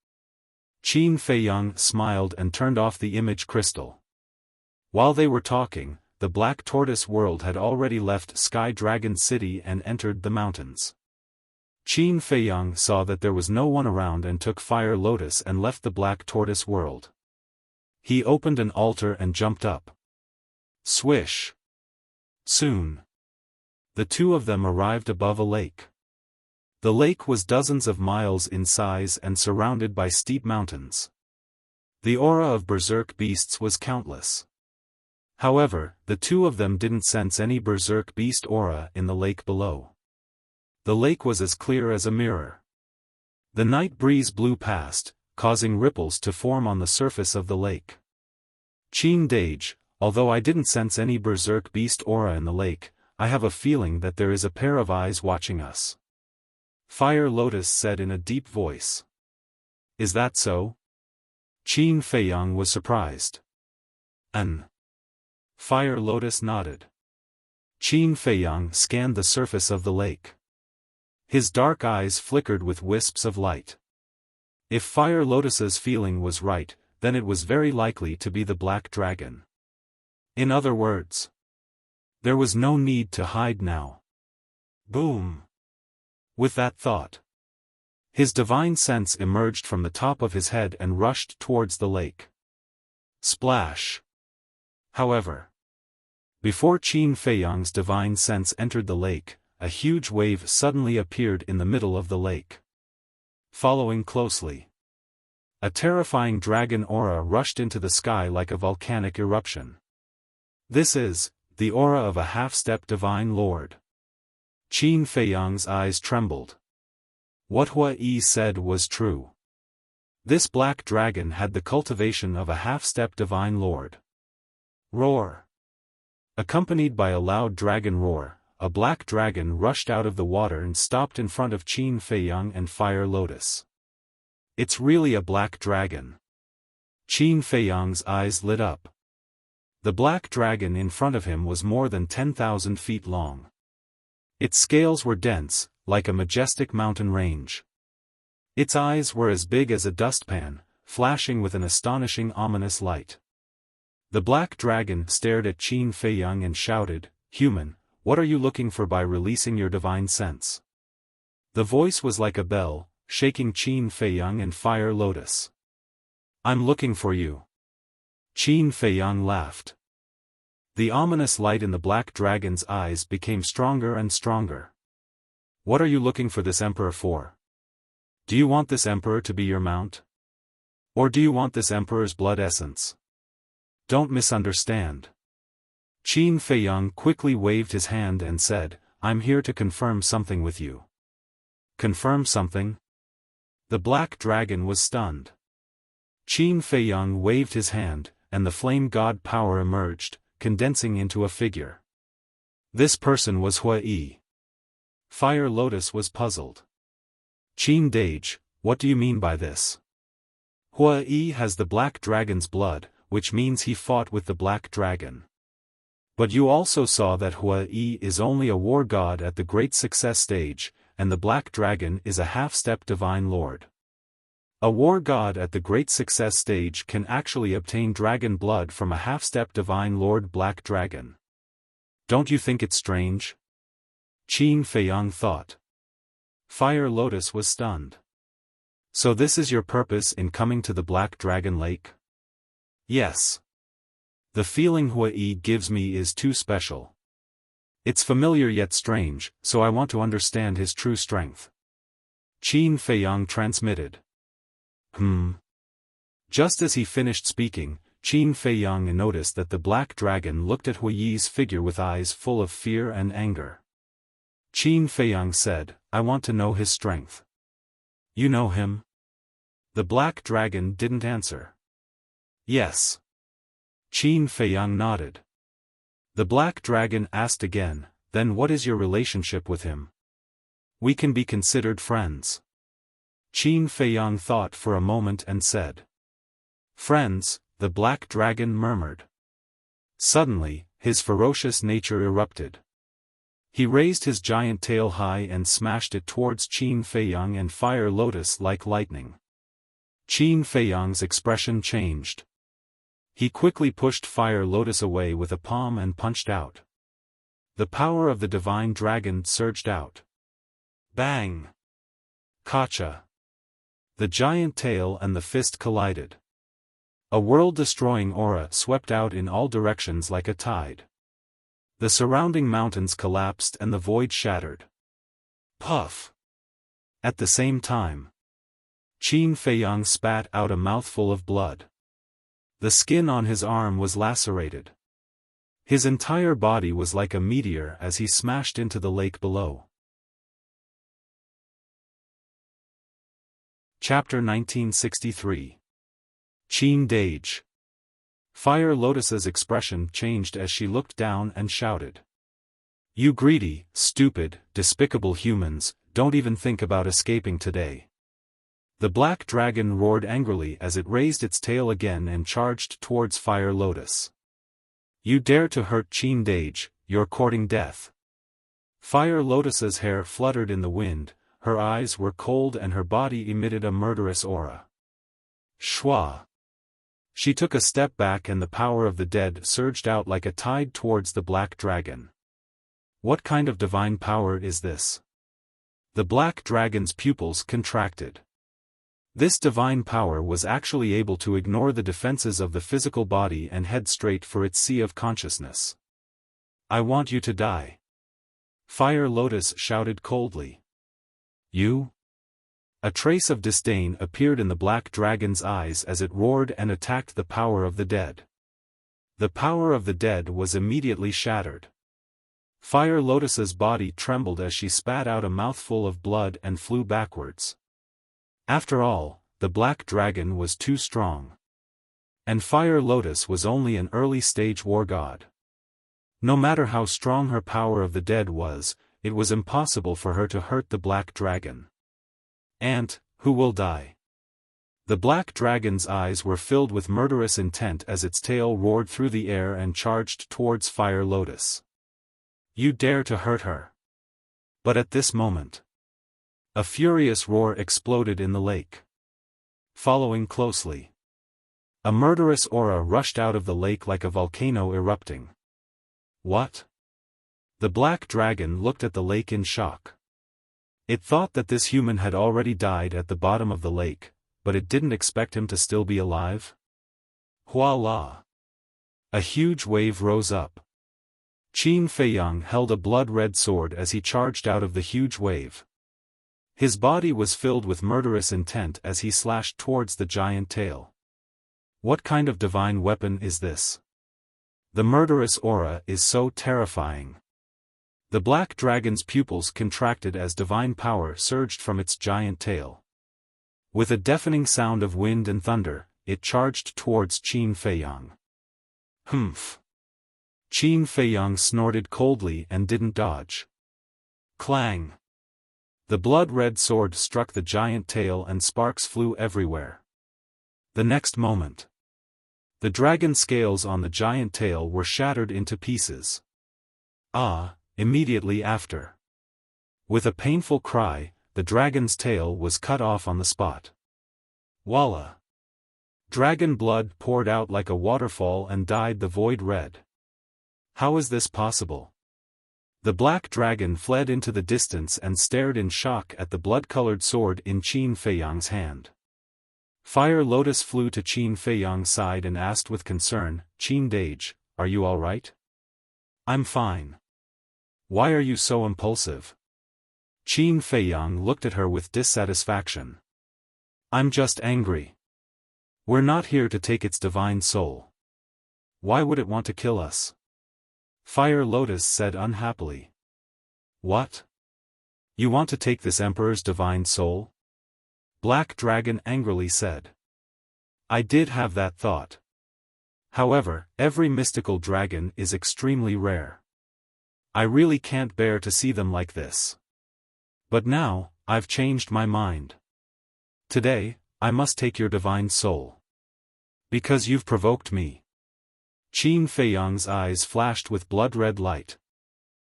Qin Feiyang smiled and turned off the image crystal. While they were talking, the Black Tortoise world had already left Sky Dragon City and entered the mountains. Qin Feiyang saw that there was no one around and took Fire Lotus and left the Black Tortoise world. He opened an altar and jumped up. Swish! Soon, the two of them arrived above a lake. The lake was dozens of miles in size and surrounded by steep mountains. The aura of berserk beasts was countless. However, the two of them didn't sense any berserk beast aura in the lake below. The lake was as clear as a mirror. The night breeze blew past, causing ripples to form on the surface of the lake. "Qin Dage, although I didn't sense any berserk beast aura in the lake, I have a feeling that there is a pair of eyes watching us," Fire Lotus said in a deep voice. "Is that so?" Qin Feiyang was surprised. Fire Lotus nodded. Qin Feiyang scanned the surface of the lake. His dark eyes flickered with wisps of light. If Fire Lotus's feeling was right, then it was very likely to be the Black Dragon. In other words, there was no need to hide now. Boom! With that thought, his divine sense emerged from the top of his head and rushed towards the lake. Splash! However, before Qin Feiyang's divine sense entered the lake, a huge wave suddenly appeared in the middle of the lake. Following closely, a terrifying dragon aura rushed into the sky like a volcanic eruption. This is the aura of a half-step divine lord. Qin Feiyang's eyes trembled. What Hua Yi said was true. This black dragon had the cultivation of a half-step divine lord. Roar! Accompanied by a loud dragon roar, a black dragon rushed out of the water and stopped in front of Qin Feiyang and Fire Lotus. "It's really a black dragon." Qin Feiyang's eyes lit up. The black dragon in front of him was more than 10,000 feet long. Its scales were dense, like a majestic mountain range. Its eyes were as big as a dustpan, flashing with an astonishing ominous light. The black dragon stared at Qin Feiyang and shouted, "Human, what are you looking for by releasing your divine sense?" The voice was like a bell, shaking Qin Feiyang and Fire Lotus. "I'm looking for you." Qin Feiyang laughed. The ominous light in the black dragon's eyes became stronger and stronger. "What are you looking for this emperor for? Do you want this emperor to be your mount? Or do you want this emperor's blood essence? Don't misunderstand." Qin Feiyang quickly waved his hand and said, "I'm here to confirm something with you." "Confirm something?" The black dragon was stunned. Qin Feiyang waved his hand, and the flame god power emerged, condensing into a figure. This person was Hua Yi. Fire Lotus was puzzled. "Qin Dage, what do you mean by this?" "Hua Yi has the black dragon's blood, which means he fought with the black dragon. But you also saw that Hua Yi is only a war god at the great success stage, and the black dragon is a half-step divine lord. A war god at the great success stage can actually obtain dragon blood from a half-step divine lord black dragon. Don't you think it's strange?" Qin Feiyang thought. Fire Lotus was stunned. "So this is your purpose in coming to the Black Dragon Lake?" Yes. The feeling Hui gives me is too special. It's familiar yet strange, so I want to understand his true strength. Qin Feiyang transmitted. Just as he finished speaking, Qin Feiyang noticed that the black dragon looked at Hui's figure with eyes full of fear and anger. Qin Feiyang said, I want to know his strength. You know him? The black dragon didn't answer. Yes. Qin Feiyang nodded. The black dragon asked again, then what is your relationship with him? We can be considered friends. Qin Feiyang thought for a moment and said. Friends, the black dragon murmured. Suddenly, his ferocious nature erupted. He raised his giant tail high and smashed it towards Qin Feiyang and Fire Lotus like lightning. Qin Feiyang's expression changed. He quickly pushed Fire Lotus away with a palm and punched out. The power of the divine dragon surged out. Bang! Kacha! The giant tail and the fist collided. A world-destroying aura swept out in all directions like a tide. The surrounding mountains collapsed and the void shattered. Puff! At the same time, Qin Feiyang spat out a mouthful of blood. The skin on his arm was lacerated. His entire body was like a meteor as he smashed into the lake below. Chapter 1963. Qin Dage. Fire Lotus's expression changed as she looked down and shouted. You greedy, stupid, despicable humans, don't even think about escaping today. The black dragon roared angrily as it raised its tail again and charged towards Fire Lotus. You dare to hurt Qin Dage, you're courting death. Fire Lotus's hair fluttered in the wind, her eyes were cold and her body emitted a murderous aura. Shwa! She took a step back and the power of the dead surged out like a tide towards the black dragon. What kind of divine power is this? The black dragon's pupils contracted. This divine power was actually able to ignore the defenses of the physical body and head straight for its sea of consciousness. I want you to die. Fire Lotus shouted coldly. You? A trace of disdain appeared in the black dragon's eyes as it roared and attacked the power of the dead. The power of the dead was immediately shattered. Fire Lotus's body trembled as she spat out a mouthful of blood and flew backwards. After all, the black dragon was too strong. And Fire Lotus was only an early-stage war god. No matter how strong her power of the dead was, it was impossible for her to hurt the black dragon. Ant, who will die? The black dragon's eyes were filled with murderous intent as its tail roared through the air and charged towards Fire Lotus. You dare to hurt her. But at this moment, a furious roar exploded in the lake. Following closely, a murderous aura rushed out of the lake like a volcano erupting. What? The black dragon looked at the lake in shock. It thought that this human had already died at the bottom of the lake, but it didn't expect him to still be alive. Voila! A huge wave rose up. Qin Feiyang held a blood-red sword as he charged out of the huge wave. His body was filled with murderous intent as he slashed towards the giant tail. What kind of divine weapon is this? The murderous aura is so terrifying. The black dragon's pupils contracted as divine power surged from its giant tail. With a deafening sound of wind and thunder, it charged towards Qin Feiyang. Humph! Qin Feiyang snorted coldly and didn't dodge. Clang! The blood-red sword struck the giant tail and sparks flew everywhere. The next moment, the dragon scales on the giant tail were shattered into pieces. Immediately after, with a painful cry, the dragon's tail was cut off on the spot. Voila! Dragon blood poured out like a waterfall and dyed the void red. How is this possible? The black dragon fled into the distance and stared in shock at the blood-colored sword in Qin Feiyang's hand. Fire Lotus flew to Qin Feiyang's side and asked with concern, "Qin Dage, are you all right?" "I'm fine. Why are you so impulsive?" Qin Feiyang looked at her with dissatisfaction. "I'm just angry. We're not here to take its divine soul. Why would it want to kill us?" Fire Lotus said unhappily. "What? You want to take this emperor's divine soul?" Black Dragon angrily said. "I did have that thought. However, every mystical dragon is extremely rare. I really can't bear to see them like this. But now, I've changed my mind. Today, I must take your divine soul. Because you've provoked me." Qin Feiyang's eyes flashed with blood-red light.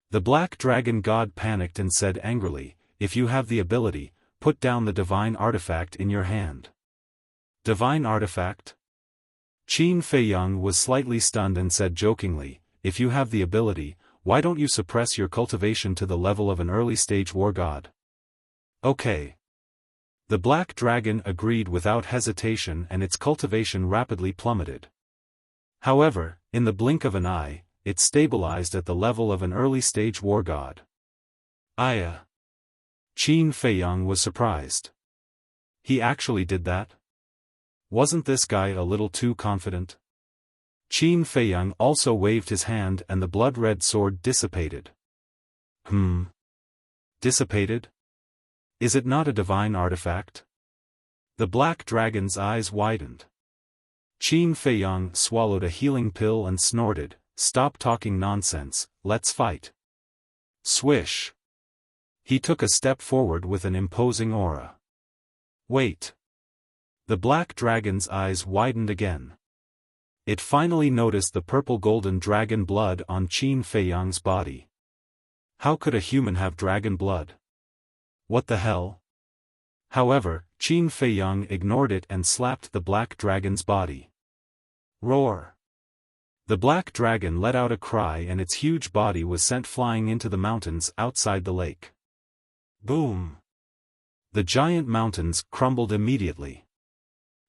The Black Dragon God panicked and said angrily, "If you have the ability, put down the divine artifact in your hand." "Divine artifact?" Qin Feiyang was slightly stunned and said jokingly, "If you have the ability, why don't you suppress your cultivation to the level of an early-stage war god?" "Okay." The Black Dragon agreed without hesitation and its cultivation rapidly plummeted. However, in the blink of an eye, it stabilized at the level of an early-stage war god. "Aya." Qin Feiyang was surprised. He actually did that? Wasn't this guy a little too confident? Qin Feiyang also waved his hand and the blood-red sword dissipated. Dissipated? Is it not a divine artifact? The Black Dragon's eyes widened. Qin Feiyang swallowed a healing pill and snorted, "Stop talking nonsense, let's fight." Swish. He took a step forward with an imposing aura. "Wait." The Black Dragon's eyes widened again. It finally noticed the purple-golden dragon blood on Qin Feiyang's body. How could a human have dragon blood? What the hell? However, Qin Feiyang ignored it and slapped the Black Dragon's body. Roar! The Black Dragon let out a cry and its huge body was sent flying into the mountains outside the lake. Boom! The giant mountains crumbled immediately.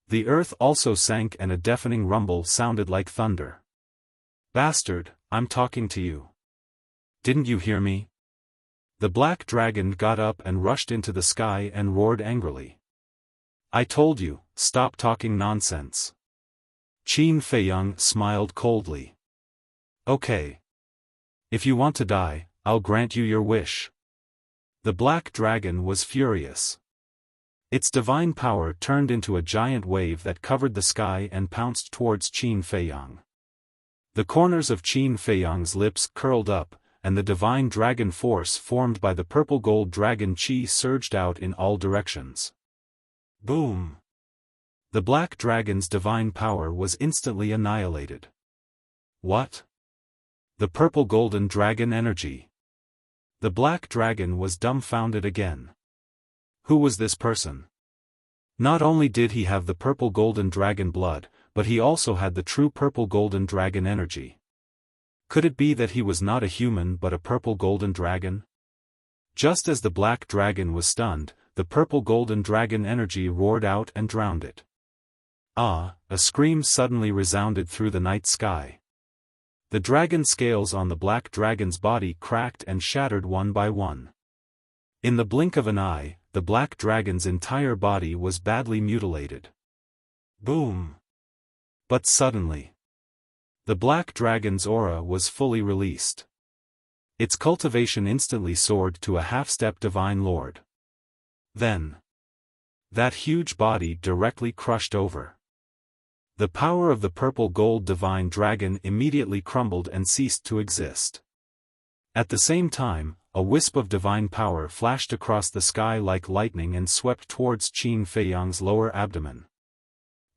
The earth also sank and a deafening rumble sounded like thunder. "Bastard, I'm talking to you. Didn't you hear me?" The Black Dragon got up and rushed into the sky and roared angrily. "I told you, stop talking nonsense." Qin Feiyang smiled coldly. "Okay. If you want to die, I'll grant you your wish." The Black Dragon was furious. Its divine power turned into a giant wave that covered the sky and pounced towards Qin Feiyang. The corners of Qin Feiyang's lips curled up, and the divine dragon force formed by the purple-gold dragon Qi surged out in all directions. Boom! The Black Dragon's divine power was instantly annihilated. What? The purple-golden dragon energy. The Black Dragon was dumbfounded again. Who was this person? Not only did he have the purple-golden dragon blood, but he also had the true purple-golden dragon energy. Could it be that he was not a human but a purple-golden dragon? Just as the Black Dragon was stunned, the purple-golden dragon energy roared out and drowned it. Ah! A scream suddenly resounded through the night sky. The dragon scales on the Black Dragon's body cracked and shattered one by one. In the blink of an eye, the Black Dragon's entire body was badly mutilated. Boom! But suddenly, the Black Dragon's aura was fully released. Its cultivation instantly soared to a half-step divine lord. Then, that huge body directly crushed over. The power of the purple-gold divine dragon immediately crumbled and ceased to exist. At the same time, a wisp of divine power flashed across the sky like lightning and swept towards Qin Feiyang's lower abdomen.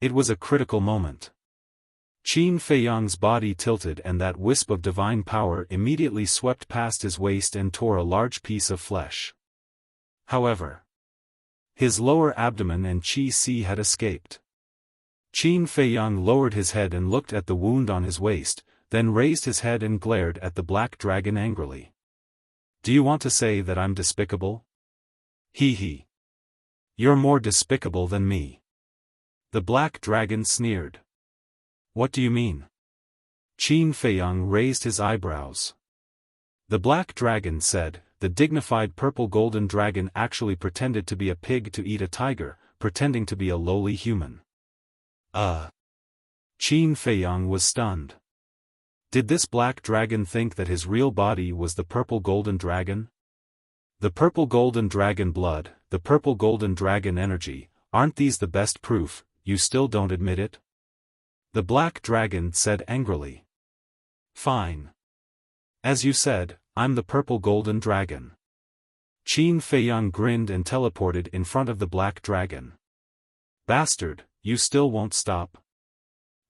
It was a critical moment. Qin Feiyang's body tilted and that wisp of divine power immediately swept past his waist and tore a large piece of flesh. However, his lower abdomen and Qi had escaped. Qin Feiyang lowered his head and looked at the wound on his waist, then raised his head and glared at the Black Dragon angrily. "Do you want to say that I'm despicable? Hee hee. You're more despicable than me. The black dragon sneered. What do you mean? Qin Feiyang raised his eyebrows. The black dragon said, the dignified purple golden dragon actually pretended to be a pig to eat a tiger, pretending to be a lowly human. Qin Feiyang was stunned. Did this black dragon think that his real body was the purple golden dragon? The purple golden dragon blood, the purple golden dragon energy, aren't these the best proof? You still don't admit it? The black dragon said angrily. Fine. As you said, I'm the purple golden dragon. Qin Feiyang grinned and teleported in front of the black dragon. Bastard, you still won't stop?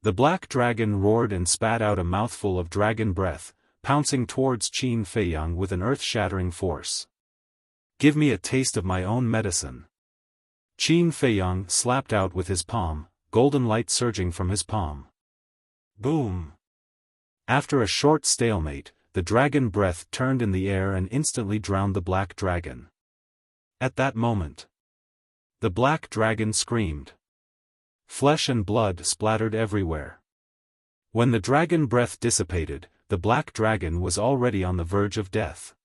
The black dragon roared and spat out a mouthful of dragon breath, pouncing towards Qin Feiyang with an earth-shattering force. Give me a taste of my own medicine. Qin Feiyang slapped out with his palm, golden light surging from his palm. Boom! After a short stalemate, the dragon breath turned in the air and instantly drowned the black dragon. At that moment, the black dragon screamed. Flesh and blood splattered everywhere. When the dragon breath dissipated, the black dragon was already on the verge of death.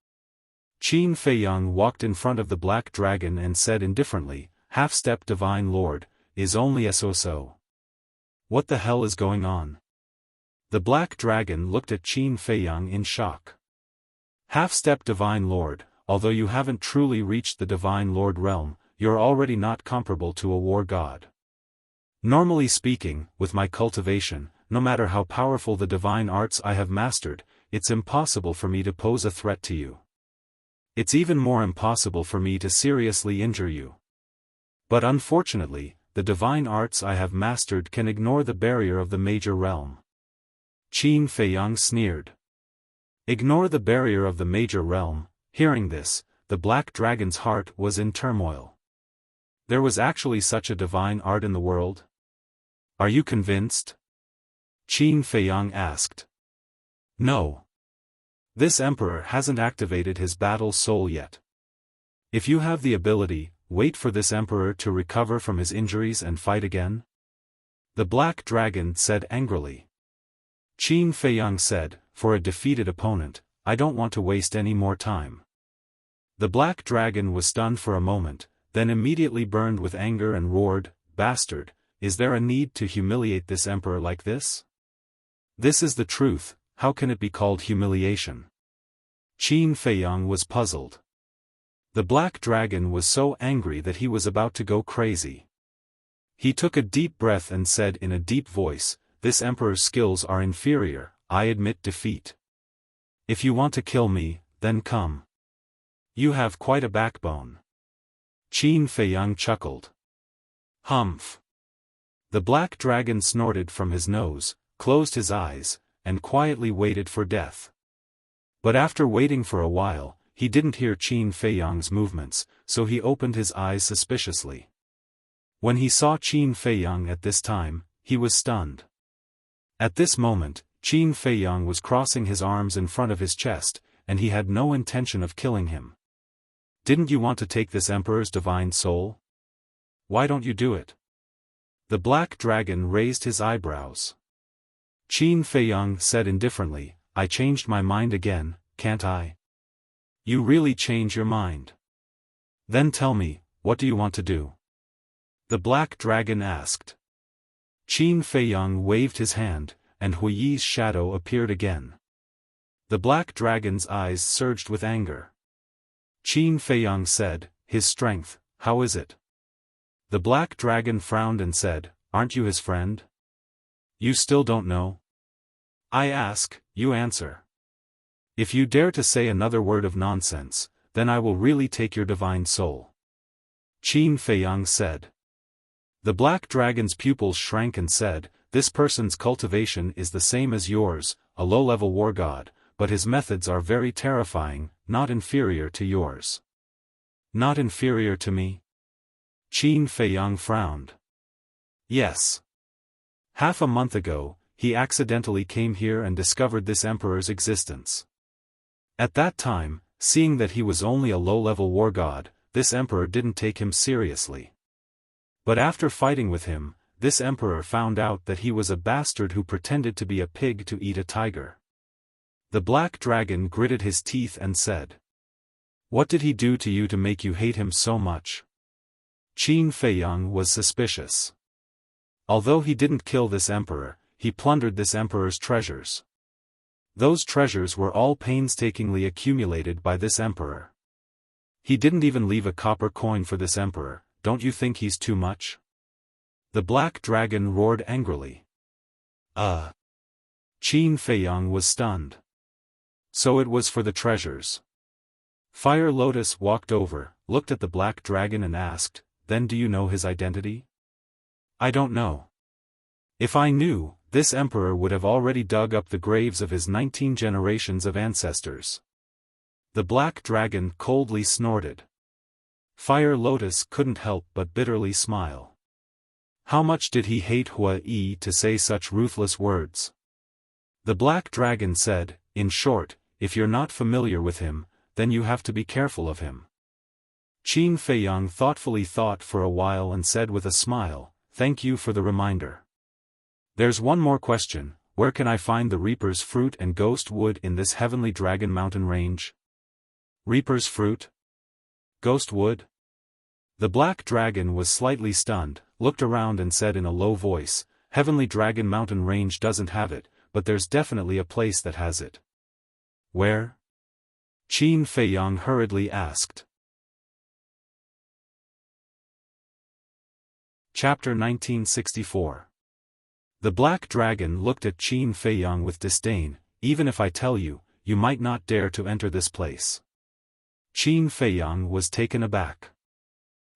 Qin Feiyang walked in front of the black dragon and said indifferently, Half-step Divine Lord, is only so. What the hell is going on? The black dragon looked at Qin Feiyang in shock. Half-step Divine Lord, although you haven't truly reached the Divine Lord realm, you're already not comparable to a war god. Normally speaking, with my cultivation, no matter how powerful the divine arts I have mastered, it's impossible for me to pose a threat to you. It's even more impossible for me to seriously injure you. But unfortunately, the divine arts I have mastered can ignore the barrier of the major realm. Qin Feiyang sneered. Ignore the barrier of the major realm. Hearing this, the black dragon's heart was in turmoil. There was actually such a divine art in the world? Are you convinced? Qin Feiyang asked. No. This emperor hasn't activated his battle soul yet. If you have the ability, wait for this emperor to recover from his injuries and fight again? The black dragon said angrily. Qin Feiyang said, for a defeated opponent, I don't want to waste any more time. The black dragon was stunned for a moment, then immediately burned with anger and roared, Bastard, is there a need to humiliate this emperor like this? This is the truth, how can it be called humiliation? Qin Feiyang was puzzled. The black dragon was so angry that he was about to go crazy. He took a deep breath and said in a deep voice, This emperor's skills are inferior, I admit defeat. If you want to kill me, then come. You have quite a backbone. Qin Feiyang chuckled. Humph. The black dragon snorted from his nose, closed his eyes, and quietly waited for death. But after waiting for a while, he didn't hear Qin Feiyang's movements, so he opened his eyes suspiciously. When he saw Qin Feiyang at this time, he was stunned. At this moment, Qin Feiyang was crossing his arms in front of his chest, and he had no intention of killing him. Didn't you want to take this emperor's divine soul? Why don't you do it? The black dragon raised his eyebrows. Qin Feiyang said indifferently, I changed my mind again, can't I? You really change your mind. Then tell me, what do you want to do? The black dragon asked. Qin Feiyang waved his hand, and Hui's shadow appeared again. The black dragon's eyes surged with anger. Qin Feiyang said, His strength, how is it? The black dragon frowned and said, Aren't you his friend? You still don't know? I ask, you answer. If you dare to say another word of nonsense, then I will really take your divine soul. Qin Feiyang said. The black dragon's pupils shrank and said, This person's cultivation is the same as yours, a low-level war god, but his methods are very terrifying, not inferior to yours. Not inferior to me? Qin Feiyang frowned. Yes. Half a month ago, he accidentally came here and discovered this emperor's existence. At that time, seeing that he was only a low-level war god, this emperor didn't take him seriously. But after fighting with him, this emperor found out that he was a bastard who pretended to be a pig to eat a tiger. The black dragon gritted his teeth and said, "What did he do to you to make you hate him so much?" Qin Feiyang was suspicious. Although he didn't kill this emperor, he plundered this emperor's treasures. Those treasures were all painstakingly accumulated by this emperor. He didn't even leave a copper coin for this emperor. Don't you think he's too much? The black dragon roared angrily. Qin Feiyang was stunned. So it was for the treasures. Fire Lotus walked over, looked at the black dragon and asked, "Then do you know his identity?" "I don't know. If I knew, this emperor would have already dug up the graves of his 19 generations of ancestors." The black dragon coldly snorted. Fire Lotus couldn't help but bitterly smile. How much did he hate Hua Yi to say such ruthless words? The black dragon said, "In short, if you're not familiar with him, then you have to be careful of him." Qin Feiyang thoughtfully thought for a while and said with a smile, "Thank you for the reminder. There's one more question, where can I find the Reaper's Fruit and Ghost Wood in this Heavenly Dragon Mountain range?" Reaper's Fruit? Ghost Wood? The black dragon was slightly stunned, looked around and said in a low voice, "Heavenly Dragon Mountain range doesn't have it, but there's definitely a place that has it." "Where?" Qin Feiyang hurriedly asked. Chapter 1964. The black dragon looked at Qin Feiyang with disdain. "Even if I tell you, you might not dare to enter this place." Qin Feiyang was taken aback.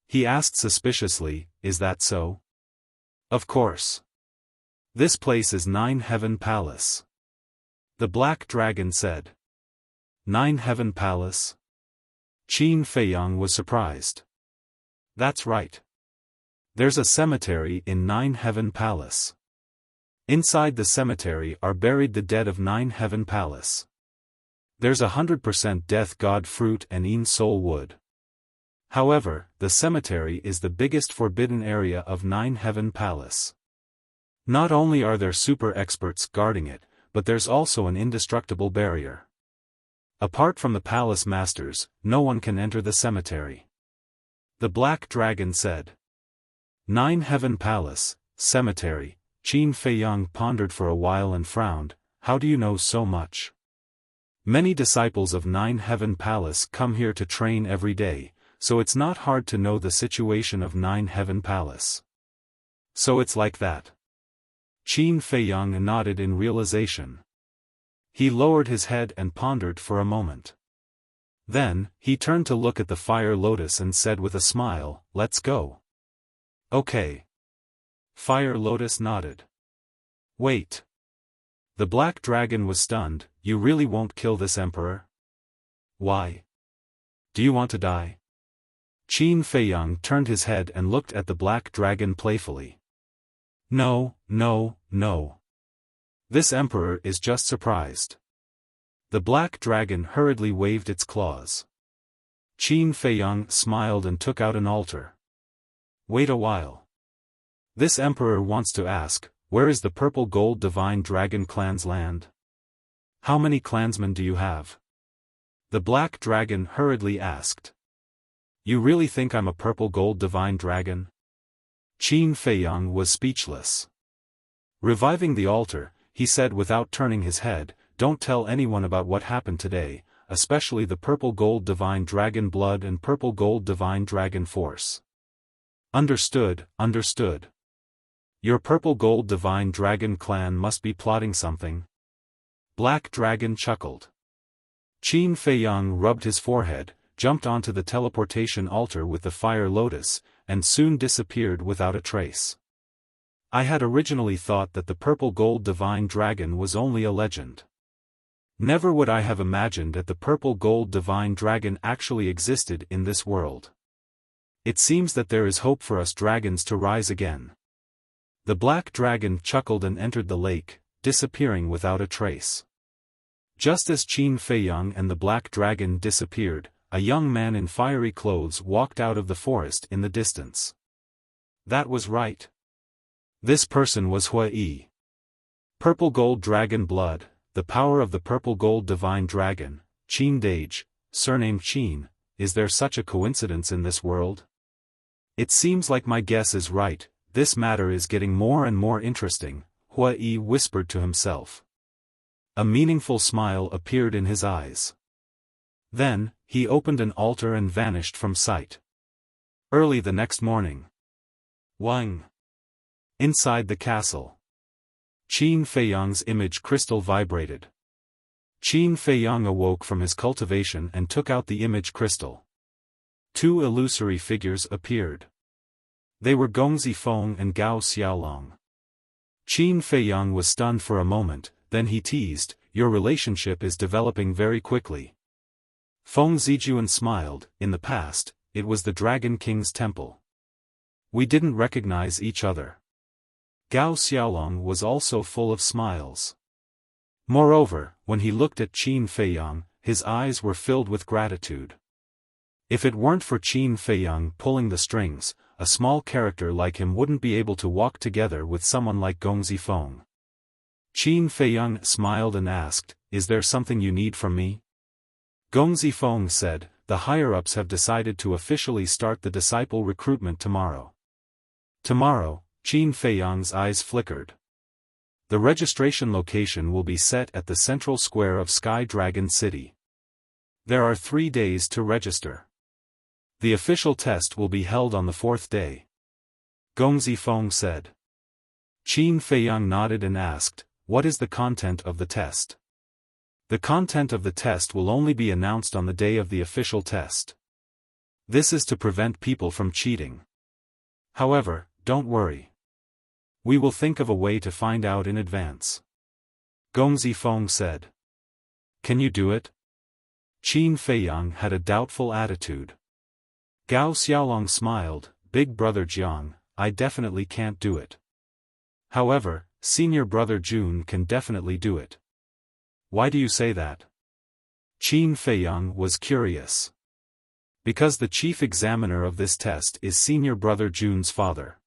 He asked suspiciously, "Is that so?" "Of course. This place is Nine Heaven Palace." The black dragon said. "Nine Heaven Palace?" Qin Feiyang was surprised. "That's right. There's a cemetery in Nine Heaven Palace. Inside the cemetery are buried the dead of Nine Heaven Palace. There's 100% Death God Fruit and Een Soul Wood. However, the cemetery is the biggest forbidden area of Nine Heaven Palace. Not only are there super experts guarding it, but there's also an indestructible barrier. Apart from the palace masters, no one can enter the cemetery." The black dragon said. Nine Heaven Palace, cemetery. Qin Feiyang pondered for a while and frowned. "How do you know so much?" "Many disciples of Nine Heaven Palace come here to train every day, so it's not hard to know the situation of Nine Heaven Palace." "So it's like that." Qin Feiyang nodded in realization. He lowered his head and pondered for a moment. Then, he turned to look at the Fire Lotus and said with a smile, "Let's go." "Okay." Fire Lotus nodded. "Wait." The black dragon was stunned. "You really won't kill this emperor?" "Why? Do you want to die?" Qin Feiyang turned his head and looked at the black dragon playfully. "No, no, no. This emperor is just surprised." The black dragon hurriedly waved its claws. Qin Feiyang smiled and took out an altar. "Wait a while. This emperor wants to ask, where is the purple gold divine dragon clan's land? How many clansmen do you have?" The black dragon hurriedly asked. "You really think I'm a purple gold divine dragon?" Qin Feiyang was speechless. Reviving the altar, he said without turning his head, "Don't tell anyone about what happened today, especially the purple gold divine dragon blood and purple gold divine dragon force." "Understood, understood. Your purple gold divine dragon clan must be plotting something." Black Dragon chuckled. Qin Feiyang rubbed his forehead, jumped onto the teleportation altar with the Fire Lotus, and soon disappeared without a trace. "I had originally thought that the purple gold divine dragon was only a legend. Never would I have imagined that the purple gold divine dragon actually existed in this world. It seems that there is hope for us dragons to rise again." The black dragon chuckled and entered the lake, disappearing without a trace. Just as Qin Feiyang and the black dragon disappeared, a young man in fiery clothes walked out of the forest in the distance. That was right. This person was Hui. Purple gold dragon blood, the power of the purple gold divine dragon, Qin Dage, surnamed Qin. Is there such a coincidence in this world? It seems like my guess is right. This matter is getting more and more interesting, Hui whispered to himself. A meaningful smile appeared in his eyes. Then, he opened an altar and vanished from sight. Early the next morning. Wang. Inside the castle. Qin Feiyang's image crystal vibrated. Qin Feiyang awoke from his cultivation and took out the image crystal. Two illusory figures appeared. They were Gongzi Feng and Gao Xiaolong. Qin Feiyang was stunned for a moment, then he teased, "Your relationship is developing very quickly." Feng Zijuan smiled. In the past, it was the Dragon King's temple. We didn't recognize each other. Gao Xiaolong was also full of smiles. Moreover, when he looked at Qin Feiyang, his eyes were filled with gratitude. If it weren't for Qin Feiyang pulling the strings, a small character like him wouldn't be able to walk together with someone like Gongzi Feng. Qin Feiyang smiled and asked, "Is there something you need from me?" Gongzi Feng said, "The higher-ups have decided to officially start the disciple recruitment tomorrow." Tomorrow, Qin Feiyang's eyes flickered. The registration location will be set at the central square of Sky Dragon City. There are 3 days to register. The official test will be held on the 4th day. Gongzi Feng said. Qin Feiyang nodded and asked, "What is the content of the test?" The content of the test will only be announced on the day of the official test. This is to prevent people from cheating. However, don't worry. We will think of a way to find out in advance. Gongzi Feng said. Can you do it? Qin Feiyang had a doubtful attitude. Gao Xiaolong smiled, "Big brother Jiang, I definitely can't do it. However, senior brother Jun can definitely do it." Why do you say that? Qin Feiyang was curious. Because the chief examiner of this test is senior brother Jun's father.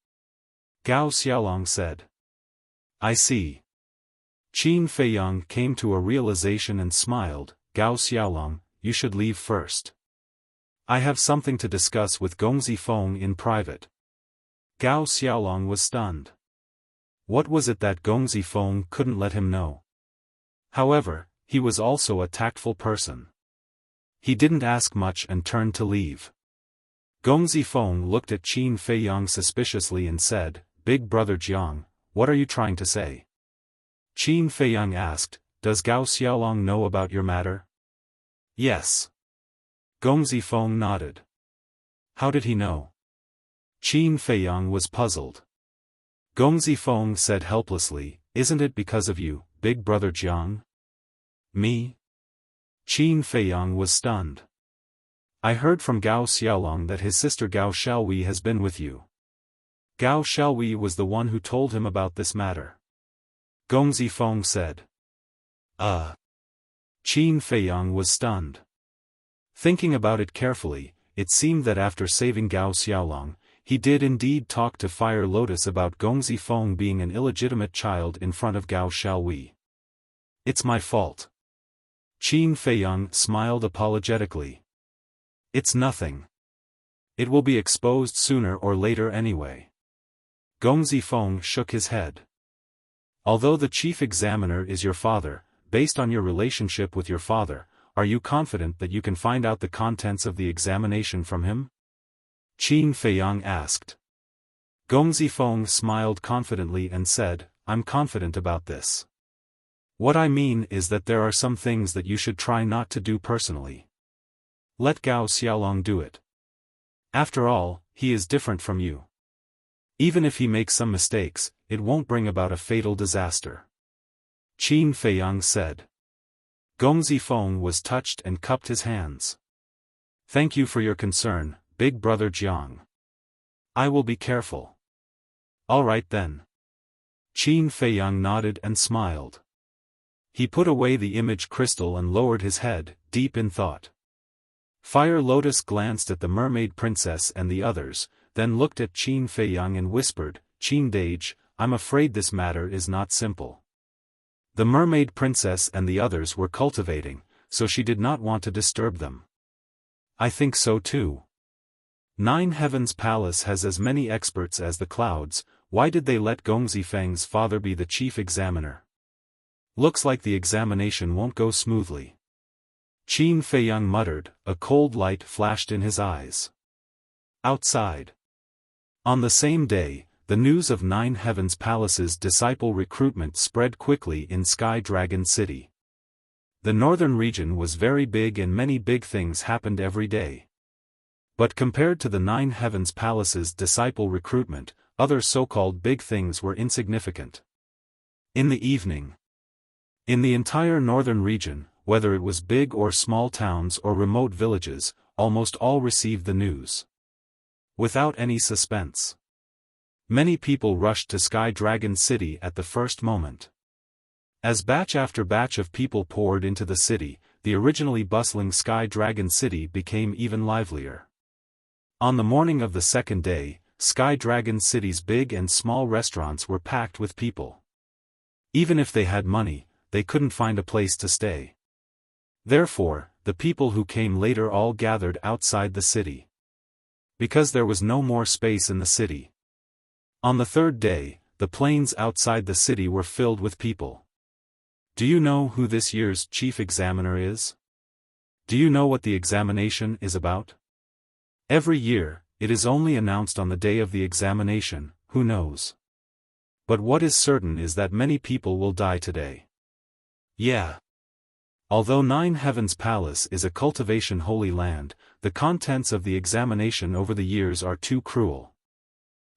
Gao Xiaolong said. I see. Qin Feiyang came to a realization and smiled, "Gao Xiaolong, you should leave first. I have something to discuss with Gongzi Feng in private." Gao Xiaolong was stunned. What was it that Gongzi Feng couldn't let him know? However, he was also a tactful person. He didn't ask much and turned to leave. Gongzi Feng looked at Qin Feiyang suspiciously and said, "Big brother Jiang, what are you trying to say?" Qin Feiyang asked, "Does Gao Xiaolong know about your matter?" Yes. Gongzi Feng nodded. How did he know? Qin Feiyang was puzzled. Gongzi Feng said helplessly, "Isn't it because of you, big brother Jiang?" Me? Qin Feiyang was stunned. I heard from Gao Xiaolong that his sister Gao Xiaowei has been with you. Gao Xiaowei was the one who told him about this matter. Gongzi Feng said. Qin Feiyang was stunned. Thinking about it carefully, it seemed that after saving Gao Xiaolong, he did indeed talk to Fire Lotus about Gongzi Feng being an illegitimate child in front of Gao Xiaowei. It's my fault. Qin Feiyang smiled apologetically. It's nothing. It will be exposed sooner or later anyway. Gongzi Feng shook his head. Although the chief examiner is your father, based on your relationship with your father, are you confident that you can find out the contents of the examination from him? Qin Feiyang asked. Gongzi Feng smiled confidently and said, I'm confident about this. What I mean is that there are some things that you should try not to do personally. Let Gao Xiaolong do it. After all, he is different from you. Even if he makes some mistakes, it won't bring about a fatal disaster. Qin Feiyang said. Gongzi Feng was touched and cupped his hands. Thank you for your concern, big brother Jiang. I will be careful. All right then. Qin Feiyang nodded and smiled. He put away the image crystal and lowered his head, deep in thought. Fire Lotus glanced at the mermaid princess and the others, then looked at Qin Feiyang and whispered, Qin Dage, I'm afraid this matter is not simple. The mermaid princess and the others were cultivating, so she did not want to disturb them. I think so too. Nine Heavens Palace has as many experts as the clouds. Why did they let Gong Zifeng's father be the chief examiner? Looks like the examination won't go smoothly. Qin Feiyang muttered, a cold light flashed in his eyes. Outside. On the same day, the news of Nine Heavens Palace's disciple recruitment spread quickly in Sky Dragon City. The northern region was very big and many big things happened every day. But compared to the Nine Heavens Palace's disciple recruitment, other so-called big things were insignificant. In the evening. In the entire northern region, whether it was big or small towns or remote villages, almost all received the news. Without any suspense. Many people rushed to Sky Dragon City at the first moment. As batch after batch of people poured into the city, the originally bustling Sky Dragon City became even livelier. On the morning of the second day, Sky Dragon City's big and small restaurants were packed with people. Even if they had money, they couldn't find a place to stay. Therefore, the people who came later all gathered outside the city. Because there was no more space in the city. On the third day, the plains outside the city were filled with people. Do you know who this year's chief examiner is? Do you know what the examination is about? Every year, it is only announced on the day of the examination, who knows? But what is certain is that many people will die today. Yeah. Although Nine Heavens Palace is a cultivation holy land, the contents of the examination over the years are too cruel.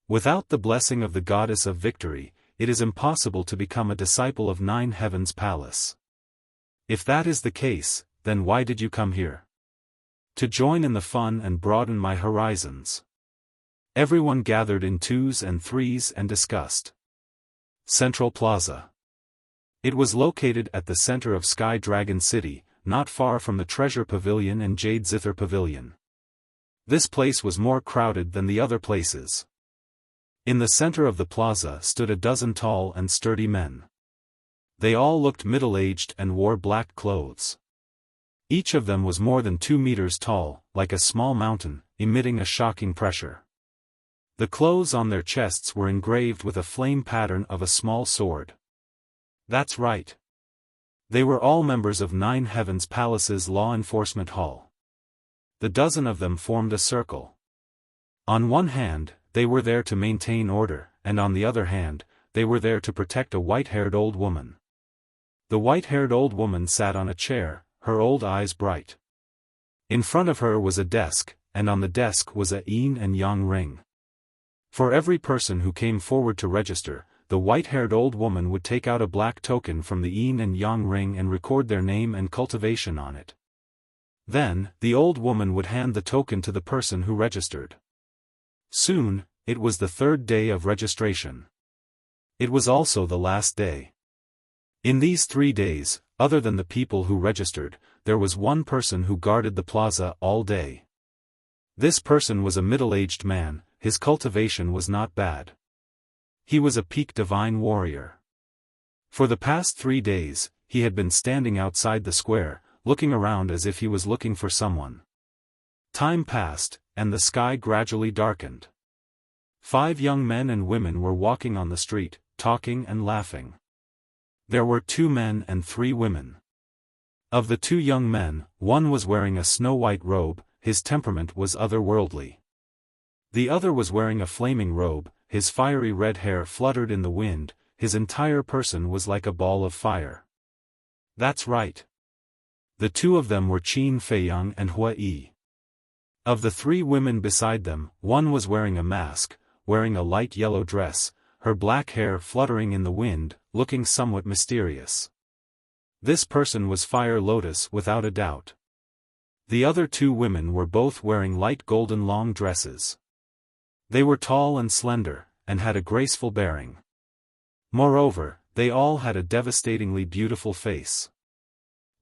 Without the blessing of the goddess of victory, it is impossible to become a disciple of Nine Heavens Palace. If that is the case, then why did you come here? To join in the fun and broaden my horizons. Everyone gathered in twos and threes and discussed. Central Plaza. It was located at the center of Sky Dragon City, not far from the Treasure Pavilion and Jade Zither Pavilion. This place was more crowded than the other places. In the center of the plaza stood a dozen tall and sturdy men. They all looked middle-aged and wore black clothes. Each of them was more than 2 meters tall, like a small mountain, emitting a shocking pressure. The clothes on their chests were engraved with a flame pattern of a small sword. That's right. They were all members of Nine Heavens Palace's Law Enforcement Hall. The dozen of them formed a circle. On one hand, they were there to maintain order, and on the other hand, they were there to protect a white-haired old woman. The white-haired old woman sat on a chair, her old eyes bright. In front of her was a desk, and on the desk was a yin and yang ring. For every person who came forward to register, the white-haired old woman would take out a black token from the yin and yang ring and record their name and cultivation on it. Then, the old woman would hand the token to the person who registered. Soon, it was the third day of registration. It was also the last day. In these 3 days, other than the people who registered, there was one person who guarded the plaza all day. This person was a middle-aged man. His cultivation was not bad. He was a peak divine warrior. For the past 3 days, he had been standing outside the square, looking around as if he was looking for someone. Time passed, and the sky gradually darkened. 5 young men and women were walking on the street, talking and laughing. There were 2 men and 3 women. Of the 2 young men, one was wearing a snow-white robe, his temperament was otherworldly. The other was wearing a flaming robe, his fiery red hair fluttered in the wind, his entire person was like a ball of fire. That's right. The 2 of them were Qin Feiyang and Hua Yi. Of the 3 women beside them, one was wearing a mask, wearing a light yellow dress, her black hair fluttering in the wind, looking somewhat mysterious. This person was Fire Lotus without a doubt. The other 2 women were both wearing light golden long dresses. They were tall and slender, and had a graceful bearing. Moreover, they all had a devastatingly beautiful face.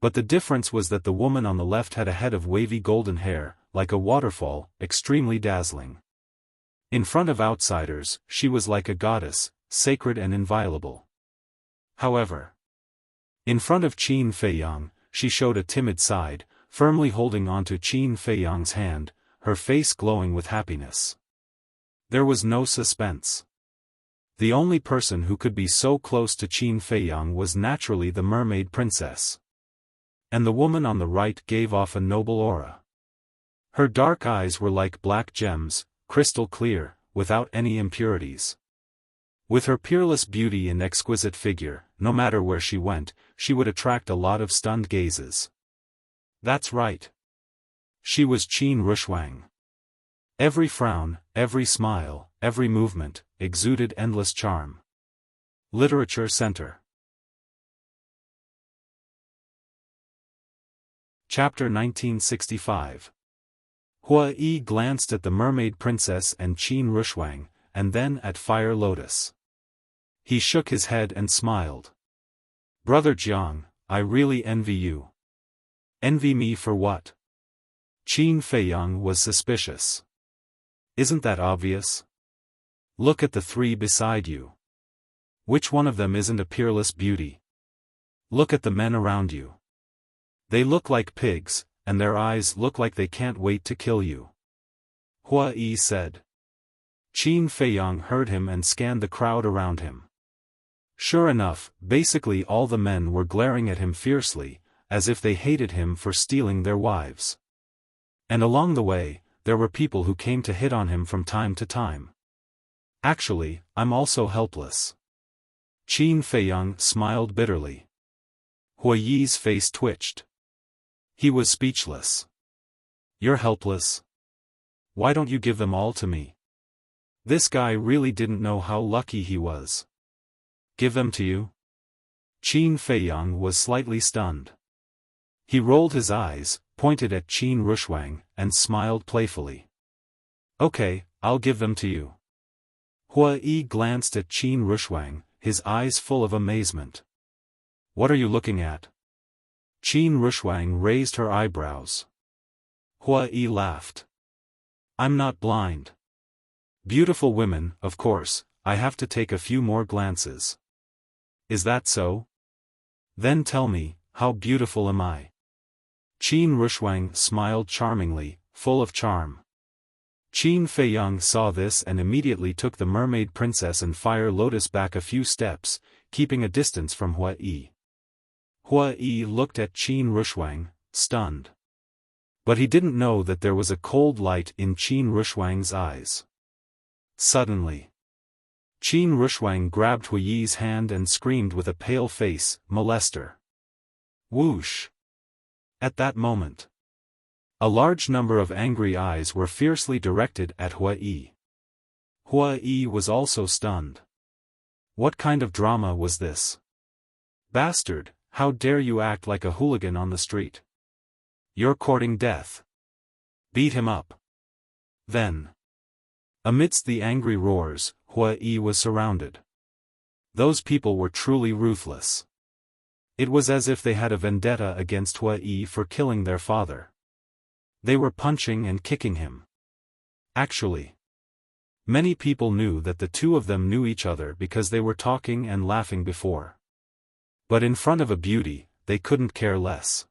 But the difference was that the woman on the left had a head of wavy golden hair, like a waterfall, extremely dazzling. In front of outsiders, she was like a goddess, sacred and inviolable. However, in front of Qin Feiyang, she showed a timid side, firmly holding onto Qin Feiyang's hand, her face glowing with happiness. There was no suspense. The only person who could be so close to Qin Feiyang was naturally the mermaid princess. And the woman on the right gave off a noble aura. Her dark eyes were like black gems, crystal clear, without any impurities. With her peerless beauty and exquisite figure, no matter where she went, she would attract a lot of stunned gazes. That's right. She was Qin Rushwang. Every frown, every smile, every movement, exuded endless charm. Literature Center. Chapter 1965. Hua Yi glanced at the mermaid princess and Qin Rushwang, and then at Fire Lotus. He shook his head and smiled. Brother Jiang, I really envy you. Envy me for what? Qin Feiyang was suspicious. Isn't that obvious? Look at the three beside you. Which one of them isn't a peerless beauty? Look at the men around you. They look like pigs, and their eyes look like they can't wait to kill you. Hua Yi said. Qin Feiyang heard him and scanned the crowd around him. Sure enough, basically all the men were glaring at him fiercely, as if they hated him for stealing their wives. And along the way, there were people who came to hit on him from time to time. Actually, I'm also helpless. Qin Feiyang smiled bitterly. Hua Yi's face twitched. He was speechless. You're helpless? Why don't you give them all to me? This guy really didn't know how lucky he was. Give them to you? Qin Feiyang was slightly stunned. He rolled his eyes, pointed at Qin Rushwang, and smiled playfully. Okay, I'll give them to you. Hua Yi glanced at Qin Rushwang, his eyes full of amazement. What are you looking at? Qin Rushwang raised her eyebrows. Hua Yi laughed. I'm not blind. Beautiful women, of course, I have to take a few more glances. Is that so? Then tell me, how beautiful am I? Qin Rushwang smiled charmingly, full of charm. Qin Feiyang saw this and immediately took the mermaid princess and Fire Lotus back a few steps, keeping a distance from Hua Yi. Hua Yi looked at Qin Rushwang, stunned. But he didn't know that there was a cold light in Qin Rushwang's eyes. Suddenly, Qin Rushwang grabbed Hua Yi's hand and screamed with a pale face, "Molester!" Whoosh! At that moment, a large number of angry eyes were fiercely directed at Hua Yi. Hua Yi was also stunned. What kind of drama was this? Bastard, how dare you act like a hooligan on the street? You're courting death. Beat him up. Then, amidst the angry roars, Hua Yi was surrounded. Those people were truly ruthless. It was as if they had a vendetta against Hua Yi for killing their father. They were punching and kicking him. Actually, many people knew that the two of them knew each other because they were talking and laughing before. But in front of a beauty, they couldn't care less.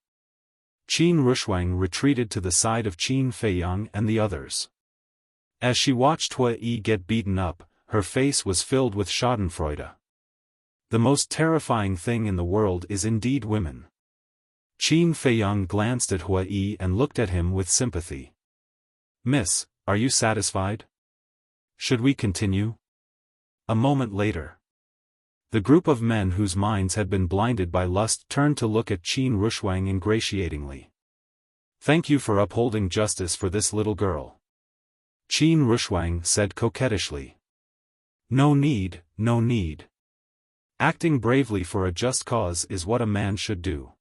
Qin Rushwang retreated to the side of Qin Feiyang and the others. As she watched Hua Yi get beaten up, her face was filled with schadenfreude. The most terrifying thing in the world is indeed women. Qin Feiyang glanced at Hua Yi and looked at him with sympathy. Miss, are you satisfied? Should we continue? A moment later, the group of men whose minds had been blinded by lust turned to look at Qin Rushwang ingratiatingly. Thank you for upholding justice for this little girl. Qin Rushwang said coquettishly. No need, no need. Acting bravely for a just cause is what a man should do.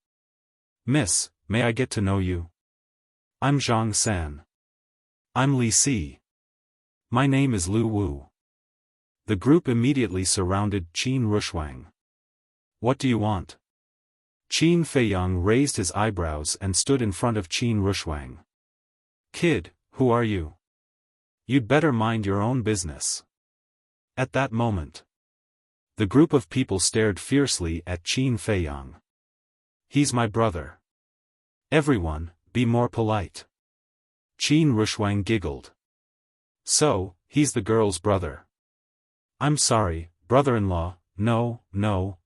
Miss, may I get to know you? I'm Zhang San. I'm Li Si. My name is Lu Wu. The group immediately surrounded Qin Rushwang. What do you want? Qin Feiyang raised his eyebrows and stood in front of Qin Rushwang. Kid, who are you? You'd better mind your own business. At that moment, The group of people stared fiercely at Qin Feiyang. He's my brother. Everyone, be more polite. Qin Rushwang giggled. So, he's the girl's brother. I'm sorry, brother-in-law. No,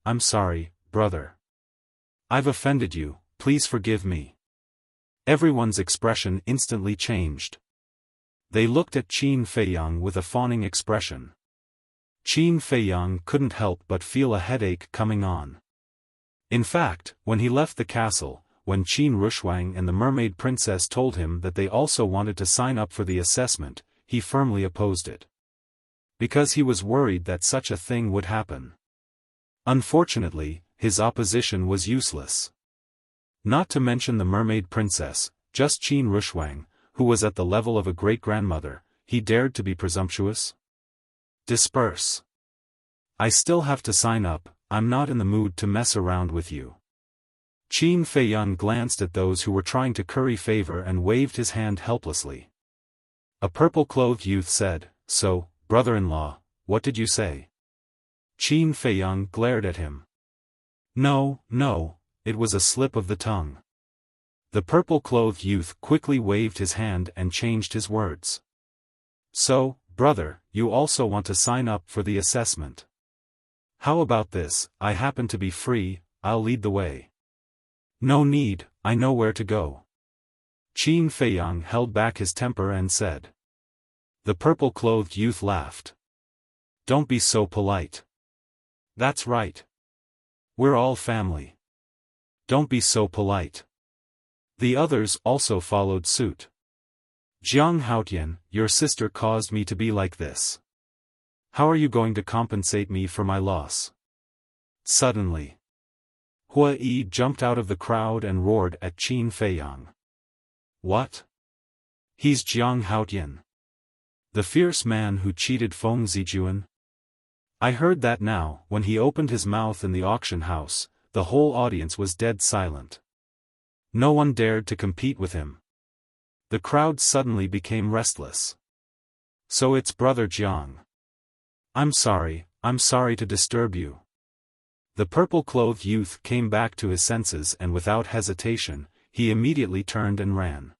I'm sorry, brother. I've offended you, please forgive me. Everyone's expression instantly changed. They looked at Qin Feiyang with a fawning expression. Qin Feiyang couldn't help but feel a headache coming on. In fact, when he left the castle, when Qin Rushwang and the mermaid princess told him that they also wanted to sign up for the assessment, he firmly opposed it. Because he was worried that such a thing would happen. Unfortunately, his opposition was useless. Not to mention the mermaid princess, just Qin Rushwang, who was at the level of a great-grandmother, he dared to be presumptuous? Disperse. I still have to sign up, I'm not in the mood to mess around with you. Qin Feiyang glanced at those who were trying to curry favor and waved his hand helplessly. A purple-clothed youth said, So, brother-in-law, what did you say? Qin Feiyang glared at him. No, it was a slip of the tongue. The purple-clothed youth quickly waved his hand and changed his words. So, brother, you also want to sign up for the assessment. How about this? I happen to be free, I'll lead the way. No need, I know where to go. Qin Feiyang held back his temper and said. The purple-clothed youth laughed. Don't be so polite. That's right. We're all family. Don't be so polite. The others also followed suit. Jiang Haotian, your sister caused me to be like this. How are you going to compensate me for my loss? Suddenly, Hua Yi jumped out of the crowd and roared at Qin Feiyang. What? He's Jiang Haotian. The fierce man who cheated Feng Zijuan? I heard that now. When he opened his mouth in the auction house, the whole audience was dead silent. No one dared to compete with him. The crowd suddenly became restless. So it's brother Jiang. I'm sorry to disturb you. The purple-clothed youth came back to his senses and without hesitation, he immediately turned and ran.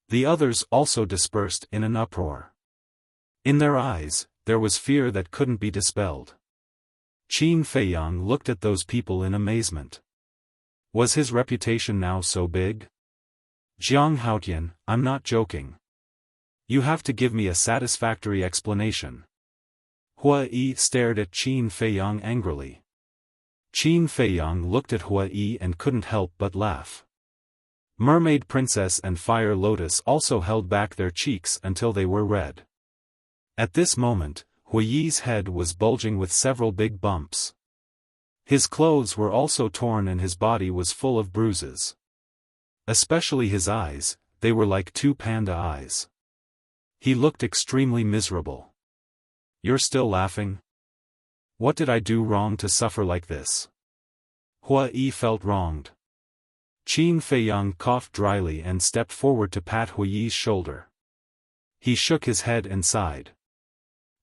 The others also dispersed in an uproar. In their eyes, there was fear that couldn't be dispelled. Qin Feiyang looked at those people in amazement. Was his reputation now so big? Jiang Haotian, I'm not joking. You have to give me a satisfactory explanation. Hua Yi stared at Qin Feiyang angrily. Qin Feiyang looked at Hua Yi and couldn't help but laugh. Mermaid Princess and Fire Lotus also held back their cheeks until they were red. At this moment, Hua Yi's head was bulging with several big bumps. His clothes were also torn and his body was full of bruises. Especially his eyes, they were like two panda eyes. He looked extremely miserable. You're still laughing? What did I do wrong to suffer like this? Hua Yi felt wronged. Qin Feiyang coughed dryly and stepped forward to pat Hua Yi's shoulder. He shook his head and sighed.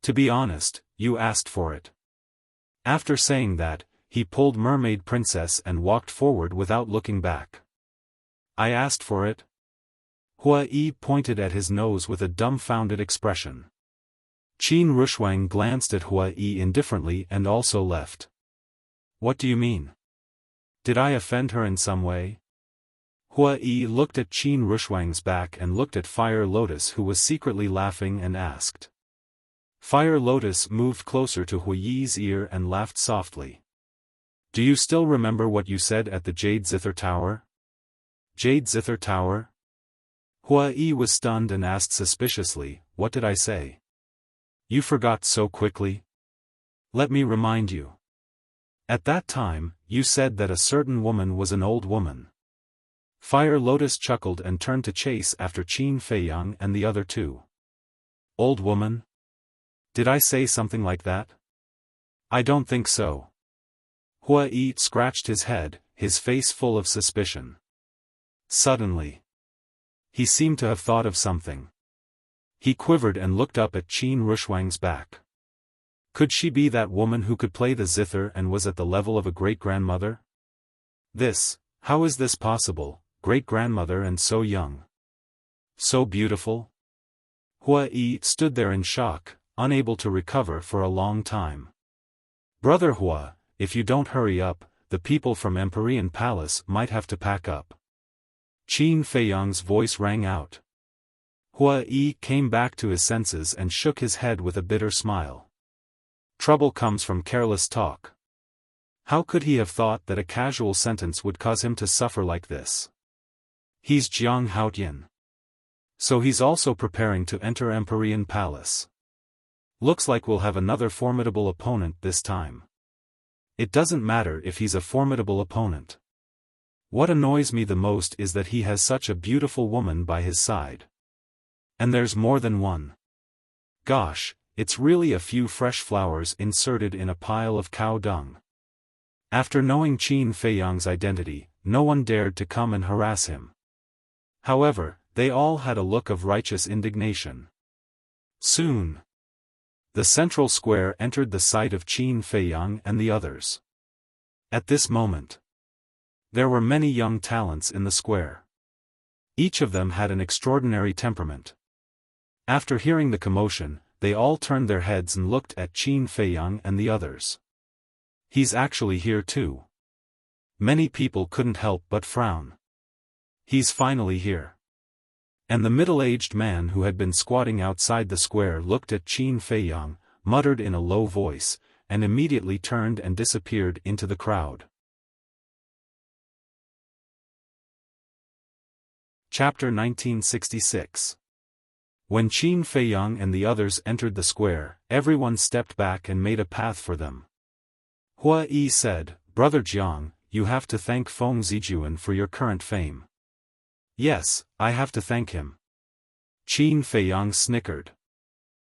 To be honest, you asked for it. After saying that, he pulled Mermaid Princess and walked forward without looking back. I asked for it? Hua Yi pointed at his nose with a dumbfounded expression. Qin Rushwang glanced at Hua Yi indifferently and also left. What do you mean? Did I offend her in some way? Hua Yi looked at Qin Rushwang's back and looked at Fire Lotus who was secretly laughing and asked. Fire Lotus moved closer to Hua Yi's ear and laughed softly. Do you still remember what you said at the Jade Zither Tower? Jade Zither Tower? Hua Yi was stunned and asked suspiciously, what did I say? You forgot so quickly? Let me remind you. At that time, you said that a certain woman was an old woman. Fire Lotus chuckled and turned to chase after Qin Feiyang and the other two. Old woman? Did I say something like that? I don't think so. Hua Yi scratched his head, his face full of suspicion. Suddenly, he seemed to have thought of something. He quivered and looked up at Qin Rushwang's back. Could she be that woman who could play the zither and was at the level of a great-grandmother? How is this possible, great-grandmother and so young? So beautiful? Hua Yi stood there in shock, unable to recover for a long time. Brother Hua, if you don't hurry up, the people from Empyrean Palace might have to pack up. Qin Feiyang's voice rang out. Hua Yi came back to his senses and shook his head with a bitter smile. Trouble comes from careless talk. How could he have thought that a casual sentence would cause him to suffer like this? He's Jiang Haotian. So he's also preparing to enter Empyrean Palace. Looks like we'll have another formidable opponent this time. It doesn't matter if he's a formidable opponent. What annoys me the most is that he has such a beautiful woman by his side. And there's more than one. Gosh, it's really a few fresh flowers inserted in a pile of cow dung. After knowing Qin Feiyang's identity, no one dared to come and harass him. However, they all had a look of righteous indignation. Soon, the central square entered the sight of Qin Feiyang and the others. At this moment, there were many young talents in the square. Each of them had an extraordinary temperament. After hearing the commotion, they all turned their heads and looked at Qin Feiyang and the others. He's actually here too. Many people couldn't help but frown. He's finally here. And the middle-aged man who had been squatting outside the square looked at Qin Feiyang, muttered in a low voice, and immediately turned and disappeared into the crowd. Chapter 1966. When Qin Feiyang and the others entered the square, everyone stepped back and made a path for them. Hua Yi said, "Brother Jiang, you have to thank Feng Zijuan for your current fame." "Yes, I have to thank him." Qin Feiyang snickered.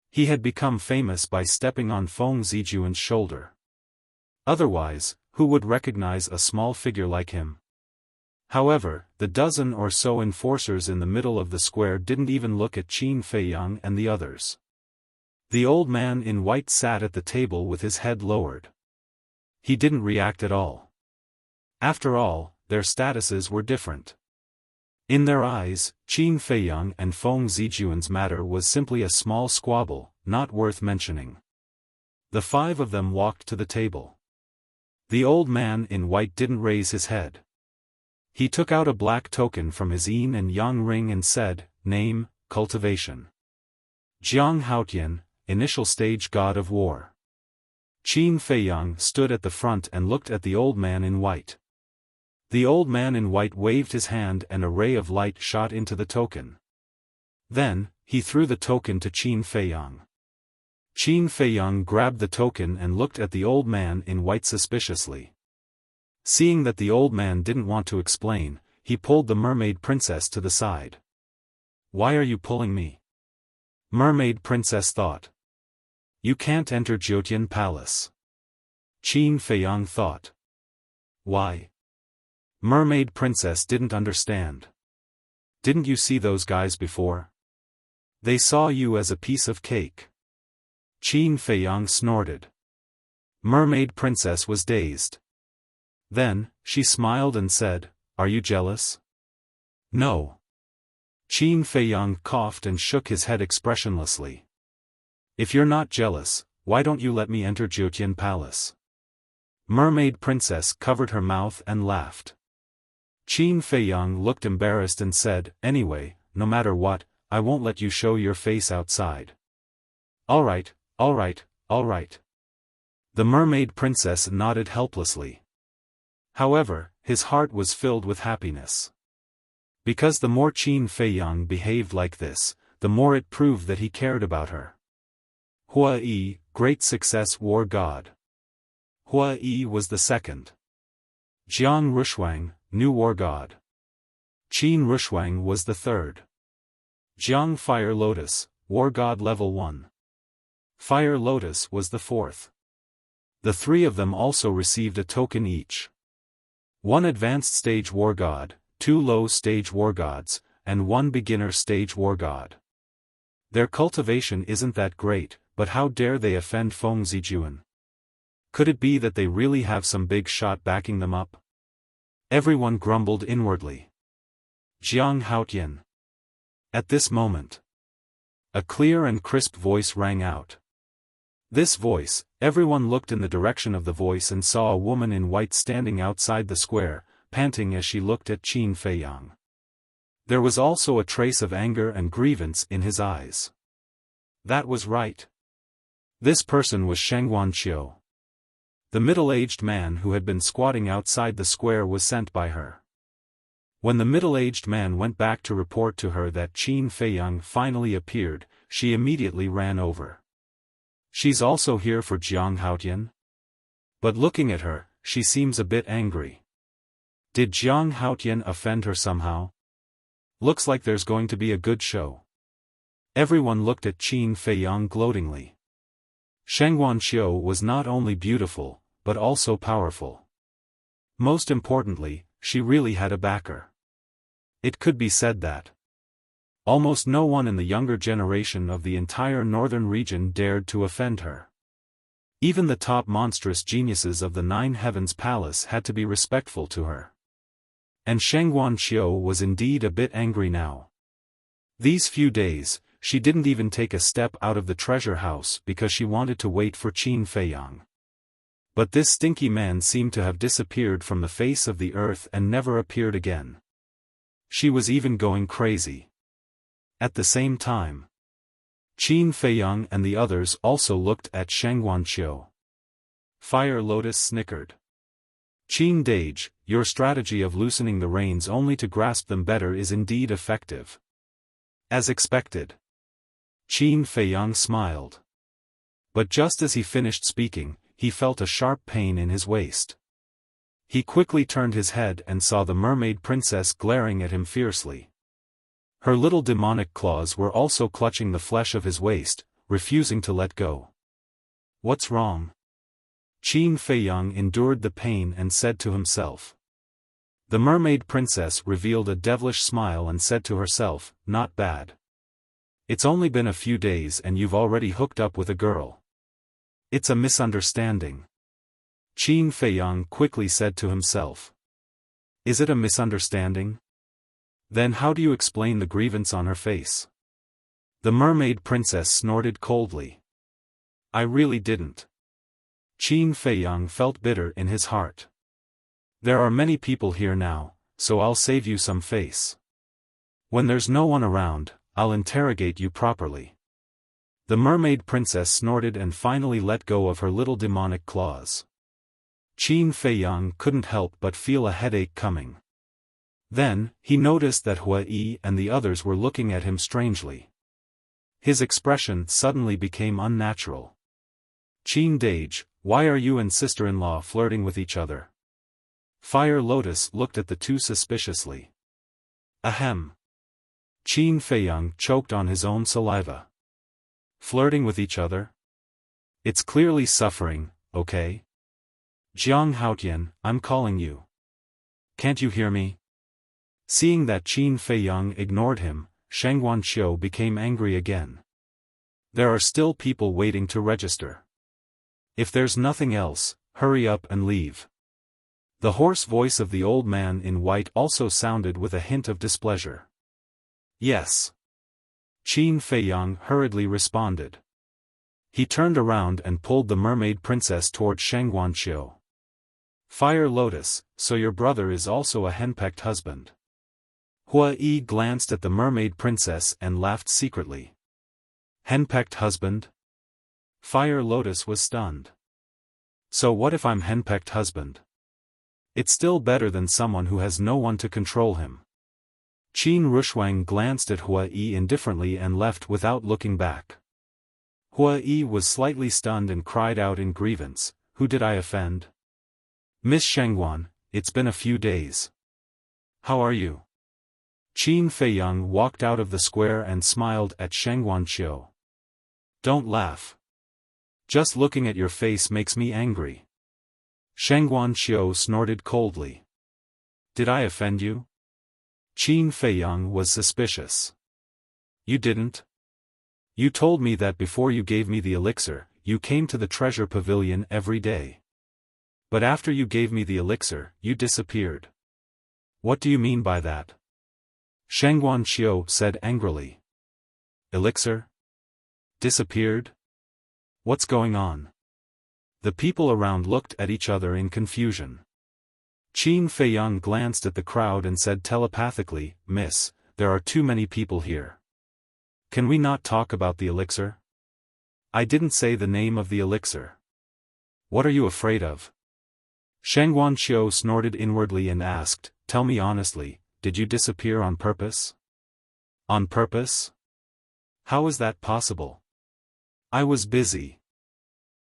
He had become famous by stepping on Feng Zijuan's shoulder. Otherwise, who would recognize a small figure like him? However, the dozen or so enforcers in the middle of the square didn't even look at Qin Feiyang and the others. The old man in white sat at the table with his head lowered. He didn't react at all. After all, their statuses were different. In their eyes, Qin Feiyang and Feng Zijuan's matter was simply a small squabble, not worth mentioning. The five of them walked to the table. The old man in white didn't raise his head. He took out a black token from his yin and yang ring and said, "Name, cultivation. Jiang Haotian, initial stage god of war." Qin Feiyang stood at the front and looked at the old man in white. The old man in white waved his hand and a ray of light shot into the token. Then, he threw the token to Qin Feiyang. Qin Feiyang grabbed the token and looked at the old man in white suspiciously. Seeing that the old man didn't want to explain, he pulled the mermaid princess to the side. "Why are you pulling me?" Mermaid princess thought. "You can't enter Jiutian Palace." Qin Feiyang thought. "Why?" Mermaid princess didn't understand. "Didn't you see those guys before? They saw you as a piece of cake." Qin Feiyang snorted. Mermaid princess was dazed. Then, she smiled and said, "Are you jealous?" "No." Qin Feiyang coughed and shook his head expressionlessly. "If you're not jealous, why don't you let me enter Jiutian Palace?" Mermaid princess covered her mouth and laughed. Qin Feiyang looked embarrassed and said, "Anyway, no matter what, I won't let you show your face outside." All right. The mermaid princess nodded helplessly. However, his heart was filled with happiness. Because the more Qin Feiyang behaved like this, the more it proved that he cared about her. Hua Yi, Great Success War God. Hua Yi was the second. Jiang Rushuang, New War God. Qin Rushuang was the third. Jiang Fire Lotus, War God Level 1. Fire Lotus was the fourth. The three of them also received a token each. One advanced stage war god, 2 low stage war gods, and 1 beginner stage war god. Their cultivation isn't that great, but how dare they offend Feng Zijuan? Could it be that they really have some big shot backing them up? Everyone grumbled inwardly. Jiang Haotian. At this moment, a clear and crisp voice rang out. This voice, everyone looked in the direction of the voice and saw a woman in white standing outside the square, panting as she looked at Qin Feiyang. There was also a trace of anger and grievance in his eyes. That was right. This person was Shengguan Qiu. The middle-aged man who had been squatting outside the square was sent by her. When the middle-aged man went back to report to her that Qin Feiyang finally appeared, she immediately ran over. She's also here for Jiang Haotian? But looking at her, she seems a bit angry. Did Jiang Haotian offend her somehow? Looks like there's going to be a good show. Everyone looked at Qin Feiyang gloatingly. Shengguan Qiu was not only beautiful, but also powerful. Most importantly, she really had a backer. It could be said that almost no one in the younger generation of the entire northern region dared to offend her. Even the top monstrous geniuses of the Nine Heavens Palace had to be respectful to her. And Shengguan Qiu was indeed a bit angry now. These few days, she didn't even take a step out of the treasure house because she wanted to wait for Qin Feiyang. But this stinky man seemed to have disappeared from the face of the earth and never appeared again. She was even going crazy. At the same time, Qin Feiyang and the others also looked at Shengguan Qiu. Fire Lotus snickered. Qin Dage, your strategy of loosening the reins only to grasp them better is indeed effective. As expected. Qin Feiyang smiled. But just as he finished speaking, he felt a sharp pain in his waist. He quickly turned his head and saw the mermaid princess glaring at him fiercely. Her little demonic claws were also clutching the flesh of his waist, refusing to let go. What's wrong? Qin Feiyang endured the pain and said to himself. The mermaid princess revealed a devilish smile and said to herself, not bad. It's only been a few days and you've already hooked up with a girl. It's a misunderstanding. Qin Feiyang quickly said to himself. Is it a misunderstanding? Then how do you explain the grievance on her face? The mermaid princess snorted coldly. I really didn't. Qin Feiyang felt bitter in his heart. There are many people here now, so I'll save you some face. When there's no one around, I'll interrogate you properly. The mermaid princess snorted and finally let go of her little demonic claws. Qin Feiyang couldn't help but feel a headache coming. Then, he noticed that Hua Yi and the others were looking at him strangely. His expression suddenly became unnatural. Qin Dage, why are you and sister-in-law flirting with each other? Fire Lotus looked at the two suspiciously. Ahem. Qin Feiyang choked on his own saliva. Flirting with each other? It's clearly suffering, okay? Jiang Haotian, I'm calling you. Can't you hear me? Seeing that Qin Feiyang ignored him, Shengguan Qiu became angry again. There are still people waiting to register. If there's nothing else, hurry up and leave. The hoarse voice of the old man in white also sounded with a hint of displeasure. Yes. Qin Feiyang hurriedly responded. He turned around and pulled the mermaid princess toward Shengguan Qiu. Fire Lotus, so your brother is also a henpecked husband. Hua Yi glanced at the mermaid princess and laughed secretly. Henpecked husband? Fire Lotus was stunned. So what if I'm henpecked husband? It's still better than someone who has no one to control him. Qin Rushuang glanced at Hua Yi indifferently and left without looking back. Hua Yi was slightly stunned and cried out in grievance, who did I offend? Miss Shengguan, it's been a few days. How are you? Qin Feiyang walked out of the square and smiled at Shengguan Qiu. Don't laugh. Just looking at your face makes me angry. Shengguan Qiu snorted coldly. Did I offend you? Qin Feiyang was suspicious. You didn't? You told me that before you gave me the elixir, you came to the treasure pavilion every day. But after you gave me the elixir, you disappeared. What do you mean by that? Shangguan Xiu said angrily. Elixir? Disappeared? What's going on? The people around looked at each other in confusion. Qin Feiyang glanced at the crowd and said telepathically, "Miss, there are too many people here. Can we not talk about the elixir? I didn't say the name of the elixir. What are you afraid of?" Shangguan Xiu snorted inwardly and asked, "Tell me honestly, did you disappear on purpose?" On purpose? How is that possible? I was busy.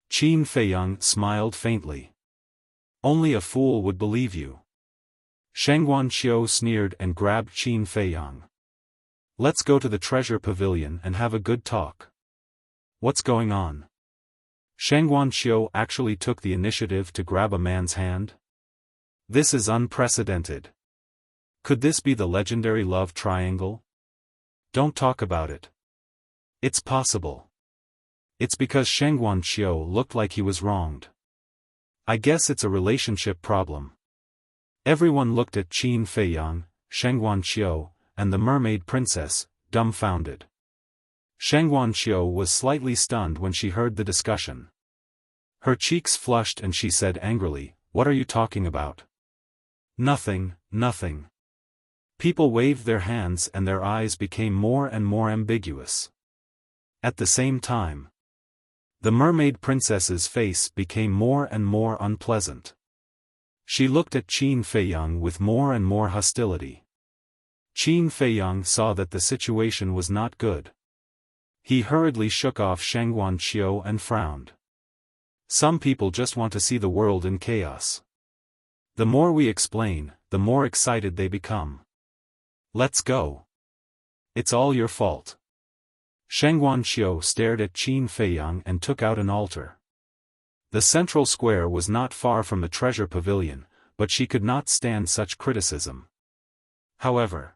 Qin Feiyang smiled faintly. Only a fool would believe you. Shangguan Xiu sneered and grabbed Qin Feiyang. Let's go to the treasure pavilion and have a good talk. What's going on? Shangguan Xiu actually took the initiative to grab a man's hand? This is unprecedented. Could this be the legendary love triangle? Don't talk about it. It's possible. It's because Shangguan Xiu looked like he was wronged. I guess it's a relationship problem. Everyone looked at Qin Feiyang, Shangguan Xiu, and the mermaid princess, dumbfounded. Shangguan Xiu was slightly stunned when she heard the discussion. Her cheeks flushed and she said angrily, "What are you talking about?" Nothing, nothing. People waved their hands and their eyes became more and more ambiguous. At the same time, the mermaid princess's face became more and more unpleasant. She looked at Qin Feiyang with more and more hostility. Qin Feiyang saw that the situation was not good. He hurriedly shook off Shangguan Xiu and frowned. Some people just want to see the world in chaos. The more we explain, the more excited they become. Let's go. It's all your fault. Shangguan Xiu stared at Qin Feiyang and took out an altar. The central square was not far from the treasure pavilion, but she could not stand such criticism. However,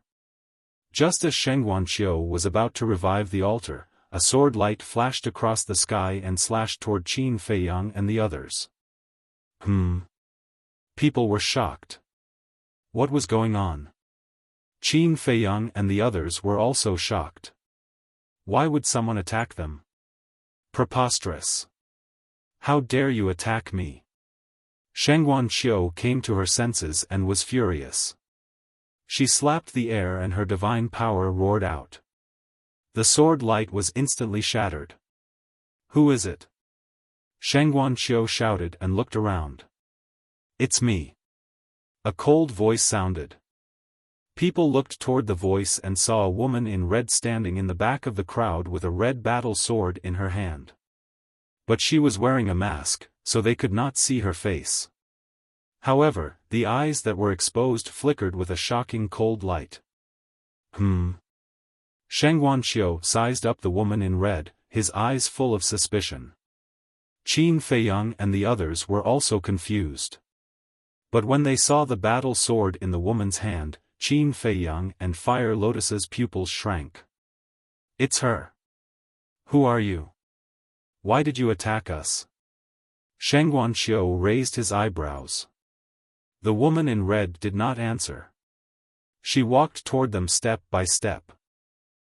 just as Shangguan Xiu was about to revive the altar, a sword light flashed across the sky and slashed toward Qin Feiyang and the others. People were shocked. What was going on? Qin Feiyang and the others were also shocked. Why would someone attack them? Preposterous. How dare you attack me? Shangguan Xiu came to her senses and was furious. She slapped the air and her divine power roared out. The sword light was instantly shattered. Who is it? Shangguan Xiu shouted and looked around. It's me. A cold voice sounded. People looked toward the voice and saw a woman in red standing in the back of the crowd with a red battle sword in her hand. But she was wearing a mask, so they could not see her face. However, the eyes that were exposed flickered with a shocking cold light. Shangguan Xiu sized up the woman in red, his eyes full of suspicion. Qin Feiyang and the others were also confused. But when they saw the battle sword in the woman's hand, Qin Feiyang and Fire Lotus's pupils shrank. It's her. Who are you? Why did you attack us? Shangguan Xiu raised his eyebrows. The woman in red did not answer. She walked toward them step by step.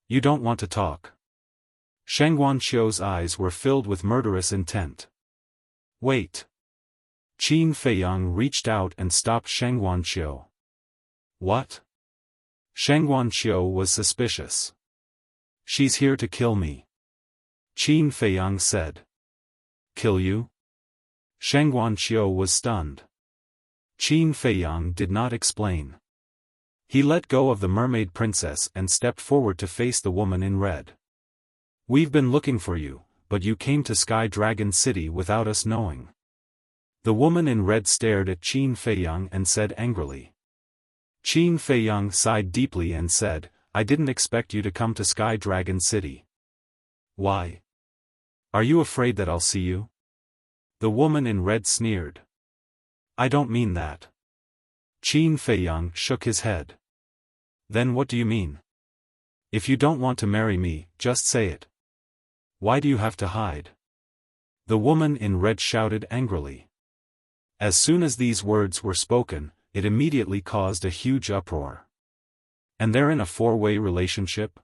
You don't want to talk. Shangguan Xiu's eyes were filled with murderous intent. Wait. Qin Feiyang reached out and stopped Shangguan Xiu. What? Shangguan Xiu was suspicious. She's here to kill me. Qin Feiyang said. Kill you? Shangguan Xiu was stunned. Qin Feiyang did not explain. He let go of the mermaid princess and stepped forward to face the woman in red. We've been looking for you, but you came to Sky Dragon City without us knowing. The woman in red stared at Qin Feiyang and said angrily. Qin Feiyang sighed deeply and said, I didn't expect you to come to Sky Dragon City. Why? Are you afraid that I'll see you? The woman in red sneered. I don't mean that. Qin Feiyang shook his head. Then what do you mean? If you don't want to marry me, just say it. Why do you have to hide? The woman in red shouted angrily. As soon as these words were spoken, it immediately caused a huge uproar. And they're in a four-way relationship?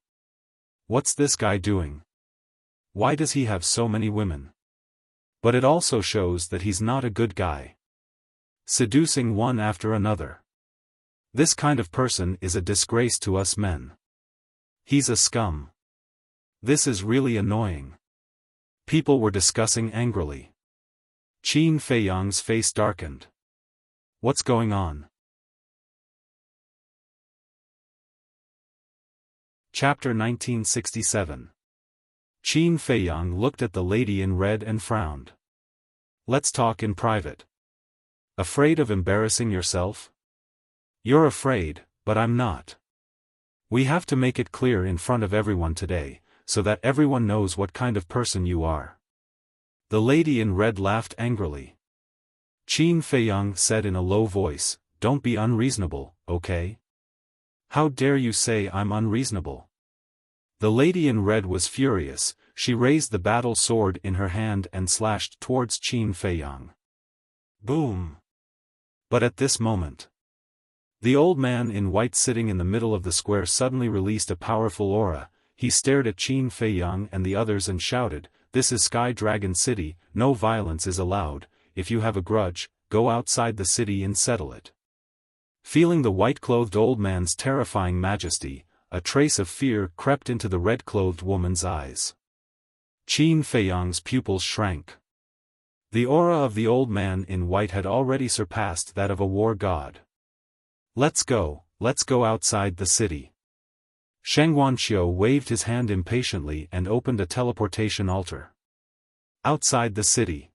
What's this guy doing? Why does he have so many women? But it also shows that he's not a good guy. Seducing one after another. This kind of person is a disgrace to us men. He's a scum. This is really annoying. People were discussing angrily. Qin Feiyang's face darkened. What's going on? Chapter 1967. Qin Feiyang looked at the lady in red and frowned. Let's talk in private. Afraid of embarrassing yourself? You're afraid, but I'm not. We have to make it clear in front of everyone today, so that everyone knows what kind of person you are. The lady in red laughed angrily. Qin Feiyang said in a low voice, don't be unreasonable, okay? How dare you say I'm unreasonable? The lady in red was furious. She raised the battle sword in her hand and slashed towards Qin Feiyang. Boom! But at this moment, the old man in white sitting in the middle of the square suddenly released a powerful aura. He stared at Qin Feiyang and the others and shouted, "This is Sky Dragon City, no violence is allowed. If you have a grudge, go outside the city and settle it." Feeling the white-clothed old man's terrifying majesty, a trace of fear crept into the red-clothed woman's eyes. Qin Feiyang's pupils shrank. The aura of the old man in white had already surpassed that of a war god. Let's go outside the city." Sheng Wanqiu waved his hand impatiently and opened a teleportation altar. Outside the city.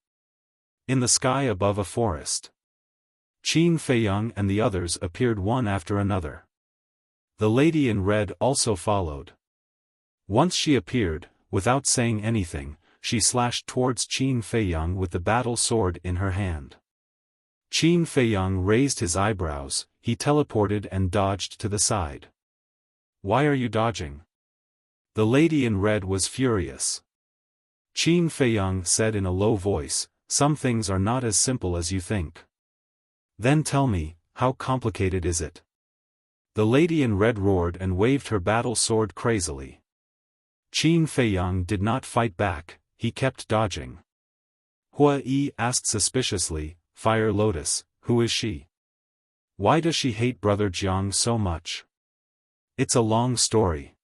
In the sky above a forest. Qin Feiyang and the others appeared one after another. The lady in red also followed. Once she appeared, without saying anything, she slashed towards Qin Feiyang with the battle sword in her hand. Qin Feiyang raised his eyebrows. He teleported and dodged to the side. Why are you dodging? The lady in red was furious. Qin Feiyang said in a low voice, some things are not as simple as you think. Then tell me, how complicated is it? The lady in red roared and waved her battle sword crazily. Qin Feiyang did not fight back, he kept dodging. Hua Yi asked suspiciously, Fire Lotus, who is she? Why does she hate Brother Jiang so much? It's a long story.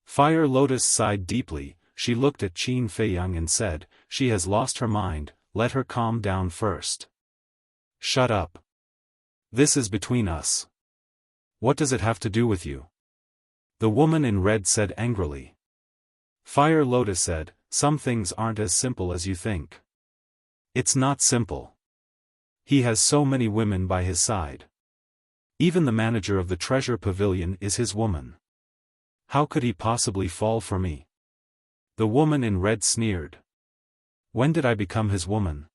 Fire Lotus sighed deeply. She looked at Qin Feiyang and said, she has lost her mind, let her calm down first. Shut up. This is between us. What does it have to do with you? The woman in red said angrily. Fire Lotus said, some things aren't as simple as you think. It's not simple. He has so many women by his side. Even the manager of the treasure pavilion is his woman. How could he possibly fall for me? The woman in red sneered. When did I become his woman?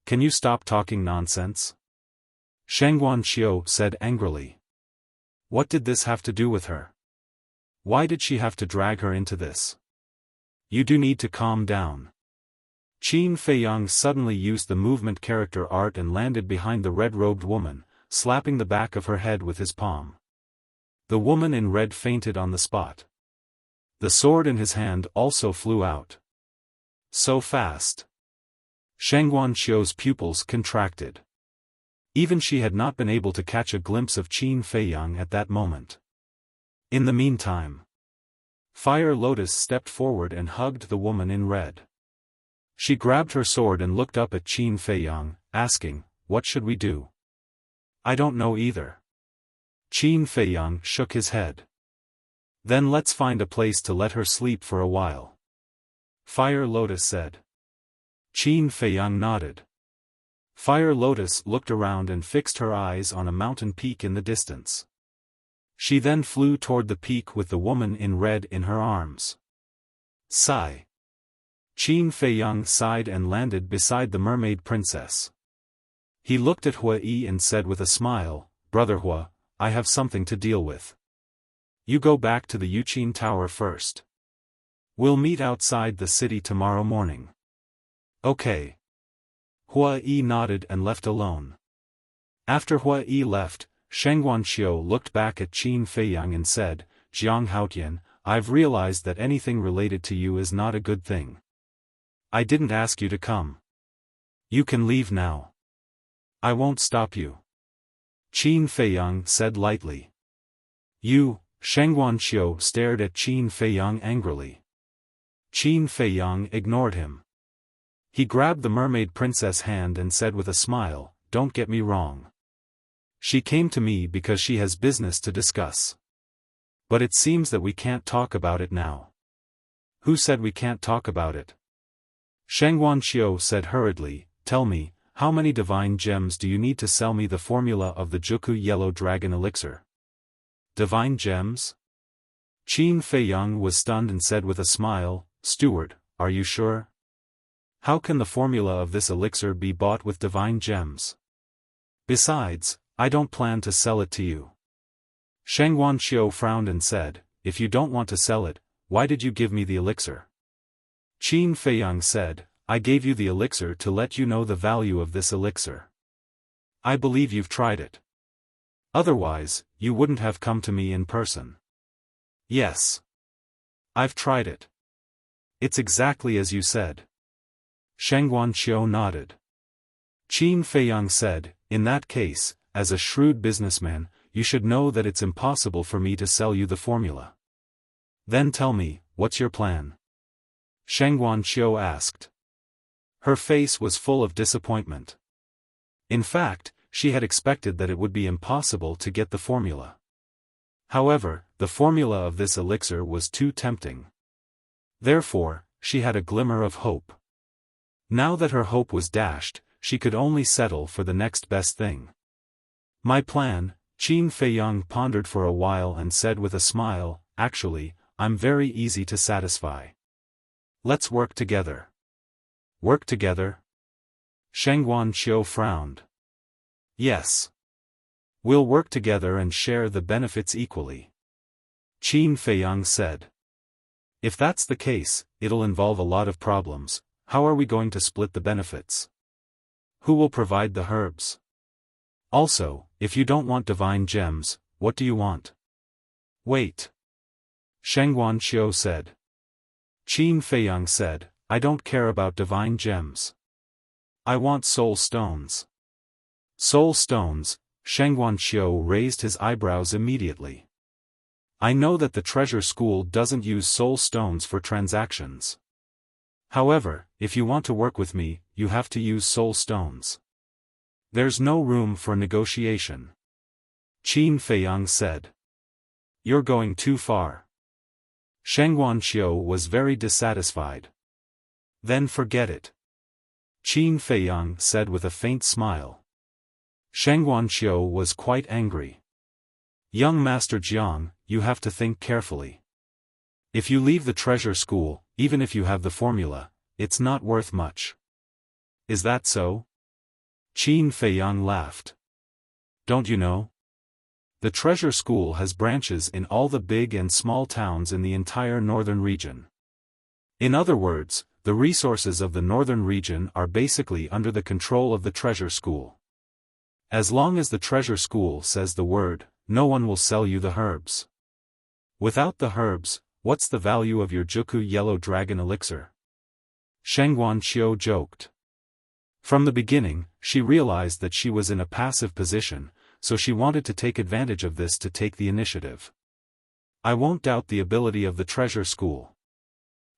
Can you stop talking nonsense? Sheng Wanqiu said angrily. What did this have to do with her? Why did she have to drag her into this? You do need to calm down. Qin Feiyang suddenly used the movement character art and landed behind the red-robed woman, slapping the back of her head with his palm. The woman in red fainted on the spot. The sword in his hand also flew out. So fast. Sheng Wanqiu's pupils contracted. Even she had not been able to catch a glimpse of Qin Feiyang at that moment. In the meantime, Fire Lotus stepped forward and hugged the woman in red. She grabbed her sword and looked up at Qin Feiyang, asking, what should we do? I don't know either. Qin Feiyang shook his head. Then let's find a place to let her sleep for a while. Fire Lotus said. Qin Feiyang nodded. Fire Lotus looked around and fixed her eyes on a mountain peak in the distance. She then flew toward the peak with the woman in red in her arms. Sigh. Qin Feiyang sighed and landed beside the mermaid princess. He looked at Hua Yi and said with a smile, Brother Hua, I have something to deal with. You go back to the Yuqin Tower first. We'll meet outside the city tomorrow morning. Okay. Hua Yi nodded and left alone. After Hua Yi left, Sheng Guanqiu looked back at Qin Feiyang and said, Jiang Haotian, I've realized that anything related to you is not a good thing. I didn't ask you to come. You can leave now. I won't stop you. Qin Feiyang said lightly. You, Sheng Guanqiu stared at Qin Feiyang angrily. Qin Feiyang ignored him. He grabbed the mermaid princess' hand and said with a smile, Don't get me wrong. She came to me because she has business to discuss. But it seems that we can't talk about it now. Who said we can't talk about it? Sheng Guanqiu said hurriedly, Tell me, how many divine gems do you need to sell me the formula of the Juku Yellow Dragon Elixir? Divine gems? Qin Feiyang was stunned and said with a smile, Steward, are you sure? How can the formula of this elixir be bought with divine gems? Besides, I don't plan to sell it to you. Sheng Guanqiu frowned and said, If you don't want to sell it, why did you give me the elixir? Qin Feiyang said, I gave you the elixir to let you know the value of this elixir. I believe you've tried it. Otherwise, you wouldn't have come to me in person. Yes. I've tried it. It's exactly as you said. Sheng Guanqiu nodded. Qin Feiyang said, In that case, as a shrewd businessman, you should know that it's impossible for me to sell you the formula. Then tell me, what's your plan? Sheng Guanqiu asked. Her face was full of disappointment. In fact, she had expected that it would be impossible to get the formula. However, the formula of this elixir was too tempting. Therefore, she had a glimmer of hope. Now that her hope was dashed, she could only settle for the next best thing. My plan, Qin Feiyang pondered for a while and said with a smile, Actually, I'm very easy to satisfy. Let's work together. Work together? Sheng Guanqiu frowned. Yes. We'll work together and share the benefits equally. Qin Feiyang said. If that's the case, it'll involve a lot of problems. How are we going to split the benefits? Who will provide the herbs? Also, if you don't want divine gems, what do you want? Wait. Sheng Guanqiu said. Qin Feiyang said, I don't care about divine gems. I want soul stones. Soul stones, Sheng Guanqiu raised his eyebrows immediately. I know that the treasure school doesn't use soul stones for transactions. However, if you want to work with me, you have to use soul stones. There's no room for negotiation. Qin Feiyang said. You're going too far. Sheng Guanqiu was very dissatisfied. Then forget it. Qin Feiyang said with a faint smile. Sheng Guanqiu was quite angry. Young Master Jiang, you have to think carefully. If you leave the treasure school, even if you have the formula, it's not worth much. Is that so? Qin Feiyang laughed. Don't you know? The treasure school has branches in all the big and small towns in the entire northern region. In other words, the resources of the northern region are basically under the control of the treasure school. As long as the treasure school says the word, no one will sell you the herbs. Without the herbs, what's the value of your Juku Yellow Dragon Elixir? Sheng Guanqiu joked. From the beginning, she realized that she was in a passive position, so she wanted to take advantage of this to take the initiative. I won't doubt the ability of the treasure school.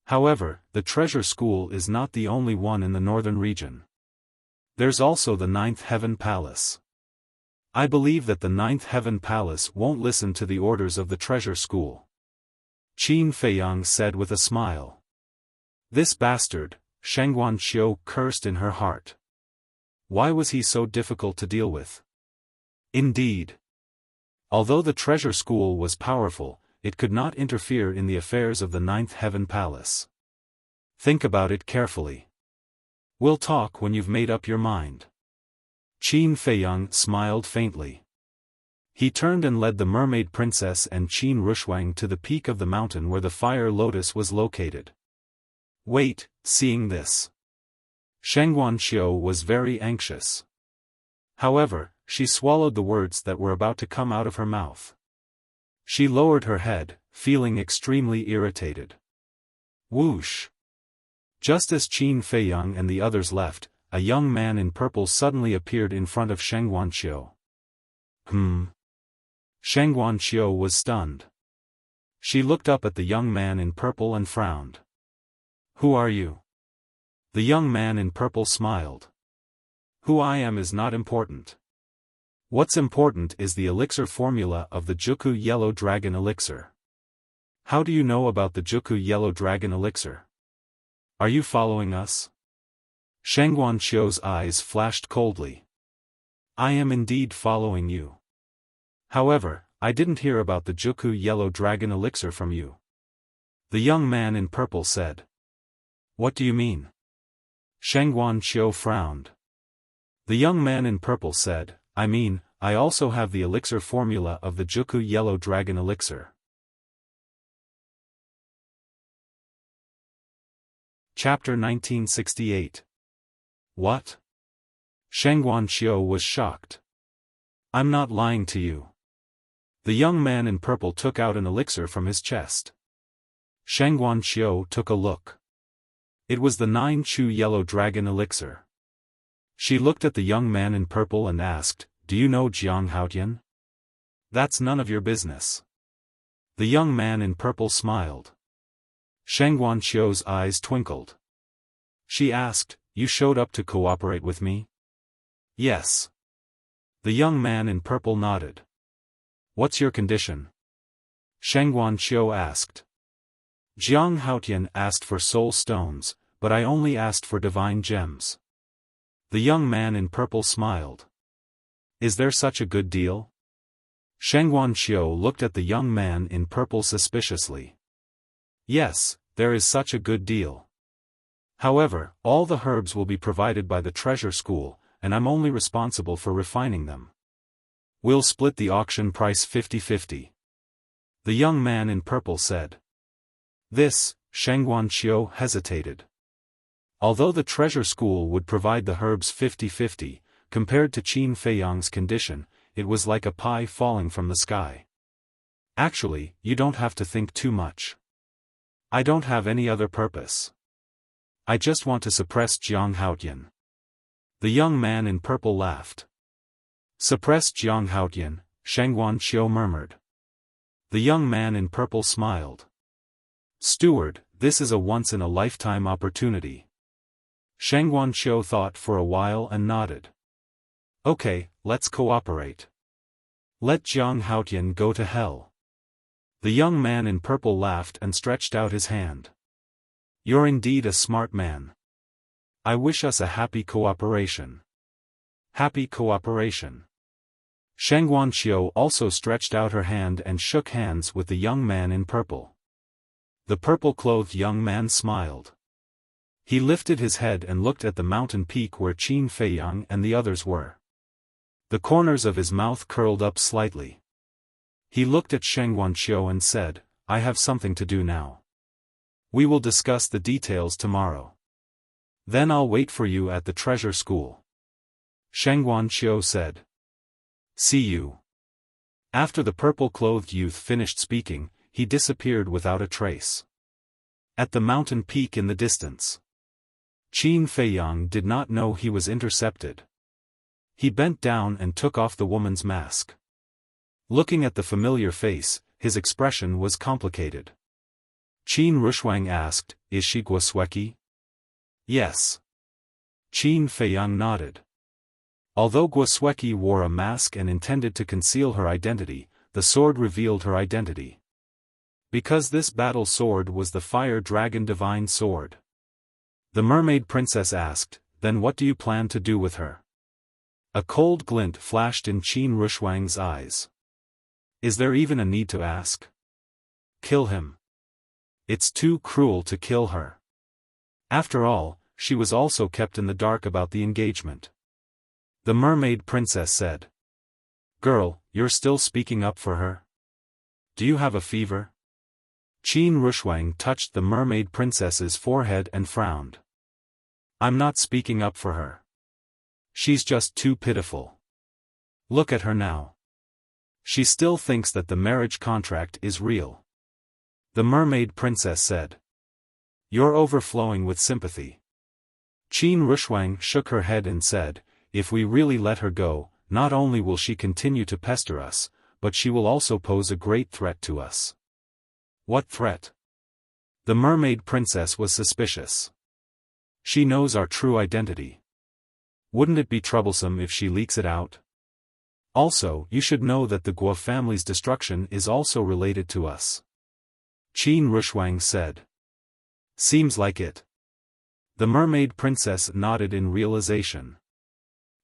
However, the treasure school is not the only one in the northern region. There's also the Ninth Heaven Palace. I believe that the Ninth Heaven Palace won't listen to the orders of the treasure school. Qin Feiyang said with a smile. This bastard, Sheng Guanqiu cursed in her heart. Why was he so difficult to deal with? Indeed. Although the treasure school was powerful, it could not interfere in the affairs of the Ninth Heaven Palace. Think about it carefully. We'll talk when you've made up your mind. Qin Feiyang smiled faintly. He turned and led the mermaid princess and Qin Rushwang to the peak of the mountain where the fire lotus was located. Wait, seeing this, Shengguan Xiu was very anxious. However, she swallowed the words that were about to come out of her mouth. She lowered her head, feeling extremely irritated. Whoosh! Just as Qin Feiyang and the others left, a young man in purple suddenly appeared in front of Shengguan Xiu. Shengguan Xiu was stunned. She looked up at the young man in purple and frowned. Who are you? The young man in purple smiled. Who I am is not important. What's important is the elixir formula of the Juku Yellow Dragon Elixir. How do you know about the Juku Yellow Dragon Elixir? Are you following us? Shengguan Xiu's eyes flashed coldly. I am indeed following you. However, I didn't hear about the Juku Yellow Dragon Elixir from you. The young man in purple said. What do you mean? Shengguan Xiu frowned. The young man in purple said, I mean, I also have the elixir formula of the Juku Yellow Dragon Elixir. Chapter 1968. What? Shengguan Xiu was shocked. I'm not lying to you. The young man in purple took out an elixir from his chest. Shengguan Xiu took a look. It was the 9-Chu Yellow Dragon Elixir. She looked at the young man in purple and asked, Do you know Jiang Haotian? That's none of your business. The young man in purple smiled. Shengguan Xiu's eyes twinkled. She asked, You showed up to cooperate with me? Yes. The young man in purple nodded. What's your condition? Shengguan Xiu asked. Jiang Haotian asked for soul stones, but I only asked for divine gems. The young man in purple smiled. Is there such a good deal? Shengguan Xiu looked at the young man in purple suspiciously. Yes, there is such a good deal. However, all the herbs will be provided by the treasure school, and I'm only responsible for refining them. We'll split the auction price 50-50. The young man in purple said. This, Shengguan Xiu hesitated. Although the treasure school would provide the herbs 50-50, compared to Qin Feiyang's condition, it was like a pie falling from the sky. Actually, you don't have to think too much. I don't have any other purpose. I just want to suppress Jiang Haotian. The young man in purple laughed. Suppress Jiang Haotian, Shengguan Xiu murmured. The young man in purple smiled. Steward, this is a once-in-a-lifetime opportunity. Shengguan Xiu thought for a while and nodded. Okay, let's cooperate. Let Jiang Haotian go to hell. The young man in purple laughed and stretched out his hand. You're indeed a smart man. I wish us a happy cooperation. Happy cooperation. Shengguan Xiu also stretched out her hand and shook hands with the young man in purple. The purple-clothed young man smiled. He lifted his head and looked at the mountain peak where Qin Feiyang and the others were. The corners of his mouth curled up slightly. He looked at Shengguan Xiu and said, I have something to do now. We will discuss the details tomorrow. Then I'll wait for you at the treasure school. Shengguan Xiu said. See you. After the purple-clothed youth finished speaking, he disappeared without a trace. At the mountain peak in the distance, Qin Feiyang did not know he was intercepted. He bent down and took off the woman's mask. Looking at the familiar face, his expression was complicated. Qin Rushwang asked, Is she Guosweki? Yes. Qin Feiyang nodded. Although Guosweki wore a mask and intended to conceal her identity, the sword revealed her identity. Because this battle sword was the Fire Dragon Divine Sword. The mermaid princess asked, Then what do you plan to do with her? A cold glint flashed in Qin Rushwang's eyes. Is there even a need to ask? Kill him. It's too cruel to kill her. After all, she was also kept in the dark about the engagement. The mermaid princess said. Girl, you're still speaking up for her? Do you have a fever? Qin Rushuang touched the mermaid princess's forehead and frowned. I'm not speaking up for her. She's just too pitiful. Look at her now. She still thinks that the marriage contract is real. The mermaid princess said. You're overflowing with sympathy. Qin Rushuang shook her head and said, if we really let her go, not only will she continue to pester us, but she will also pose a great threat to us. What threat? The mermaid princess was suspicious. She knows our true identity. Wouldn't it be troublesome if she leaks it out? Also, you should know that the Guo family's destruction is also related to us. Qin Rushuang said. Seems like it. The mermaid princess nodded in realization.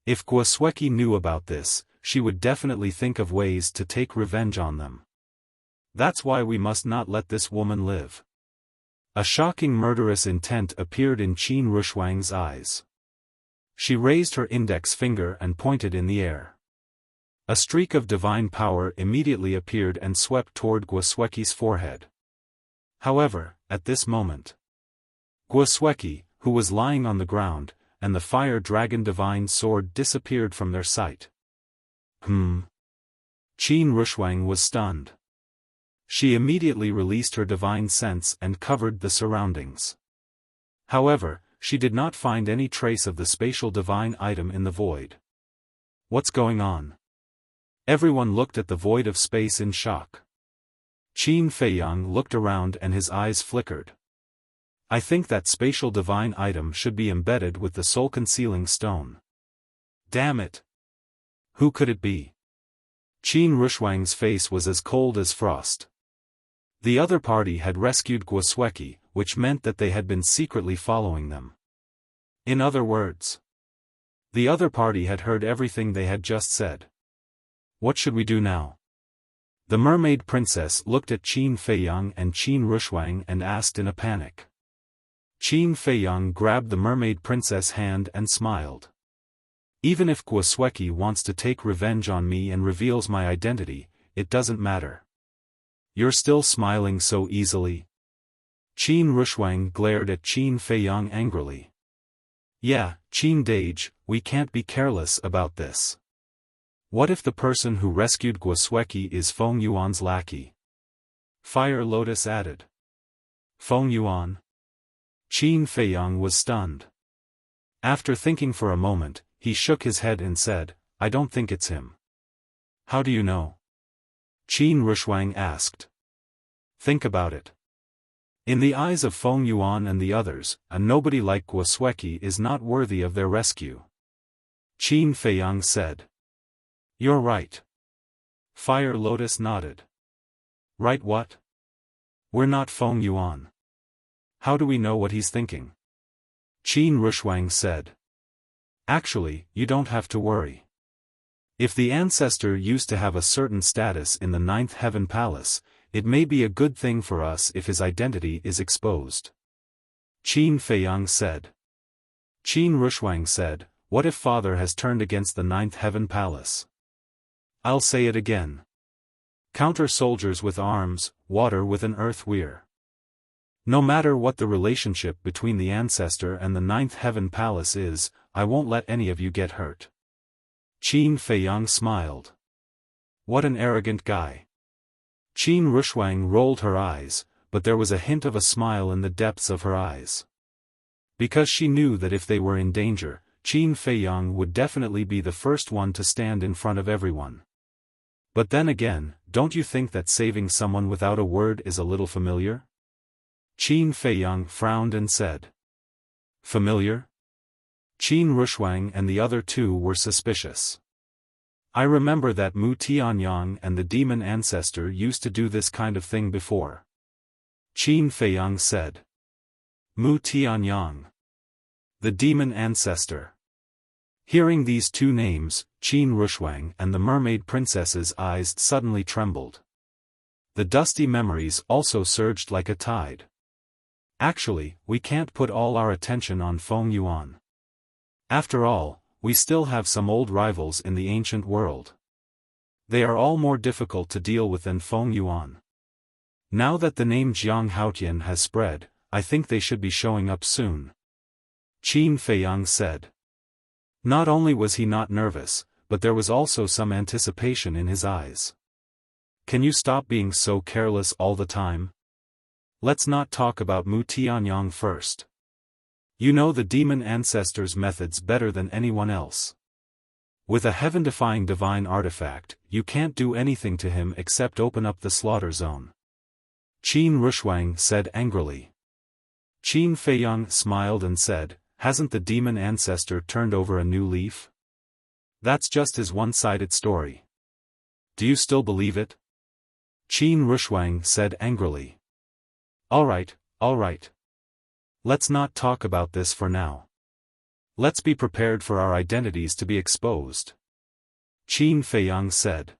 If Guo Sueki knew about this, she would definitely think of ways to take revenge on them. That's why we must not let this woman live. A shocking murderous intent appeared in Qin Rushuang's eyes. She raised her index finger and pointed in the air. A streak of divine power immediately appeared and swept toward Guo Sueki's forehead. However, at this moment, Guo Sueki, who was lying on the ground, and the fire dragon divine sword disappeared from their sight. Qin Rushuang was stunned. She immediately released her divine sense and covered the surroundings. However, she did not find any trace of the spatial divine item in the void. What's going on? Everyone looked at the void of space in shock. Qin Feiyang looked around and his eyes flickered. I think that spatial divine item should be embedded with the soul-concealing stone. Damn it! Who could it be? Qin Rushuang's face was as cold as frost. The other party had rescued Guo Sueki, which meant that they had been secretly following them. In other words, the other party had heard everything they had just said. What should we do now? The mermaid princess looked at Qin Feiyang and Qin Rushuang and asked in a panic. Qin Feiyang grabbed the mermaid princess' hand and smiled. Even if Guo Sueki wants to take revenge on me and reveals my identity, it doesn't matter. You're still smiling so easily? Qin Rushuang glared at Qin Feiyang angrily. Yeah, Qin Dage, we can't be careless about this. What if the person who rescued Guo Sueki is Feng Yuan's lackey? Fire Lotus added. Feng Yuan? Qin Feiyang was stunned. After thinking for a moment, he shook his head and said, I don't think it's him. How do you know? Qin Rushuang asked. Think about it. In the eyes of Feng Yuan and the others, a nobody like Guo Sueki is not worthy of their rescue. Qin Feiyang said. You're right. Fire Lotus nodded. Right what? We're not Feng Yuan. How do we know what he's thinking? Qin Rushuang said. Actually, you don't have to worry. If the ancestor used to have a certain status in the Ninth Heaven Palace, it may be a good thing for us if his identity is exposed. Qin Feiyang said. Qin Rushuang said, what if father has turned against the Ninth Heaven Palace? I'll say it again. Counter soldiers with arms, water with an earth weir. No matter what the relationship between the ancestor and the Ninth Heaven Palace is, I won't let any of you get hurt. Qin Feiyang smiled. What an arrogant guy. Qin Rushuang rolled her eyes, but there was a hint of a smile in the depths of her eyes. Because she knew that if they were in danger, Qin Feiyang would definitely be the first one to stand in front of everyone. But then again, don't you think that saving someone without a word is a little familiar? Qin Feiyang frowned and said. Familiar? Qin Rushuang and the other two were suspicious. I remember that Mu Tianyang and the demon ancestor used to do this kind of thing before. Qin Feiyang said. Mu Tianyang. The demon ancestor. Hearing these two names, Qin Rushuang and the mermaid princess's eyes suddenly trembled. The dusty memories also surged like a tide. Actually, we can't put all our attention on Feng Yuan. After all, we still have some old rivals in the ancient world. They are all more difficult to deal with than Feng Yuan. Now that the name Jiang Haotian has spread, I think they should be showing up soon. Qin Feiyang said. Not only was he not nervous, but there was also some anticipation in his eyes. Can you stop being so careless all the time? Let's not talk about Mu Tianyang first. You know the demon ancestor's methods better than anyone else. With a heaven-defying divine artifact, you can't do anything to him except open up the slaughter zone. Qin Rushuang said angrily. Qin Feiyang smiled and said, hasn't the demon ancestor turned over a new leaf? That's just his one-sided story. Do you still believe it? Qin Rushuang said angrily. All right. Let's not talk about this for now. Let's be prepared for our identities to be exposed. Qin Feiyang said.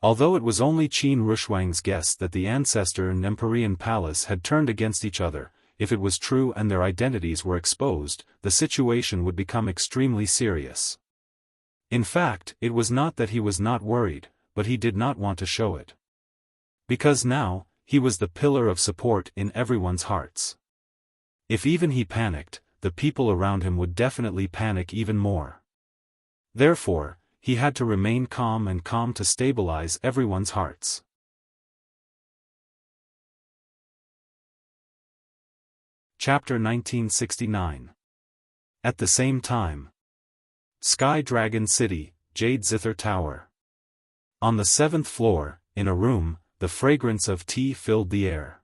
Although it was only Qin Rushuang's guess that the ancestor and Empyrean Palace had turned against each other, if it was true and their identities were exposed, the situation would become extremely serious. In fact, it was not that he was not worried, but he did not want to show it. Because now, he was the pillar of support in everyone's hearts. If even he panicked, the people around him would definitely panic even more. Therefore, he had to remain calm to stabilize everyone's hearts. Chapter 1969. At the same time. Sky Dragon City, Jade Zither Tower. On the 7th floor, in a room, the fragrance of tea filled the air.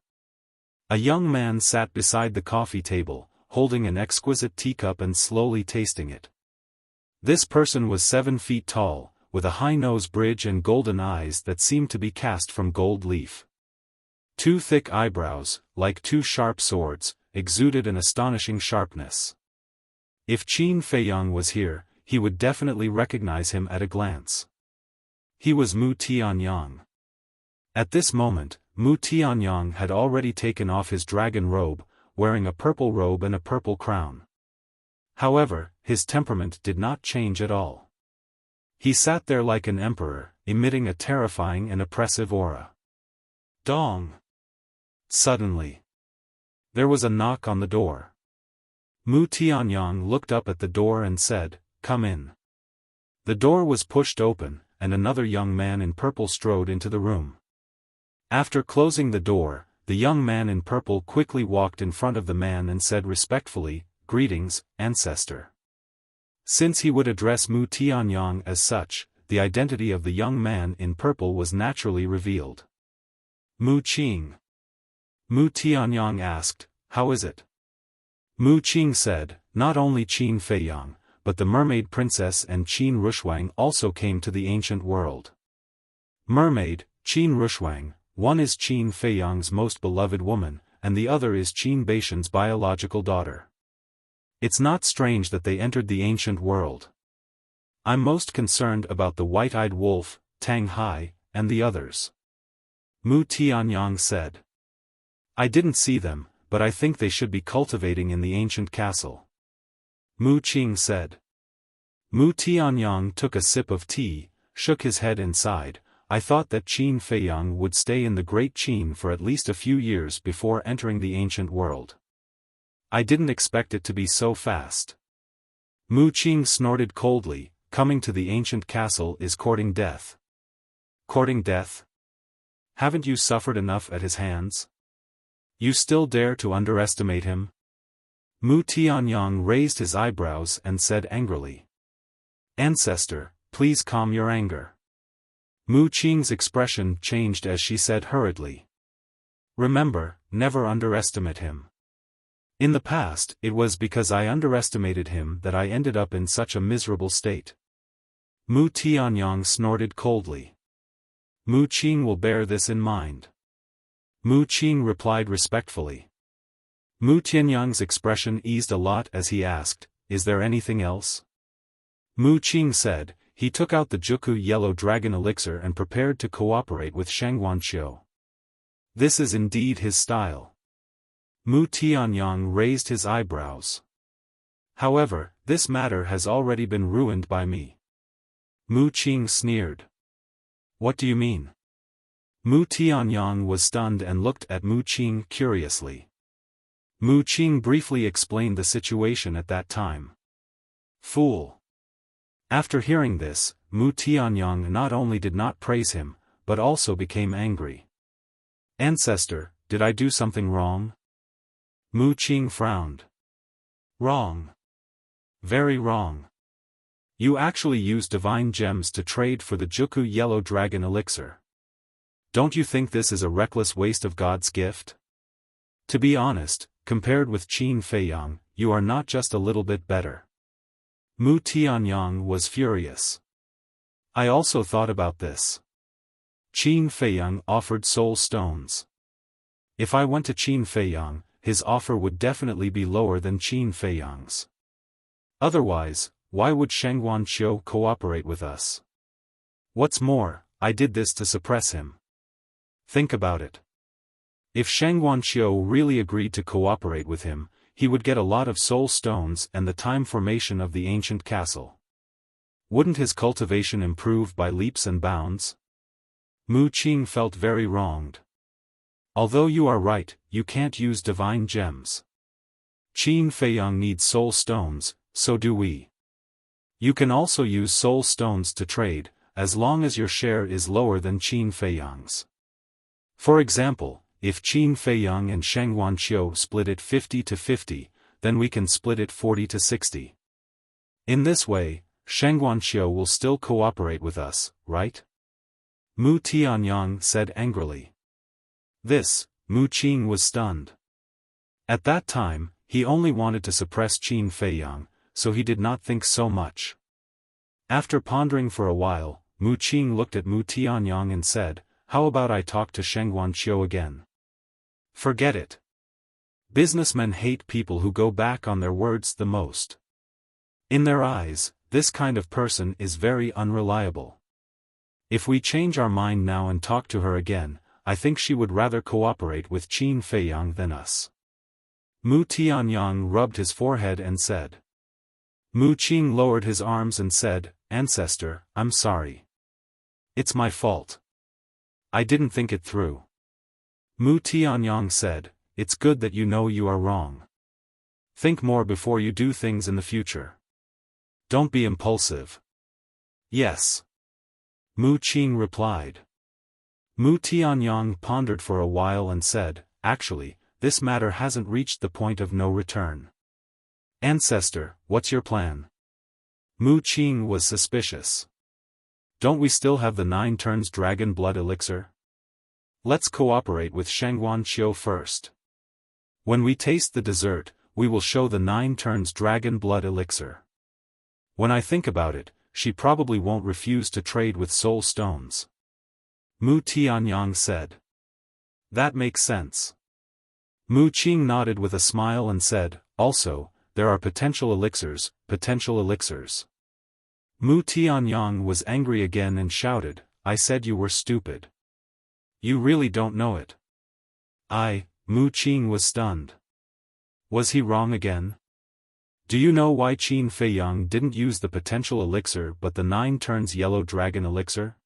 A young man sat beside the coffee table, holding an exquisite teacup and slowly tasting it. This person was 7 feet tall, with a high nose bridge and golden eyes that seemed to be cast from gold leaf. 2 thick eyebrows, like 2 sharp swords, exuded an astonishing sharpness. If Qin Feiyang was here, he would definitely recognize him at a glance. He was Mu Tianyang. At this moment, Mu Tianyang had already taken off his dragon robe, wearing a purple robe and a purple crown. However, his temperament did not change at all. He sat there like an emperor, emitting a terrifying and oppressive aura. Dong! Suddenly, there was a knock on the door. Mu Tianyang looked up at the door and said, "Come in." The door was pushed open, and another young man in purple strode into the room. After closing the door, the young man in purple quickly walked in front of the man and said respectfully, "Greetings, ancestor." Since he would address Mu Tianyang as such, the identity of the young man in purple was naturally revealed. Mu Qing. Mu Tianyang asked, "How is it?" Mu Qing said, "Not only Qin Feiyang, but the mermaid princess and Qin Rushuang also came to the ancient world. Mermaid, Qin Rushuang, one is Qin Feiyang's most beloved woman, and the other is Qin Baishan's biological daughter. It's not strange that they entered the ancient world. I'm most concerned about the white-eyed wolf, Tang Hai, and the others." Mu Tianyang said. "I didn't see them, but I think they should be cultivating in the ancient castle." Mu Qing said. Mu Tianyang took a sip of tea, shook his head and sighed. "I thought that Qin Feiyang would stay in the Great Qin for at least a few years before entering the ancient world. I didn't expect it to be so fast." Mu Qing snorted coldly. "Coming to the ancient castle is courting death." "Courting death? Haven't you suffered enough at his hands? You still dare to underestimate him?" Mu Tianyang raised his eyebrows and said angrily. "Ancestor, please calm your anger." Mu Qing's expression changed as she said hurriedly. "Remember, never underestimate him. In the past, it was because I underestimated him that I ended up in such a miserable state." Mu Tianyang snorted coldly. "Mu Qing will bear this in mind." Mu Qing replied respectfully. Mu Tianyang's expression eased a lot as he asked, "Is there anything else?" Mu Qing said. He took out the Juku Yellow Dragon Elixir and prepared to cooperate with Shangguanqiu. This is indeed his style. Mu Tianyang raised his eyebrows. "However, this matter has already been ruined by me." Mu Qing sneered. What do you mean? Mu Tianyang was stunned and looked at Mu Qing curiously. Mu Qing briefly explained the situation at that time. Fool! After hearing this, Mu Tianyang not only did not praise him, but also became angry. Ancestor, did I do something wrong? Mu Qing frowned. Wrong. Very wrong. You actually used divine gems to trade for the Juku Yellow Dragon elixir. Don't you think this is a reckless waste of God's gift? To be honest, compared with Qin Feiyang, you are not just a little bit better. Mu Tianyang was furious. I also thought about this. Qin Feiyang offered soul stones. If I went to Qin Feiyang, his offer would definitely be lower than Qin Feiyang's. Otherwise, why would Shengguan Qiu cooperate with us? What's more, I did this to suppress him. Think about it. If Shengguan Qiu really agreed to cooperate with him, he would get a lot of soul stones and the time formation of the ancient castle. Wouldn't his cultivation improve by leaps and bounds? Mu Qing felt very wronged. Although you are right, you can't use divine gems. Qin Feiyang needs soul stones, so do we. You can also use soul stones to trade, as long as your share is lower than Qin Feiyang's. For example, if Qin Feiyang and Shengguan Qiu split it 50-50, then we can split it 40-60. In this way, Shengguan Qiu will still cooperate with us, right? Mu Tianyang said angrily. This, Mu Qing was stunned. At that time, he only wanted to suppress Qin Feiyang, so he did not think so much. After pondering for a while, Mu Qing looked at Mu Tianyang and said, how about I talk to Shengguan Qiu again? Forget it. Businessmen hate people who go back on their words the most. In their eyes, this kind of person is very unreliable. If we change our mind now and talk to her again, I think she would rather cooperate with Qin Feiyang than us. Mu Tianyang rubbed his forehead and said. Mu Qing lowered his arms and said, Ancestor, I'm sorry. It's my fault. I didn't think it through. Mu Tianyang said, it's good that you know you are wrong. Think more before you do things in the future. Don't be impulsive. Yes. Mu Qing replied. Mu Tianyang pondered for a while and said, actually, this matter hasn't reached the point of no return. Ancestor, what's your plan? Mu Qing was suspicious. Don't we still have the 9 turns dragon blood elixir? Let's cooperate with Shengguan Qiu first. When we taste the dessert, we will show the 9 turns dragon blood elixir. When I think about it, she probably won't refuse to trade with soul stones. Mu Tianyang said. That makes sense. Mu Qing nodded with a smile and said, also, there are potential elixirs, potential elixirs. Mu Tianyang was angry again and shouted, I said you were stupid. You really don't know it. Mu Qing was stunned. Was he wrong again? Do you know why Qin Feiyang didn't use the potential elixir but the 9 turns yellow dragon elixir?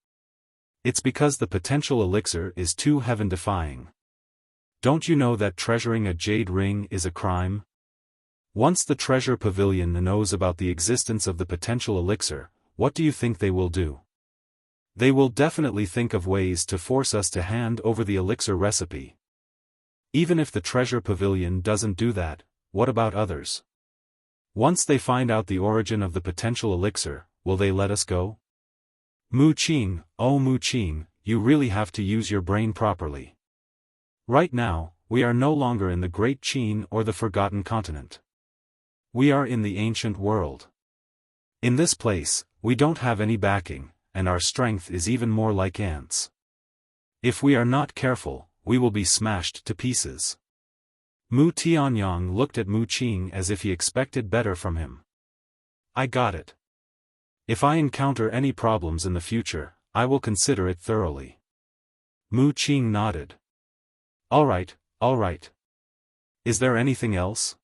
It's because the potential elixir is too heaven-defying. Don't you know that treasuring a jade ring is a crime? Once the treasure pavilion knows about the existence of the potential elixir, what do you think they will do? They will definitely think of ways to force us to hand over the elixir recipe. Even if the treasure pavilion doesn't do that, what about others? Once they find out the origin of the potential elixir, will they let us go? Mu Qing, oh Mu Qing, you really have to use your brain properly. Right now, we are no longer in the Great Qin or the Forgotten Continent. We are in the ancient world. In this place, we don't have any backing, and our strength is even more like ants. If we are not careful, we will be smashed to pieces. Mu Tianyang looked at Mu Qing as if he expected better from him. I got it. If I encounter any problems in the future, I will consider it thoroughly. Mu Qing nodded. All right. Is there anything else?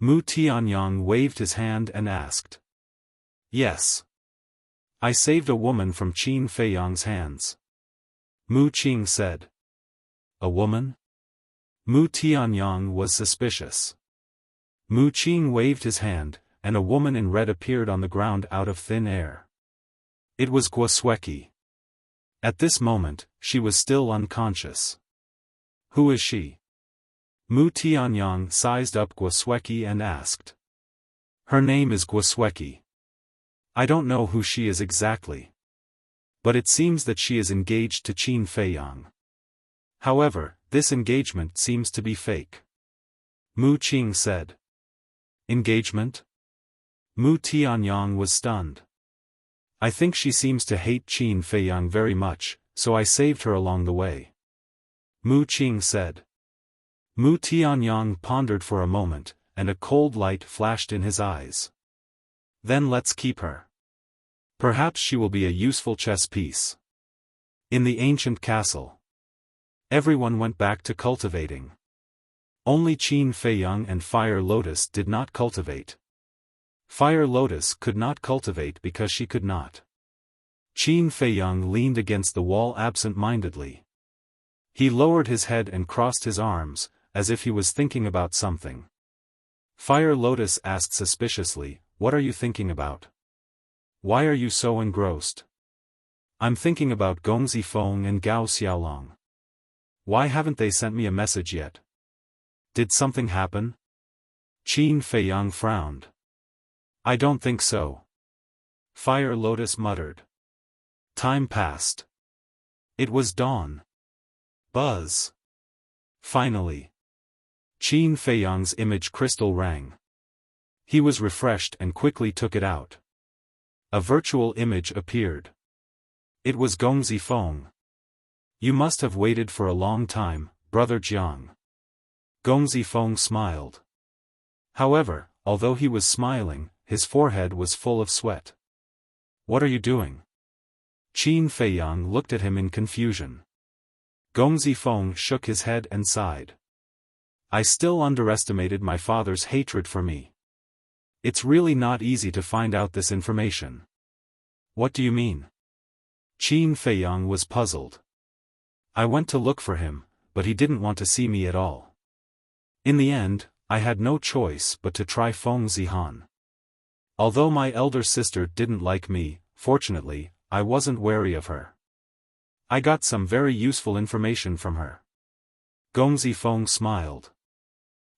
Mu Tianyang waved his hand and asked. Yes. I saved a woman from Qin Feiyang's hands. Mu Qing said. A woman? Mu Tianyang was suspicious. Mu Qing waved his hand, and a woman in red appeared on the ground out of thin air. It was Guosweki. At this moment, she was still unconscious. Who is she? Mu Tianyang sized up Guosweki and asked. Her name is Guosweki. I don't know who she is exactly. But it seems that she is engaged to Qin Feiyang. However, this engagement seems to be fake. Mu Qing said. Engagement? Mu Tianyang was stunned. I think she seems to hate Qin Feiyang very much, so I saved her along the way. Mu Qing said. Mu Tianyang pondered for a moment, and a cold light flashed in his eyes. Then let's keep her. Perhaps she will be a useful chess piece. In the ancient castle, everyone went back to cultivating. Only Qin Feiyang and Fire Lotus did not cultivate. Fire Lotus could not cultivate because she could not. Qin Feiyang leaned against the wall absent-mindedly. He lowered his head and crossed his arms, as if he was thinking about something. Fire Lotus asked suspiciously, "What are you thinking about? Why are you so engrossed?" "I'm thinking about Gong Zifeng and Gao Xiaolong. Why haven't they sent me a message yet? Did something happen?" Qin Feiyang frowned. "I don't think so." Fire Lotus muttered. Time passed. It was dawn. Buzz. Finally. Qin Feiyang's image crystal rang. He was refreshed and quickly took it out. A virtual image appeared. It was Gong Zifeng. "You must have waited for a long time, Brother Jiang." Gong Zifeng smiled. However, although he was smiling, his forehead was full of sweat. "What are you doing?" Qin Feiyang looked at him in confusion. Gong Zifeng shook his head and sighed. "I still underestimated my father's hatred for me. It's really not easy to find out this information." "What do you mean?" Qin Feiyang was puzzled. "I went to look for him, but he didn't want to see me at all. In the end, I had no choice but to try Feng Zihan. Although my elder sister didn't like me, fortunately, I wasn't wary of her. I got some very useful information from her." Gong Zifeng smiled.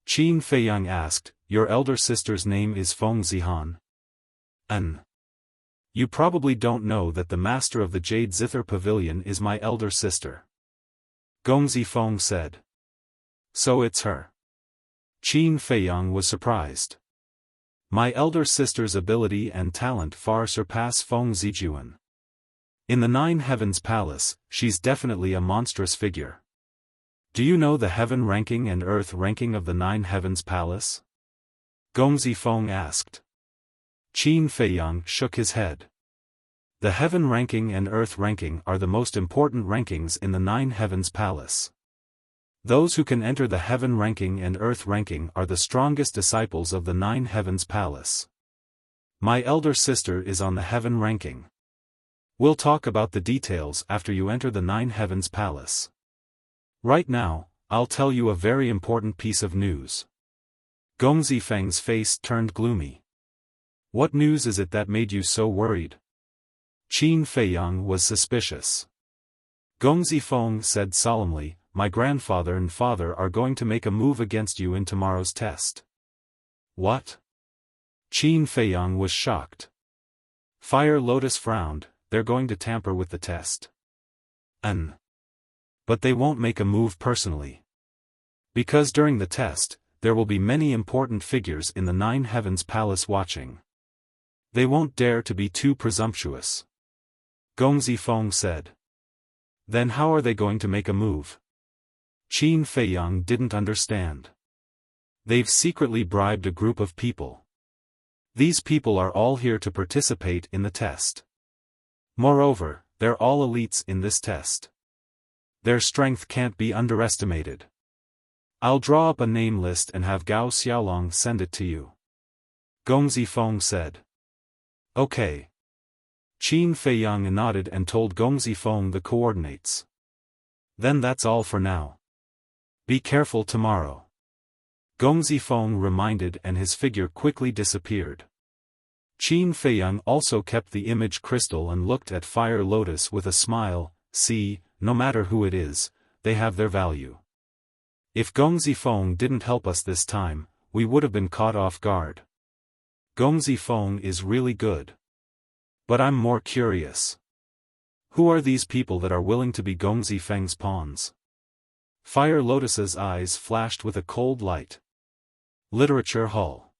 Qin Feiyang asked, "Your elder sister's name is Feng Zihan?" You probably don't know that the master of the Jade Zither Pavilion is my elder sister." Gong Zifeng said. "So it's her." Qin Feiyang was surprised. "My elder sister's ability and talent far surpass Feng Zijuan. In the Nine Heavens Palace, she's definitely a monstrous figure. Do you know the heaven ranking and earth ranking of the Nine Heavens Palace?" Gong Zifeng asked. Qin Feiyang shook his head. "The heaven ranking and earth ranking are the most important rankings in the Nine Heavens Palace. Those who can enter the heaven ranking and earth ranking are the strongest disciples of the Nine Heavens Palace. My elder sister is on the heaven ranking. We'll talk about the details after you enter the Nine Heavens Palace. Right now, I'll tell you a very important piece of news." Gong Zifeng's face turned gloomy. "What news is it that made you so worried?" Qin Feiyang was suspicious. Gong Zifeng said solemnly, "My grandfather and father are going to make a move against you in tomorrow's test." "What?" Qin Feiyang was shocked. Fire Lotus frowned. "They're going to tamper with the test." But they won't make a move personally. Because during the test, there will be many important figures in the Nine Heavens Palace watching. They won't dare to be too presumptuous." Gong Zifeng said. "Then how are they going to make a move?" Qin Feiyang didn't understand. "They've secretly bribed a group of people. These people are all here to participate in the test. Moreover, they're all elites in this test. Their strength can't be underestimated. I'll draw up a name list and have Gao Xiaolong send it to you." Gong Zifeng said. "Okay." Qin Feiyang nodded and told Gong Zifeng the coordinates. Then that's all for now. Be careful tomorrow. Gong Zifeng reminded, and his figure quickly disappeared. Qin Feiyang also kept the image crystal and looked at Fire Lotus with a smile. See, no matter who it is, they have their value. If Gong Zifeng didn't help us this time, we would have been caught off guard. Gong Zifeng is really good. But I'm more curious. Who are these people that are willing to be Gong Zifeng's pawns? Fire Lotus's eyes flashed with a cold light. Literature Hall.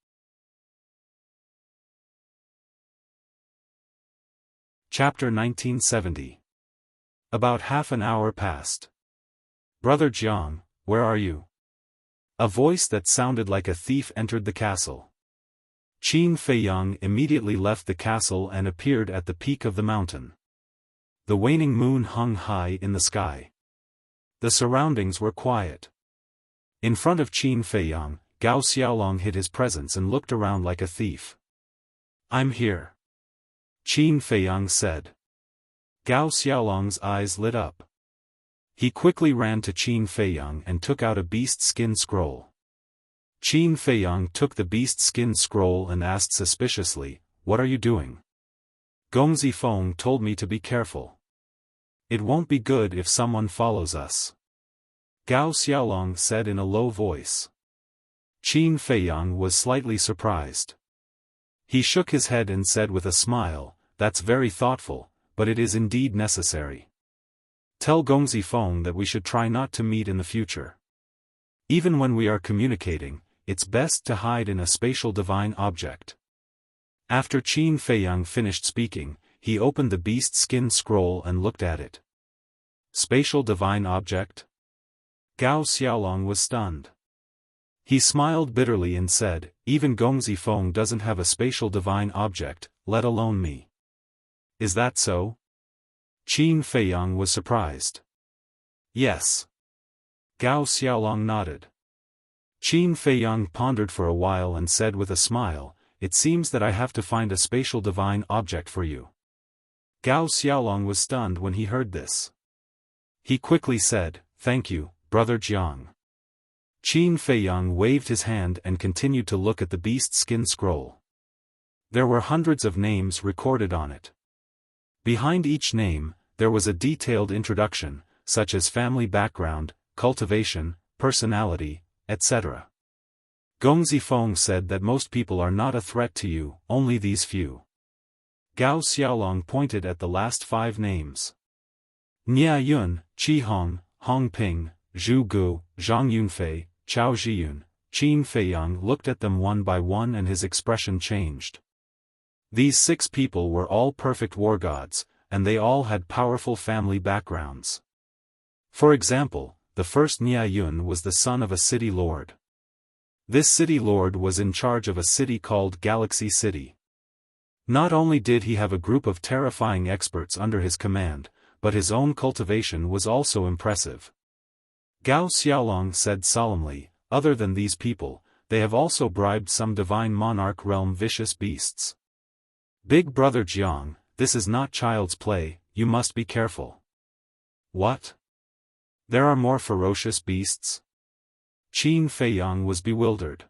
Chapter 1970. About half an hour passed. Brother Jiang, where are you? A voice that sounded like a thief entered the castle. Qin Feiyang immediately left the castle and appeared at the peak of the mountain. The waning moon hung high in the sky. The surroundings were quiet. In front of Qin Feiyang, Gao Xiaolong hid his presence and looked around like a thief. I'm here. Qin Feiyang said. Gao Xiaolong's eyes lit up. He quickly ran to Qin Feiyang and took out a beast skin scroll. Qin Feiyang took the beast skin scroll and asked suspiciously, "What are you doing?" Gong Zifeng told me to be careful. It won't be good if someone follows us. Gao Xiaolong said in a low voice. Qin Feiyang was slightly surprised. He shook his head and said with a smile, "That's very thoughtful, but it is indeed necessary. Tell Gong Zifeng that we should try not to meet in the future. Even when we are communicating, it's best to hide in a spatial divine object." After Qin Feiyang finished speaking, he opened the beast skin scroll and looked at it. Spatial divine object? Gao Xiaolong was stunned. He smiled bitterly and said, "Even Gong Zifeng doesn't have a spatial divine object, let alone me." Is that so? Qin Feiyang was surprised. Yes. Gao Xiaolong nodded. Qin Feiyang pondered for a while and said with a smile, "It seems that I have to find a spatial divine object for you." Gao Xiaolong was stunned when he heard this. He quickly said, "Thank you, Brother Jiang." Qin Feiyang waved his hand and continued to look at the beast skin scroll. There were hundreds of names recorded on it. Behind each name, there was a detailed introduction, such as family background, cultivation, personality, etc. Gong Zifeng said that most people are not a threat to you, only these few. Gao Xiaolong pointed at the last 5 names. Nia Yun, Qi Hong, Hong Ping, Zhu Gu, Zhang Yunfei, Chao Zhiyun. Qin Feiyang looked at them one by one and his expression changed. These 6 people were all perfect war gods, and they all had powerful family backgrounds. For example, the first Nia Yun was the son of a city lord. This city lord was in charge of a city called Galaxy City. Not only did he have a group of terrifying experts under his command, but his own cultivation was also impressive. Gao Xiaolong said solemnly, "Other than these people, they have also bribed some divine monarch realm vicious beasts. Big Brother Jiang, this is not child's play, you must be careful." What? There are more ferocious beasts? Qin Feiyang was bewildered.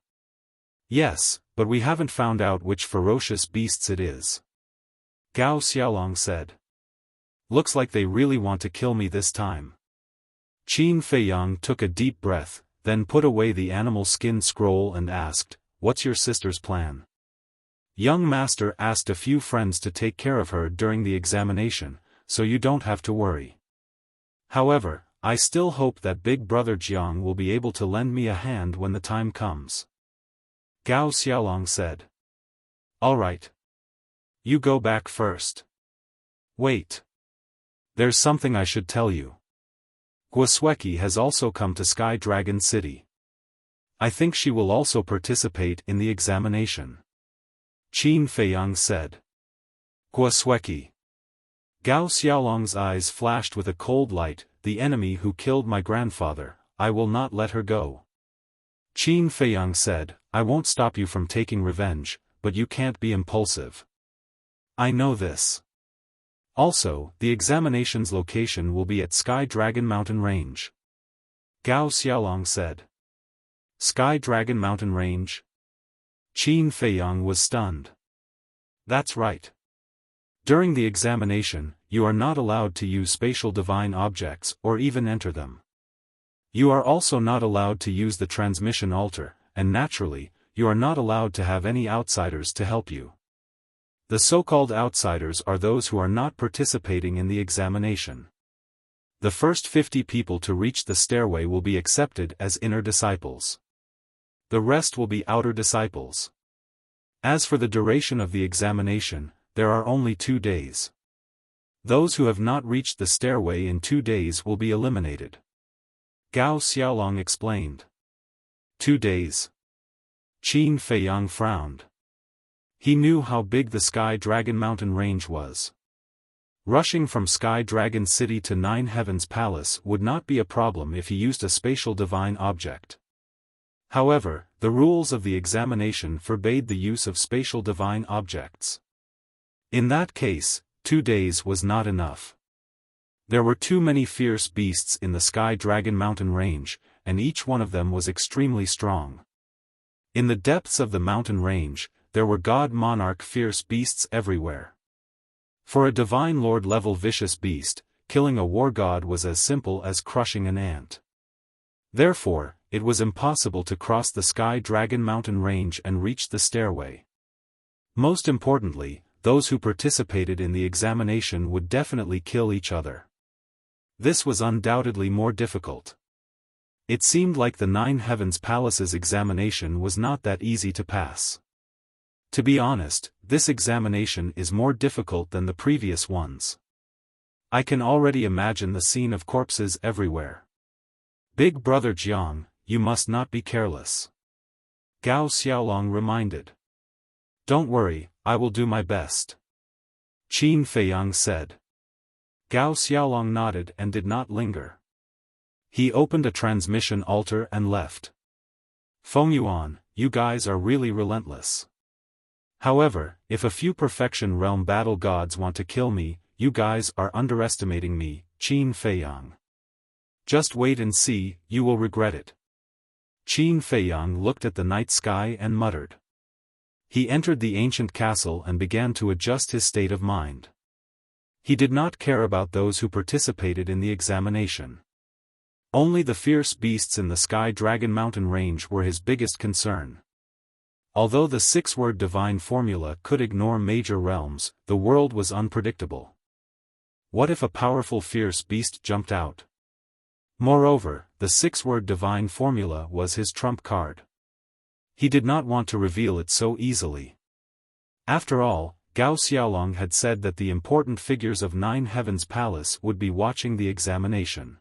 Yes, but we haven't found out which ferocious beasts it is. Gao Xiaolong said. Looks like they really want to kill me this time. Qin Feiyang took a deep breath, then put away the animal skin scroll and asked, "What's your sister's plan?" Young master asked a few friends to take care of her during the examination, so you don't have to worry. However, I still hope that Big Brother Jiang will be able to lend me a hand when the time comes. Gao Xiaolong said. All right. You go back first. Wait. There's something I should tell you. Guosweki has also come to Sky Dragon City. I think she will also participate in the examination. Qin Feiyang said. Guosweki. Gao Xiaolong's eyes flashed with a cold light, the enemy who killed my grandfather, I will not let her go. Qin Feiyang said, I won't stop you from taking revenge, but you can't be impulsive. I know this. Also, the examination's location will be at Sky Dragon Mountain Range. Gao Xiaolong said. Sky Dragon Mountain Range? Qin Feiyang was stunned. That's right. During the examination, you are not allowed to use spatial divine objects or even enter them. You are also not allowed to use the transmission altar, and naturally, you are not allowed to have any outsiders to help you. The so-called outsiders are those who are not participating in the examination. The first 50 people to reach the stairway will be accepted as inner disciples. The rest will be outer disciples. As for the duration of the examination, there are only 2 days. Those who have not reached the stairway in 2 days will be eliminated. Gao Xiaolong explained. 2 days. Qin Feiyang frowned. He knew how big the Sky Dragon Mountain Range was. Rushing from Sky Dragon City to Nine Heavens Palace would not be a problem if he used a spatial divine object. However, the rules of the examination forbade the use of spatial divine objects. In that case, 2 days was not enough. There were too many fierce beasts in the Sky Dragon Mountain Range, and each one of them was extremely strong. In the depths of the mountain range, there were god monarch fierce beasts everywhere. For a divine lord level vicious beast, killing a war god was as simple as crushing an ant. Therefore, it was impossible to cross the Sky Dragon Mountain Range and reach the stairway. Most importantly, those who participated in the examination would definitely kill each other. This was undoubtedly more difficult. It seemed like the Nine Heavens Palace's examination was not that easy to pass. To be honest, this examination is more difficult than the previous ones. I can already imagine the scene of corpses everywhere. Big Brother Jiang, you must not be careless. Gao Xiaolong reminded. Don't worry, I will do my best. Qin Feiyang said. Gao Xiaolong nodded and did not linger. He opened a transmission altar and left. Feng Yuan, you guys are really relentless. However, if a few Perfection Realm battle gods want to kill me, you guys are underestimating me, Qin Feiyang. Just wait and see, you will regret it. Qin Feiyang looked at the night sky and muttered. He entered the ancient castle and began to adjust his state of mind. He did not care about those who participated in the examination. Only the fierce beasts in the Sky Dragon Mountain Range were his biggest concern. Although the 6-word divine formula could ignore major realms, the world was unpredictable. What if a powerful fierce beast jumped out? Moreover, the 6-word divine formula was his trump card. He did not want to reveal it so easily. After all, Gao Xiaolong had said that the important figures of Nine Heavens Palace would be watching the examination.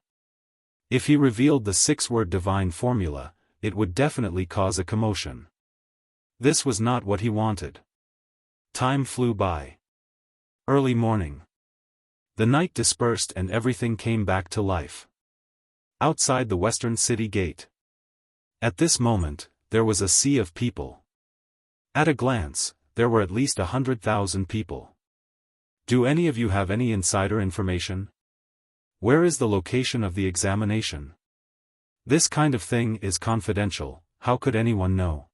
If he revealed the 6-word divine formula, it would definitely cause a commotion. This was not what he wanted. Time flew by. Early morning. The night dispersed and everything came back to life. Outside the western city gate. At this moment, there was a sea of people. At a glance, there were at least 100,000 people. Do any of you have any insider information? Where is the location of the examination? This kind of thing is confidential, how could anyone know?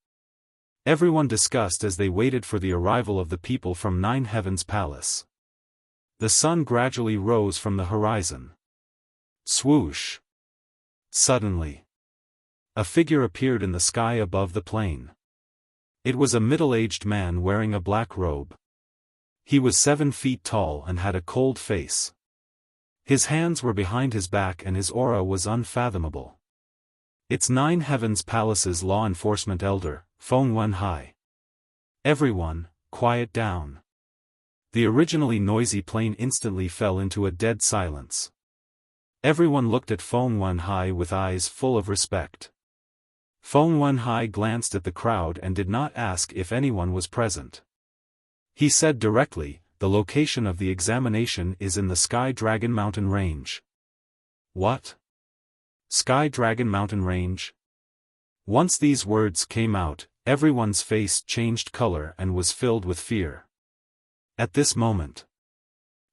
Everyone discussed as they waited for the arrival of the people from Nine Heavens Palace. The sun gradually rose from the horizon. Swoosh! Suddenly, a figure appeared in the sky above the plain. It was a middle-aged man wearing a black robe. He was 7 feet tall and had a cold face. His hands were behind his back and his aura was unfathomable. It's Nine Heavens Palace's law enforcement elder, Feng Wenhai. Everyone, quiet down. The originally noisy plane instantly fell into a dead silence. Everyone looked at Feng Wenhai with eyes full of respect. Feng Wenhai glanced at the crowd and did not ask if anyone was present. He said directly, the location of the examination is in the Sky Dragon Mountain Range. What? Sky Dragon Mountain Range? Once these words came out, everyone's face changed color and was filled with fear. At this moment,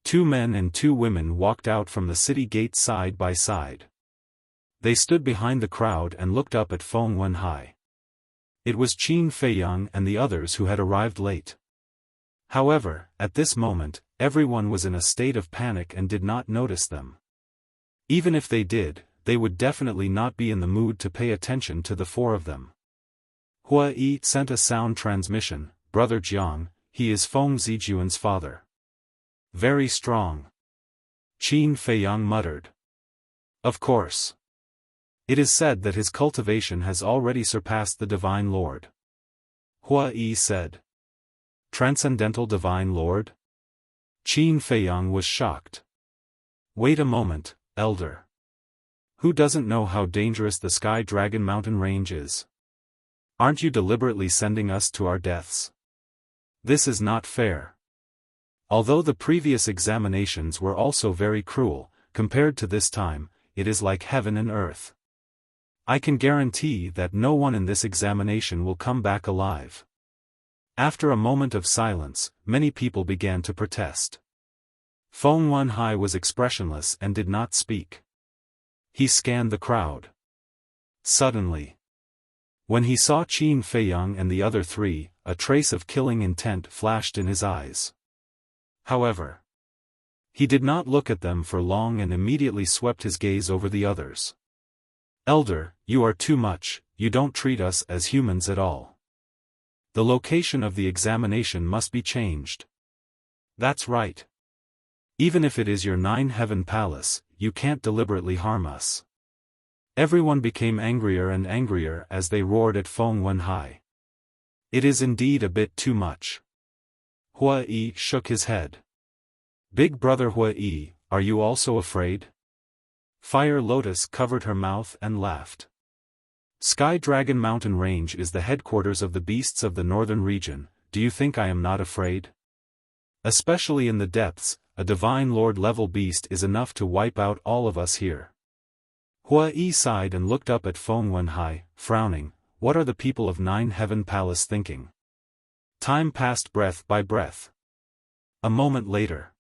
2 men and 2 women walked out from the city gate side by side. They stood behind the crowd and looked up at Feng Wenhai. It was Qin Feiyang and the others who had arrived late. However, at this moment, everyone was in a state of panic and did not notice them. Even if they did, they would definitely not be in the mood to pay attention to the 4 of them. Hua Yi sent a sound transmission, "Brother Jiang, he is Feng Zijuan's father." "Very strong," Qin Feiyang muttered. "Of course. It is said that his cultivation has already surpassed the Divine Lord." Hua Yi said. "Transcendental Divine Lord?" Qin Feiyang was shocked. "Wait a moment, Elder. Who doesn't know how dangerous the Sky Dragon mountain range is? Aren't you deliberately sending us to our deaths? This is not fair. Although the previous examinations were also very cruel, compared to this time, it is like heaven and earth. I can guarantee that no one in this examination will come back alive." After a moment of silence, many people began to protest. Feng Wenhai was expressionless and did not speak. He scanned the crowd. Suddenly, when he saw Qin Feiyang and the other 3, a trace of killing intent flashed in his eyes. However, he did not look at them for long and immediately swept his gaze over the others. "Elder, you are too much, you don't treat us as humans at all. The location of the examination must be changed." "That's right. Even if it is your 9-heaven palace, you can't deliberately harm us." Everyone became angrier and angrier as they roared at Feng Wenhai. "It is indeed a bit too much." Hua Yi shook his head. "Big brother Hua Yi, are you also afraid?" Fire Lotus covered her mouth and laughed. "Sky Dragon Mountain Range is the headquarters of the beasts of the northern region. Do you think I am not afraid? Especially in the depths, a Divine Lord level beast is enough to wipe out all of us here." Hua Yi sighed and looked up at Feng Wenhai, frowning. What are the people of 9-heaven palace thinking? Time passed breath by breath. A moment later,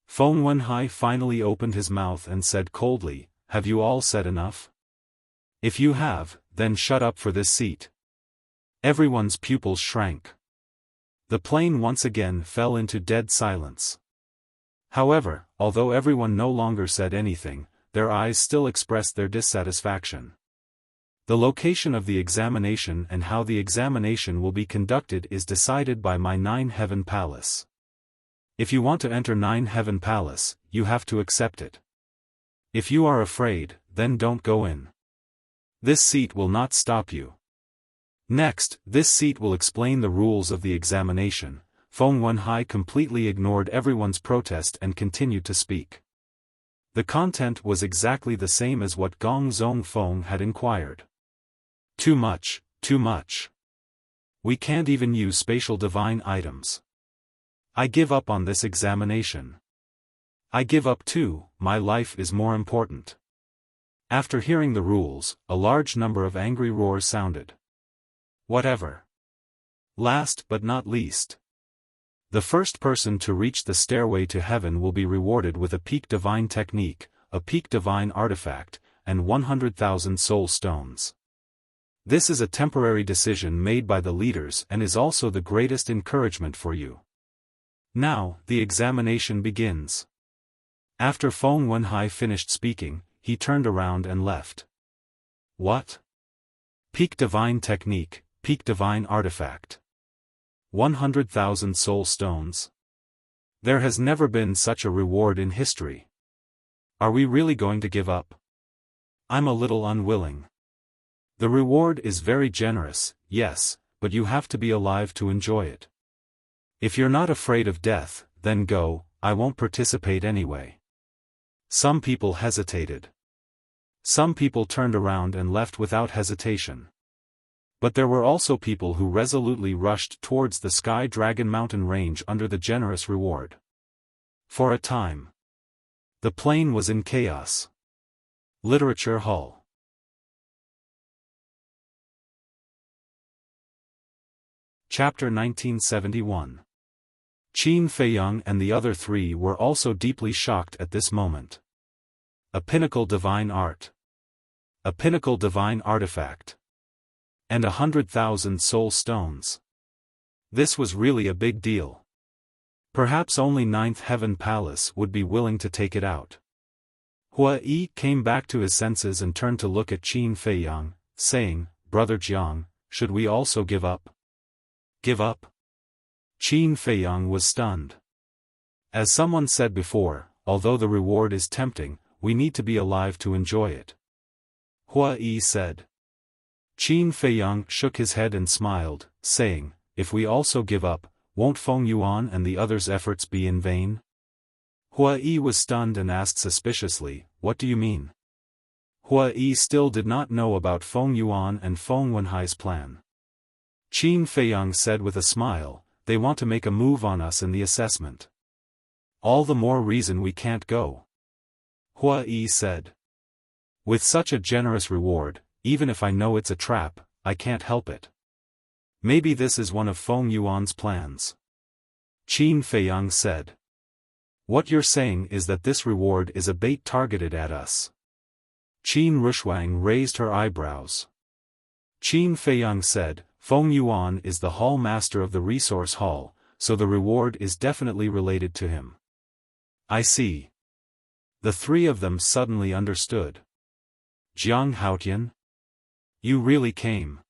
Feng Wenhai finally opened his mouth and said coldly, "Have you all said enough? If you have, then shut up for this seat." Everyone's pupils shrank. The plane once again fell into dead silence. However, although everyone no longer said anything, their eyes still expressed their dissatisfaction. The location of the examination and how the examination will be conducted is decided by my 9-heaven palace. If you want to enter 9-heaven palace, you have to accept it. If you are afraid, then don't go in. This seat will not stop you. Next, this seat will explain the rules of the examination. Feng Wenhai completely ignored everyone's protest and continued to speak. The content was exactly the same as what Gong Zong Feng had inquired. "Too much, too much. We can't even use spatial divine items. I give up on this examination. I give up too, my life is more important." After hearing the rules, a large number of angry roars sounded. Whatever. Last but not least, the first person to reach the stairway to heaven will be rewarded with a peak divine technique, a peak divine artifact, and 100,000 soul stones. This is a temporary decision made by the leaders and is also the greatest encouragement for you. Now, the examination begins. After Feng Wenhai finished speaking, he turned around and left. What? Peak divine technique, peak divine artifact. 100,000 soul stones. There has never been such a reward in history. Are we really going to give up? I'm a little unwilling. The reward is very generous, yes, but you have to be alive to enjoy it. If you're not afraid of death, then go, I won't participate anyway. Some people hesitated. Some people turned around and left without hesitation. But there were also people who resolutely rushed towards the Sky Dragon Mountain Range under the generous reward. For a time, the plane was in chaos. Literature Hall. Chapter 1971. Qin Feiyang and the other three were also deeply shocked at this moment. A pinnacle divine art. A pinnacle divine artifact. And 100,000 soul stones. This was really a big deal. Perhaps only Ninth Heaven Palace would be willing to take it out. Hua Yi came back to his senses and turned to look at Qin Feiyang, saying, "Brother Jiang, should we also give up?" Give up? Qin Feiyang was stunned. As someone said before, although the reward is tempting, we need to be alive to enjoy it. Hua Yi said. Qin Feiyang shook his head and smiled, saying, "If we also give up, won't Feng Yuan and the others' efforts be in vain?" Hua Yi was stunned and asked suspiciously, "What do you mean?" Hua Yi still did not know about Feng Yuan and Feng Wenhai's plan. Qin Feiyang said with a smile, "They want to make a move on us in the assessment. All the more reason we can't go." Hua Yi said. "With such a generous reward, even if I know it's a trap, I can't help it. Maybe this is one of Feng Yuan's plans." Qin Feiyang said. "What you're saying is that this reward is a bait targeted at us." Qin Rushuang raised her eyebrows. Qin Feiyang said, "Feng Yuan is the hall master of the resource hall, so the reward is definitely related to him." "I see." The three of them suddenly understood. "Jiang Haotian? You really came.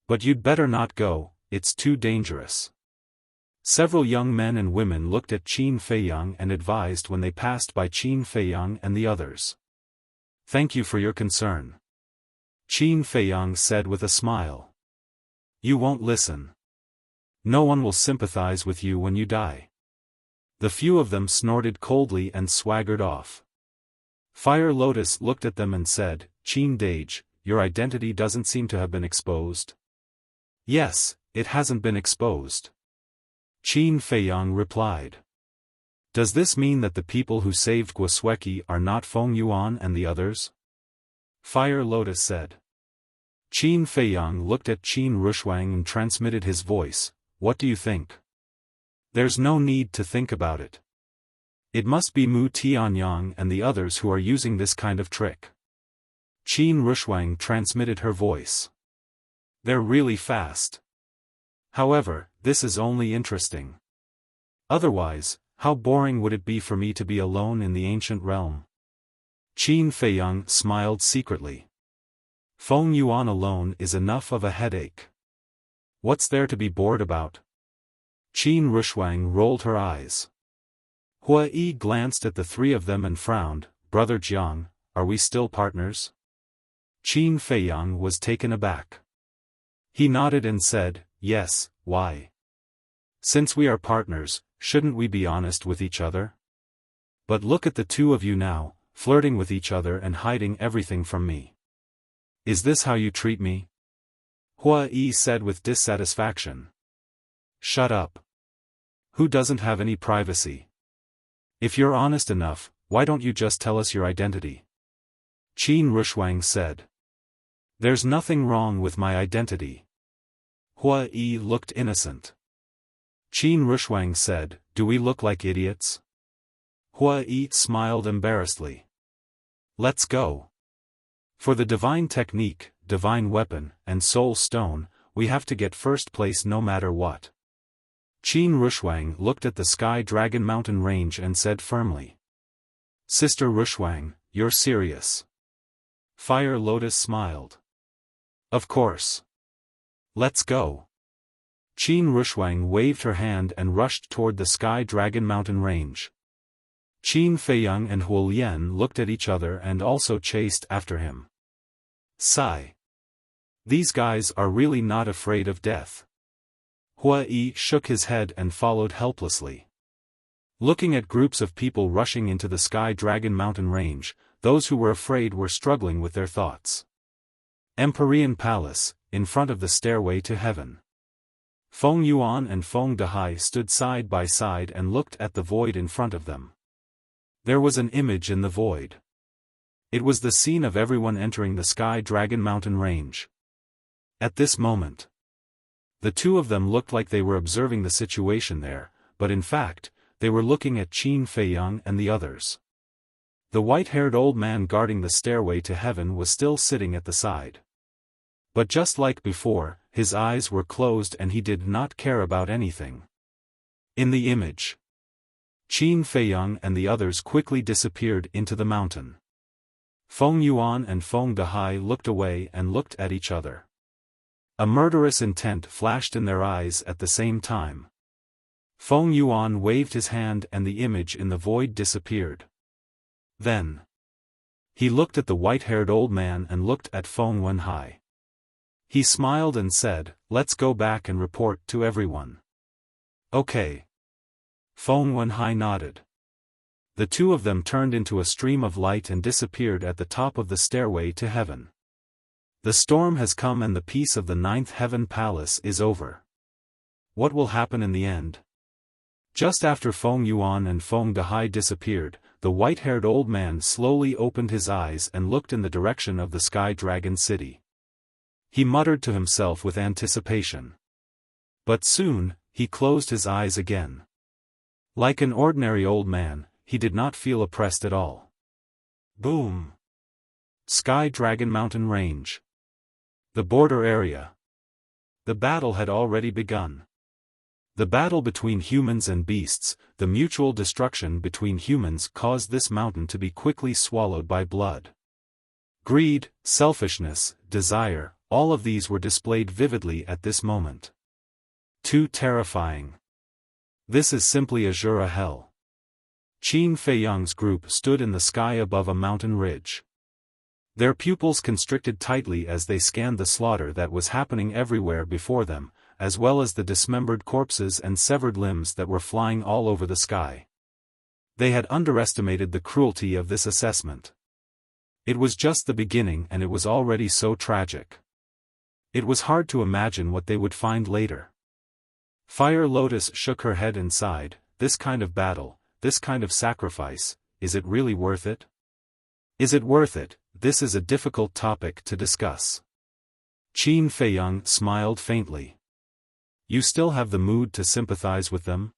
But you'd better not go, it's too dangerous." Several young men and women looked at Qin Feiyang and advised when they passed by Qin Feiyang and the others. "Thank you for your concern." Qin Feiyang said with a smile. "You won't listen. No one will sympathize with you when you die." The few of them snorted coldly and swaggered off. Fire Lotus looked at them and said, "Qin Dage, your identity doesn't seem to have been exposed." "Yes, it hasn't been exposed." Qin Feiyang replied. "Does this mean that the people who saved Guosweki are not Feng Yuan and the others?" Fire Lotus said. Qin Feiyang looked at Qin Rushuang and transmitted his voice, "What do you think?" "There's no need to think about it. It must be Mu Tianyang and the others who are using this kind of trick." Qin Rushuang transmitted her voice. "They're really fast. However, this is only interesting. Otherwise, how boring would it be for me to be alone in the ancient realm?" Qin Feiyang smiled secretly. "Feng Yuan alone is enough of a headache. What's there to be bored about?" Qin Rushuang rolled her eyes. Hua Yi glanced at the three of them and frowned, "Brother Jiang, are we still partners?" Qin Feiyang was taken aback. He nodded and said, "Yes, why? Since we are partners, shouldn't we be honest with each other? But look at the two of you now, flirting with each other and hiding everything from me. Is this how you treat me?" Hua Yi said with dissatisfaction. "Shut up. Who doesn't have any privacy? If you're honest enough, why don't you just tell us your identity?" Qin Rushuang said. "There's nothing wrong with my identity." Hua Yi looked innocent. Qin Rushuang said, "Do we look like idiots?" Hua Yi smiled embarrassedly. "Let's go. For the divine technique, divine weapon, and soul stone, we have to get first place no matter what." Qin Rushuang looked at the Sky Dragon Mountain range and said firmly. "Sister Rushuang, you're serious?" Fire Lotus smiled. "Of course. Let's go." Qin Rushuang waved her hand and rushed toward the Sky Dragon Mountain range. Qin Feiyang and Huo Lian looked at each other and also chased after him. Sigh. These guys are really not afraid of death. Hua Yi shook his head and followed helplessly. Looking at groups of people rushing into the Sky Dragon Mountain range, those who were afraid were struggling with their thoughts. Empyrean Palace, in front of the stairway to heaven. Feng Yuan and Feng Dehai stood side by side and looked at the void in front of them. There was an image in the void. It was the scene of everyone entering the Sky Dragon Mountain range. At this moment, the two of them looked like they were observing the situation there, but in fact, they were looking at Qin Feiyang and the others. The white-haired old man guarding the stairway to heaven was still sitting at the side. But just like before, his eyes were closed and he did not care about anything. In the image, Qin Feiyang and the others quickly disappeared into the mountain. Feng Yuan and Feng Dehai looked away and looked at each other. A murderous intent flashed in their eyes at the same time. Feng Yuan waved his hand and the image in the void disappeared. Then, he looked at the white-haired old man and looked at Feng Wenhai. He smiled and said, "Let's go back and report to everyone." "Okay." Feng Wenhai nodded. The two of them turned into a stream of light and disappeared at the top of the stairway to heaven. The storm has come and the peace of the ninth heaven palace is over. What will happen in the end? Just after Feng Yuan and Feng Dehai disappeared, the white-haired old man slowly opened his eyes and looked in the direction of the Sky Dragon City. He muttered to himself with anticipation. But soon, he closed his eyes again. Like an ordinary old man, he did not feel oppressed at all. Boom! Sky Dragon Mountain Range. The border area. The battle had already begun. The battle between humans and beasts, the mutual destruction between humans caused this mountain to be quickly swallowed by blood. Greed, selfishness, desire, all of these were displayed vividly at this moment. Too terrifying. This is simply Azura hell. Qin Feiyang's group stood in the sky above a mountain ridge. Their pupils constricted tightly as they scanned the slaughter that was happening everywhere before them, as well as the dismembered corpses and severed limbs that were flying all over the sky. They had underestimated the cruelty of this assessment. It was just the beginning and it was already so tragic. It was hard to imagine what they would find later. Fire Lotus shook her head and sighed, "This kind of battle, this kind of sacrifice, is it really worth it? Is it worth it? This is a difficult topic to discuss." Qin Feiyang smiled faintly. "You still have the mood to sympathize with them?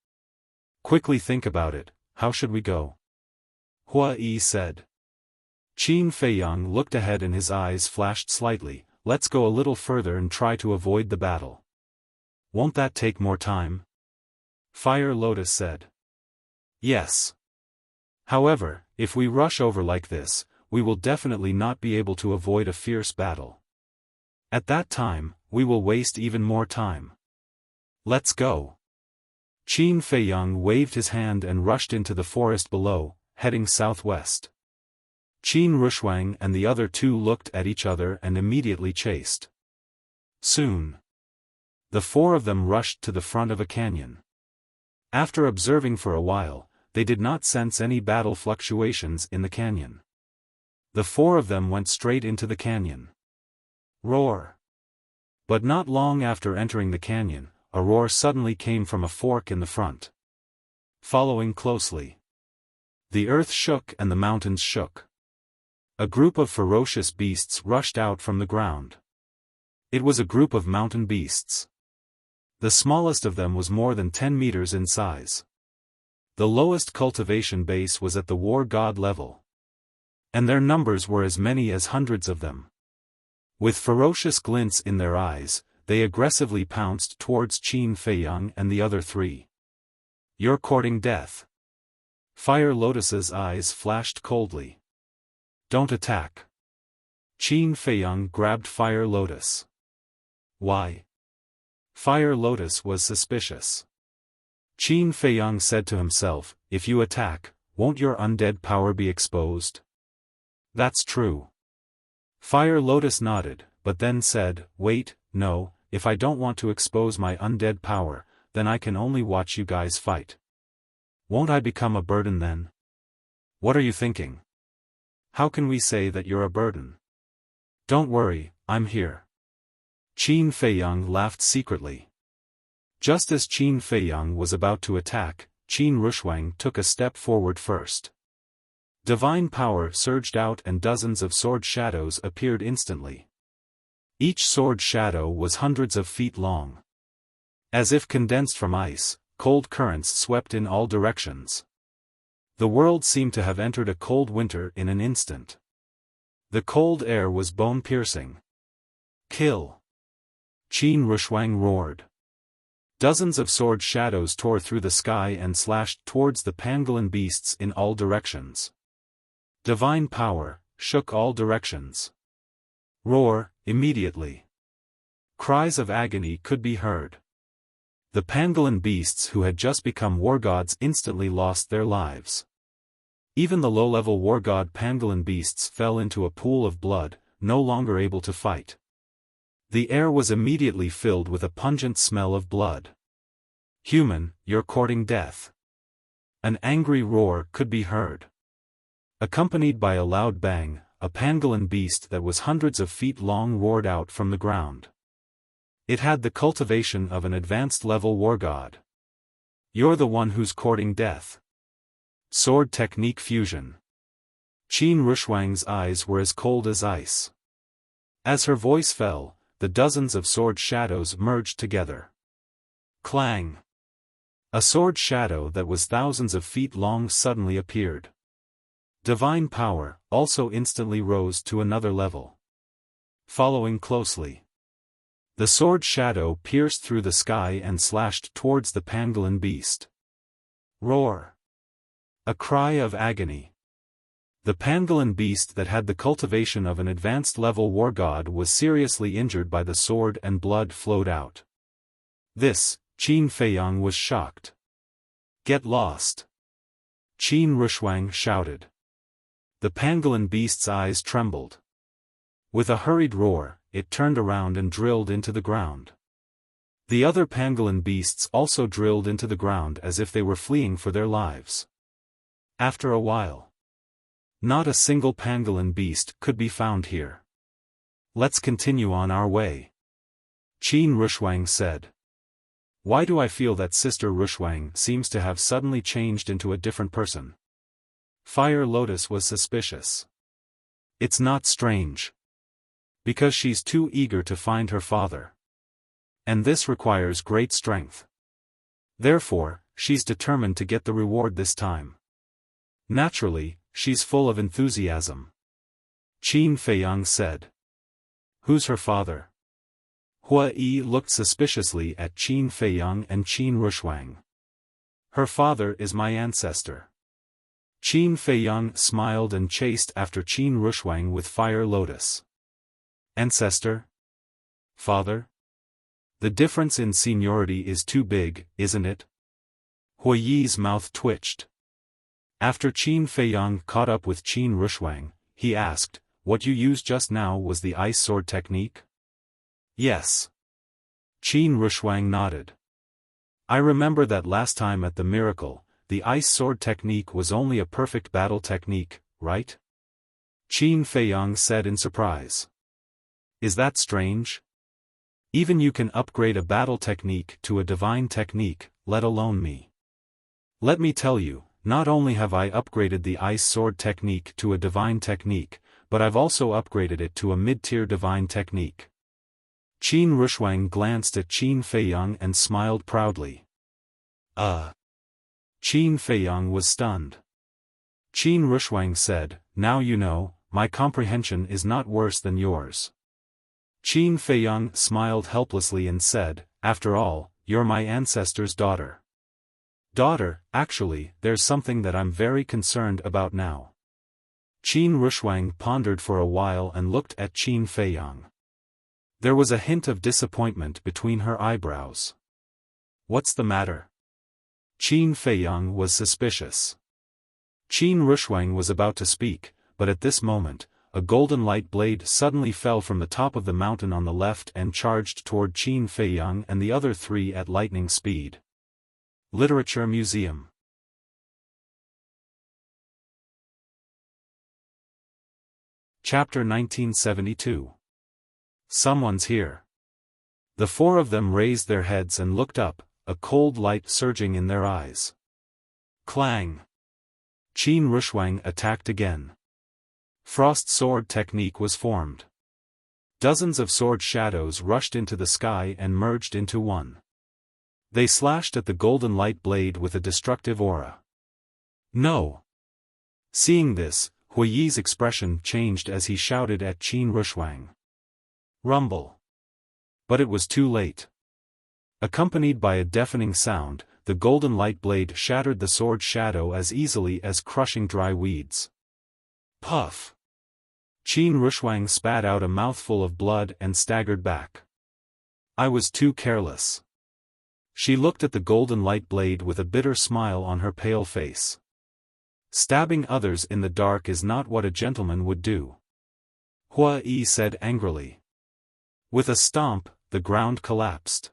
Quickly think about it, how should we go?" Hua Yi said. Qin Feiyang looked ahead and his eyes flashed slightly. "Let's go a little further and try to avoid the battle." "Won't that take more time?" Fire Lotus said. "Yes. However, if we rush over like this, we will definitely not be able to avoid a fierce battle. At that time, we will waste even more time. Let's go." Qin Feiyang waved his hand and rushed into the forest below, heading southwest. Qin Rushuang and the other two looked at each other and immediately chased. Soon, the four of them rushed to the front of a canyon. After observing for a while, they did not sense any battle fluctuations in the canyon. The four of them went straight into the canyon. Roar! But not long after entering the canyon, a roar suddenly came from a fork in the front. Following closely, the earth shook and the mountains shook. A group of ferocious beasts rushed out from the ground. It was a group of mountain beasts. The smallest of them was more than 10 meters in size. The lowest cultivation base was at the war god level. And their numbers were as many as hundreds of them. With ferocious glints in their eyes, they aggressively pounced towards Qin Feiyang and the other three. "You're courting death." Fire Lotus's eyes flashed coldly. "Don't attack." Qin Feiyang grabbed Fire Lotus. "Why?" Fire Lotus was suspicious. Qin Feiyang said to himself, "If you attack, won't your undead power be exposed?" "That's true." Fire Lotus nodded, but then said, "Wait, no, if I don't want to expose my undead power, then I can only watch you guys fight. Won't I become a burden then?" "What are you thinking? How can we say that you're a burden?" "Don't worry, I'm here." Qin Feiyang laughed secretly. Just as Qin Feiyang was about to attack, Qin Rushuang took a step forward first. Divine power surged out and dozens of sword shadows appeared instantly. Each sword shadow was hundreds of feet long. As if condensed from ice, cold currents swept in all directions. The world seemed to have entered a cold winter in an instant. The cold air was bone-piercing. Kill! Qin Rushuang roared. Dozens of sword shadows tore through the sky and slashed towards the pangolin beasts in all directions. Divine power shook all directions. Roar, immediately. Cries of agony could be heard. The pangolin beasts who had just become war gods instantly lost their lives. Even the low-level war god pangolin beasts fell into a pool of blood, no longer able to fight. The air was immediately filled with a pungent smell of blood. Human, you're courting death. An angry roar could be heard. Accompanied by a loud bang, a pangolin beast that was hundreds of feet long roared out from the ground. It had the cultivation of an advanced-level war god. You're the one who's courting death. Sword technique fusion. Qin Rushuang's eyes were as cold as ice. As her voice fell, the dozens of sword shadows merged together. Clang! A sword shadow that was thousands of feet long suddenly appeared. Divine power also instantly rose to another level. Following closely. The sword shadow pierced through the sky and slashed towards the pangolin beast. Roar! A cry of agony. The pangolin beast that had the cultivation of an advanced-level war god was seriously injured by the sword and blood flowed out. This, Qin Feiyang was shocked. Get lost! Qin Rushuang shouted. The pangolin beast's eyes trembled. With a hurried roar, it turned around and drilled into the ground. The other pangolin beasts also drilled into the ground as if they were fleeing for their lives. After a while, not a single pangolin beast could be found here. Let's continue on our way. Qin Rushuang said. Why do I feel that Sister Rushuang seems to have suddenly changed into a different person? Fire Lotus was suspicious. It's not strange. Because she's too eager to find her father. And this requires great strength. Therefore, she's determined to get the reward this time. Naturally, she's full of enthusiasm. Qin Feiyang said. Who's her father? Hua Yi looked suspiciously at Qin Feiyang and Qin Rushuang. Her father is my ancestor. Qin Feiyang smiled and chased after Qin Rushuang with Fire Lotus. Ancestor? Father? The difference in seniority is too big, isn't it? Hua Yi's mouth twitched. After Qin Feiyang caught up with Qin Rushuang, he asked, what you used just now was the ice sword technique? Yes. Qin Rushuang nodded. I remember that last time at the miracle, the ice sword technique was only a perfect battle technique, right? Qin Feiyang said in surprise. Is that strange? Even you can upgrade a battle technique to a divine technique, let alone me. Let me tell you, not only have I upgraded the ice sword technique to a divine technique, but I've also upgraded it to a mid-tier divine technique. Qin Rushuang glanced at Qin Feiyang and smiled proudly. Qin Feiyang was stunned. Qin Rushuang said, now you know, my comprehension is not worse than yours. Qin Feiyang smiled helplessly and said, after all, you're my ancestor's daughter. Daughter, actually, there's something that I'm very concerned about now. Qin Rushuang pondered for a while and looked at Qin Feiyang. There was a hint of disappointment between her eyebrows. What's the matter? Qin Feiyang was suspicious. Qin Rushuang was about to speak, but at this moment, a golden light blade suddenly fell from the top of the mountain on the left and charged toward Qin Feiyang and the other three at lightning speed. Literature Museum. Chapter 1972. Someone's here. The four of them raised their heads and looked up, a cold light surging in their eyes. Clang! Qin Rushuang attacked again. Frost sword technique was formed. Dozens of sword shadows rushed into the sky and merged into one. They slashed at the golden light blade with a destructive aura. No! Seeing this, Huiyi's expression changed as he shouted at Qin Rushuang. Rumble! But it was too late. Accompanied by a deafening sound, the golden light blade shattered the sword shadow as easily as crushing dry weeds. Puff! Qin Rushuang spat out a mouthful of blood and staggered back. I was too careless. She looked at the golden light blade with a bitter smile on her pale face. Stabbing others in the dark is not what a gentleman would do. Huiyi said angrily. With a stomp, the ground collapsed.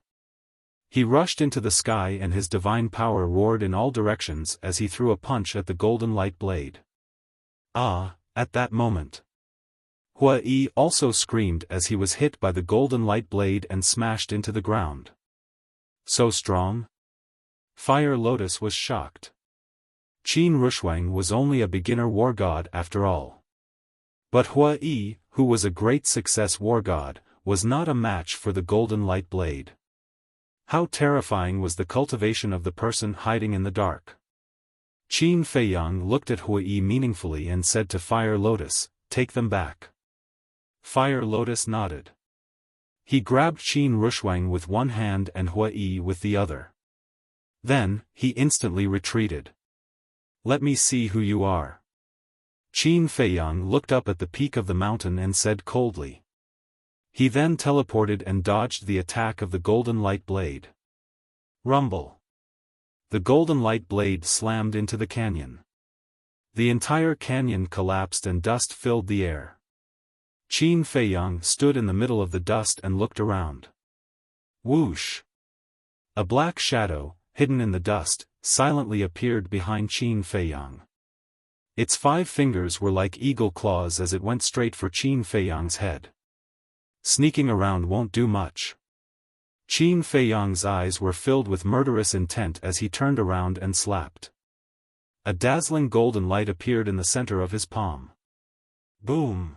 He rushed into the sky and his divine power roared in all directions as he threw a punch at the golden light blade. Ah, at that moment. Huiyi also screamed as he was hit by the golden light blade and smashed into the ground. So strong? Fire Lotus was shocked. Qin Rushuang was only a beginner war god after all. But Huiyi, who was a great success war god, was not a match for the golden light blade. How terrifying was the cultivation of the person hiding in the dark. Qin Feiyang looked at Huiyi meaningfully and said to Fire Lotus, "Take them back." Fire Lotus nodded. He grabbed Qin Rushuang with one hand and Huiyi with the other. Then, he instantly retreated. Let me see who you are. Qin Feiyang looked up at the peak of the mountain and said coldly. He then teleported and dodged the attack of the golden light blade. Rumble. The golden light blade slammed into the canyon. The entire canyon collapsed and dust filled the air. Qin Feiyang stood in the middle of the dust and looked around. Whoosh! A black shadow, hidden in the dust, silently appeared behind Qin Feiyang. Its 5 fingers were like eagle claws as it went straight for Qin Feiyang's head. Sneaking around won't do much. Qin Feiyang's eyes were filled with murderous intent as he turned around and slapped. A dazzling golden light appeared in the center of his palm. Boom!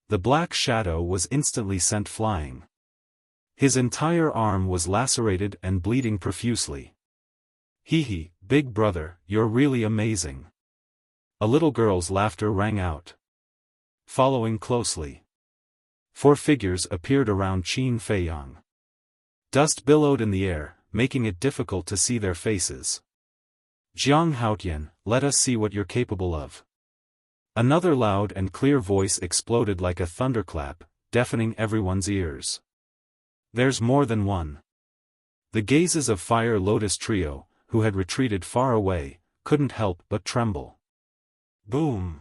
The black shadow was instantly sent flying. His entire arm was lacerated and bleeding profusely. Hee, big brother, you're really amazing. A little girl's laughter rang out. Following closely. 4 figures appeared around Qin Feiyang. Dust billowed in the air, making it difficult to see their faces. Jiang Haotian, let us see what you're capable of. Another loud and clear voice exploded like a thunderclap, deafening everyone's ears. There's more than one. The gazes of Fire Lotus Trio, who had retreated far away, couldn't help but tremble. Boom!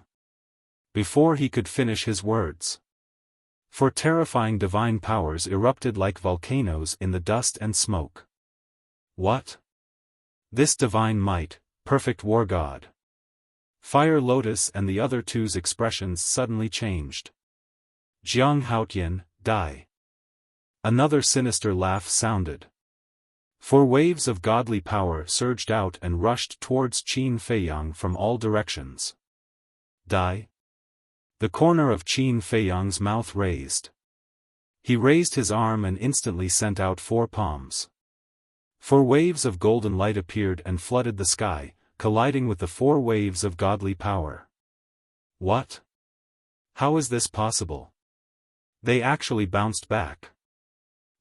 Before he could finish his words. 4 terrifying divine powers erupted like volcanoes in the dust and smoke. What? This divine might, perfect war god. Fire Lotus and the other two's expressions suddenly changed. Jiang Haotian, die. Another sinister laugh sounded. 4 waves of godly power surged out and rushed towards Qin Feiyang from all directions. Die? The corner of Qin Feiyang's mouth raised. He raised his arm and instantly sent out 4 palms. 4 waves of golden light appeared and flooded the sky, colliding with the 4 waves of godly power. What? How is this possible? They actually bounced back.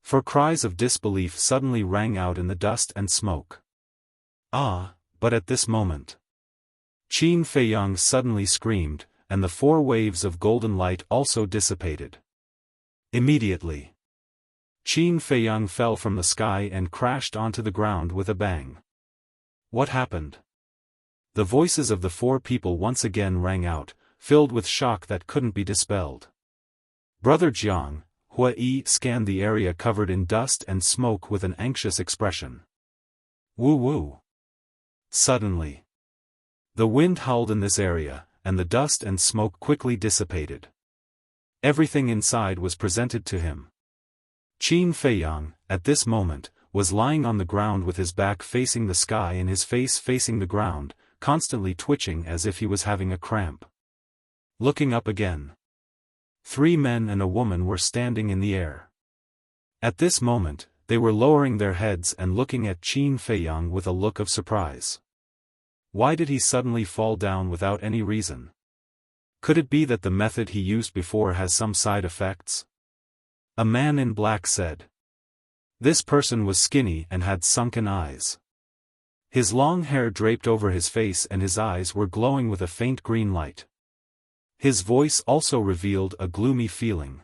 4 cries of disbelief suddenly rang out in the dust and smoke. Ah, but at this moment. Qin Feiyang suddenly screamed, and the 4 waves of golden light also dissipated. Immediately. Qin Feiyang fell from the sky and crashed onto the ground with a bang. What happened? The voices of the 4 people once again rang out, filled with shock that couldn't be dispelled. Brother Jiang, Huiyi scanned the area covered in dust and smoke with an anxious expression. Woo-woo. Suddenly. The wind howled in this area, and the dust and smoke quickly dissipated. Everything inside was presented to him. Qin Feiyang, at this moment, was lying on the ground with his back facing the sky and his face facing the ground, constantly twitching as if he was having a cramp. Looking up again. 3 men and a woman were standing in the air. At this moment, They were lowering their heads and looking at Qin Feiyang with a look of surprise. Why did he suddenly fall down without any reason? Could it be that the method he used before has some side effects? A man in black said. This person was skinny and had sunken eyes. His long hair draped over his face and his eyes were glowing with a faint green light. His voice also revealed a gloomy feeling.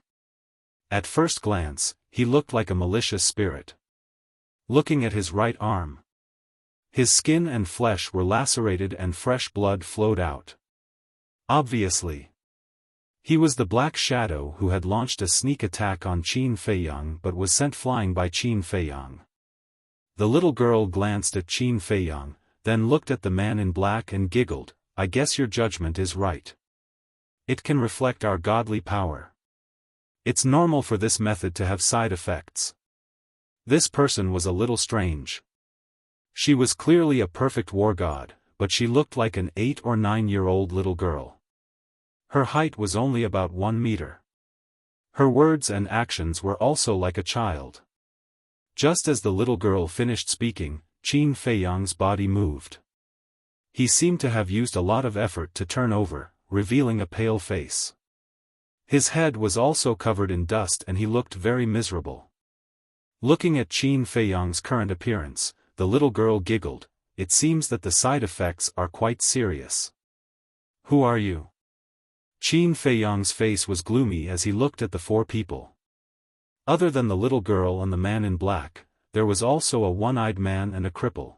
At first glance, he looked like a malicious spirit. Looking at his right arm, his skin and flesh were lacerated and fresh blood flowed out. Obviously, he was the Black Shadow who had launched a sneak attack on Qin Feiyang but was sent flying by Qin Feiyang. The little girl glanced at Qin Feiyang, then looked at the man in black and giggled, I guess your judgment is right. It can reflect our godly power. It's normal for this method to have side effects. This person was a little strange. She was clearly a perfect war god, but she looked like an 8 or 9-year-old little girl. Her height was only about 1 meter. Her words and actions were also like a child. Just as the little girl finished speaking, Qin Feiyang's body moved. He seemed to have used a lot of effort to turn over, revealing a pale face. His head was also covered in dust and he looked very miserable. Looking at Qin Feiyang's current appearance, the little girl giggled, it seems that the side effects are quite serious. Who are you? Qin Feiyang's face was gloomy as he looked at the 4 people. Other than the little girl and the man in black, there was also a one-eyed man and a cripple.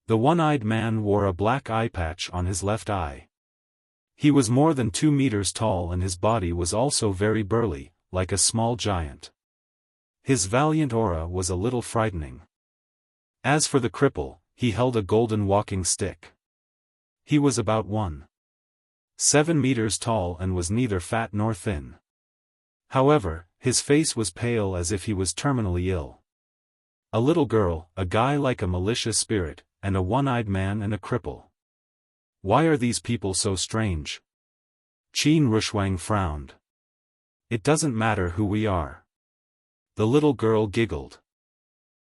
The one-eyed man wore a black eye patch on his left eye. He was more than 2 meters tall and his body was also very burly, like a small giant. His valiant aura was a little frightening. As for the cripple, he held a golden walking stick. He was about 1.7 meters tall and was neither fat nor thin. However, his face was pale as if he was terminally ill. A little girl, a guy like a malicious spirit, and a one-eyed man and a cripple. Why are these people so strange? Qin Rushuang frowned. It doesn't matter who we are. The little girl giggled.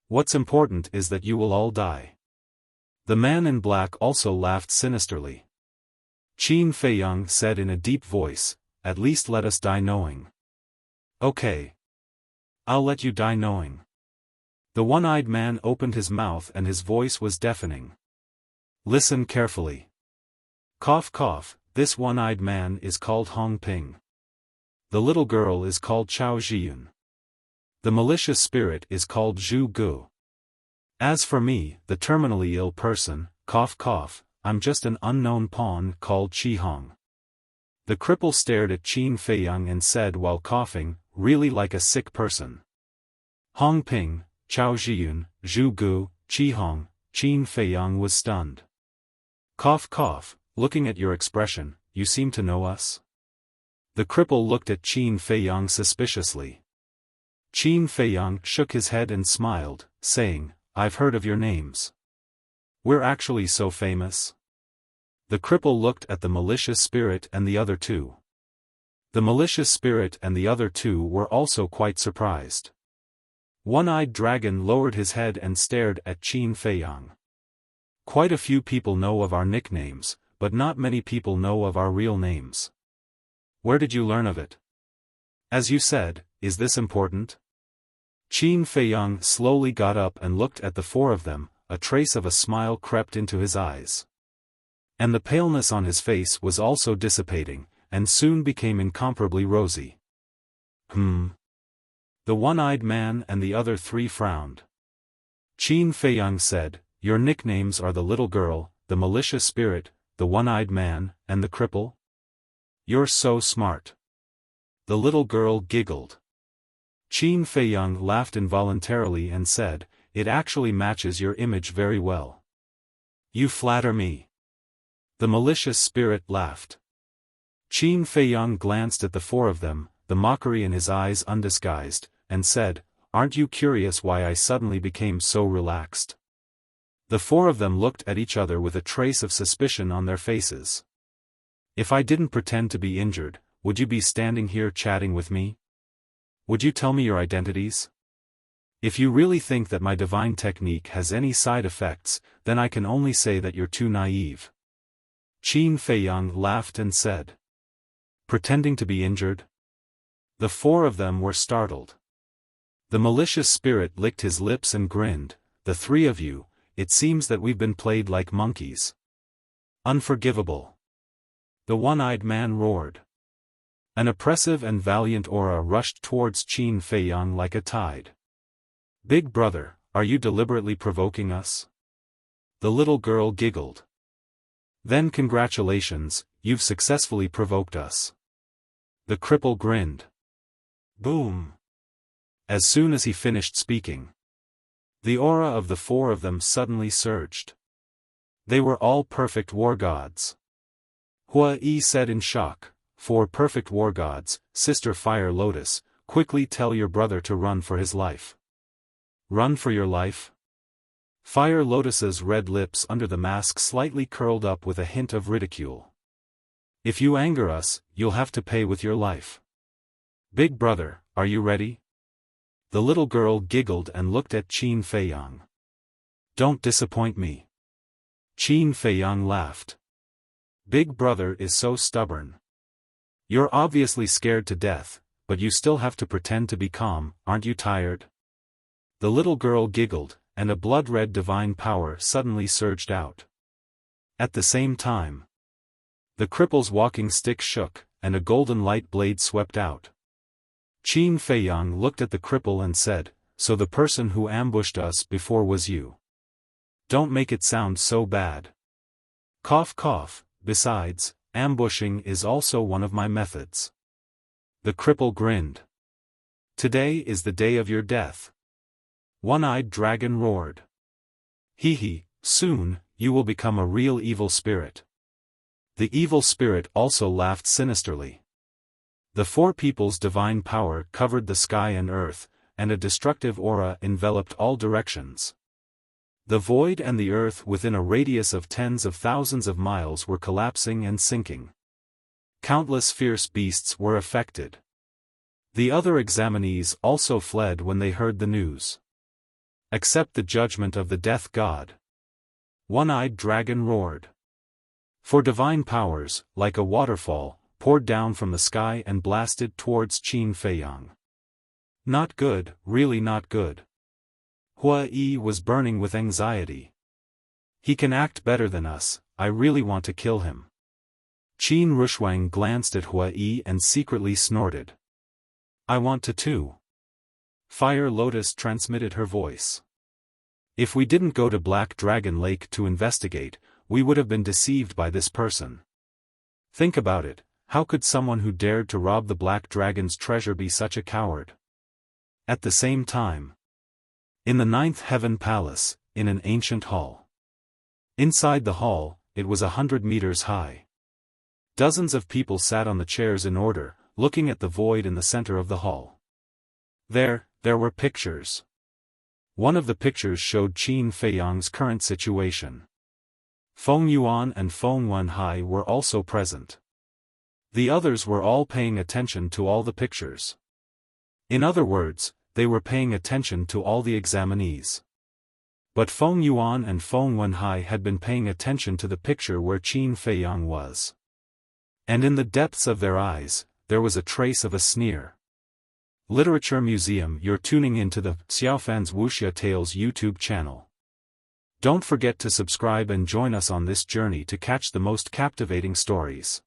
What's important is that you will all die. The man in black also laughed sinisterly. Qin Feiyang said in a deep voice, at least let us die knowing. Okay. I'll let you die knowing. The one-eyed man opened his mouth and his voice was deafening. Listen carefully. Cough cough, this one-eyed man is called Hong Ping. The little girl is called Chao Zhiyun. The malicious spirit is called Zhu Gu. As for me, the terminally ill person, cough cough, I'm just an unknown pawn called Qi Hong. The cripple stared at Qin Feiyang and said while coughing, really like a sick person. Hong Ping, Chao Zhiyun, Zhu Gu, Qi Hong, Qin Feiyang was stunned. Cough cough, looking at your expression, you seem to know us? The cripple looked at Qin Feiyang suspiciously. Qin Feiyang shook his head and smiled, saying, I've heard of your names. We're actually so famous. The cripple looked at the malicious spirit and the other 2. The malicious spirit and the other 2 were also quite surprised. One-eyed dragon lowered his head and stared at Qin Feiyang. Quite a few people know of our nicknames, but not many people know of our real names. Where did you learn of it? As you said, is this important? Qin Feiyang slowly got up and looked at the 4 of them, a trace of a smile crept into his eyes. And the paleness on his face was also dissipating, and soon became incomparably rosy. The one-eyed man and the other 3 frowned. Qin Feiyang said, your nicknames are the little girl, the malicious spirit, the one-eyed man, and the cripple? You're so smart. The little girl giggled. Qin Feiyang laughed involuntarily and said, it actually matches your image very well. You flatter me. The malicious spirit laughed. Qin Feiyang glanced at the 4 of them, the mockery in his eyes undisguised, and said, aren't you curious why I suddenly became so relaxed? The 4 of them looked at each other with a trace of suspicion on their faces. If I didn't pretend to be injured, would you be standing here chatting with me? Would you tell me your identities? If you really think that my divine technique has any side effects, then I can only say that you're too naive. Qin Feiyang laughed and said. Pretending to be injured? The four of them were startled. The malicious spirit licked his lips and grinned. The three of you, it seems that we've been played like monkeys. Unforgivable. The one-eyed man roared. An oppressive and valiant aura rushed towards Qin Feiyang like a tide. Big brother, are you deliberately provoking us? The little girl giggled. Then congratulations, you've successfully provoked us. The cripple grinned. Boom. As soon as he finished speaking, the aura of the four of them suddenly surged. They were all perfect war gods. Hua Yi said in shock, 4 perfect war gods, Sister Fire Lotus, quickly tell your brother to run for his life. Run for your life? Fire Lotus's red lips under the mask slightly curled up with a hint of ridicule. If you anger us, you'll have to pay with your life. Big brother, are you ready? The little girl giggled and looked at Qin Feiyang. Don't disappoint me. Qin Feiyang laughed. Big brother is so stubborn. You're obviously scared to death, but you still have to pretend to be calm, aren't you tired? The little girl giggled, and a blood-red divine power suddenly surged out. At the same time, the cripple's walking stick shook, and a golden light blade swept out. Qin Feiyang looked at the cripple and said, so the person who ambushed us before was you. Don't make it sound so bad. Cough cough, besides, ambushing is also one of my methods. The cripple grinned. Today is the day of your death. One-eyed dragon roared. Hee hee, soon, you will become a real evil spirit. The evil spirit also laughed sinisterly. The four people's divine power covered the sky and earth, and a destructive aura enveloped all directions. The void and the earth within a radius of tens of thousands of miles were collapsing and sinking. Countless fierce beasts were affected. The other examinees also fled when they heard the news. Accept the judgment of the death god. One-eyed dragon roared. For divine powers, like a waterfall, poured down from the sky and blasted towards Qin Feiyang. Not good, really not good. Hua Yi was burning with anxiety. He can act better than us, I really want to kill him. Qin Rushuang glanced at Hua Yi and secretly snorted. I want to too. Fire Lotus transmitted her voice. If we didn't go to Black Dragon Lake to investigate, we would have been deceived by this person. Think about it, how could someone who dared to rob the Black Dragon's treasure be such a coward? At the same time, in the 9th Heaven Palace, in an ancient hall. Inside the hall, it was 100 meters high. Dozens of people sat on the chairs in order, looking at the void in the center of the hall. There were pictures. One of the pictures showed Qin Feiyang's current situation. Feng Yuan and Feng Wenhai were also present. The others were all paying attention to all the pictures. In other words, they were paying attention to all the examinees. But Feng Yuan and Feng Wenhai had been paying attention to the picture where Qin Feiyang was. And in the depths of their eyes, there was a trace of a sneer. Literature Museum, you're tuning into the Xiaofan's Wuxia Tales YouTube channel. Don't forget to subscribe and join us on this journey to catch the most captivating stories.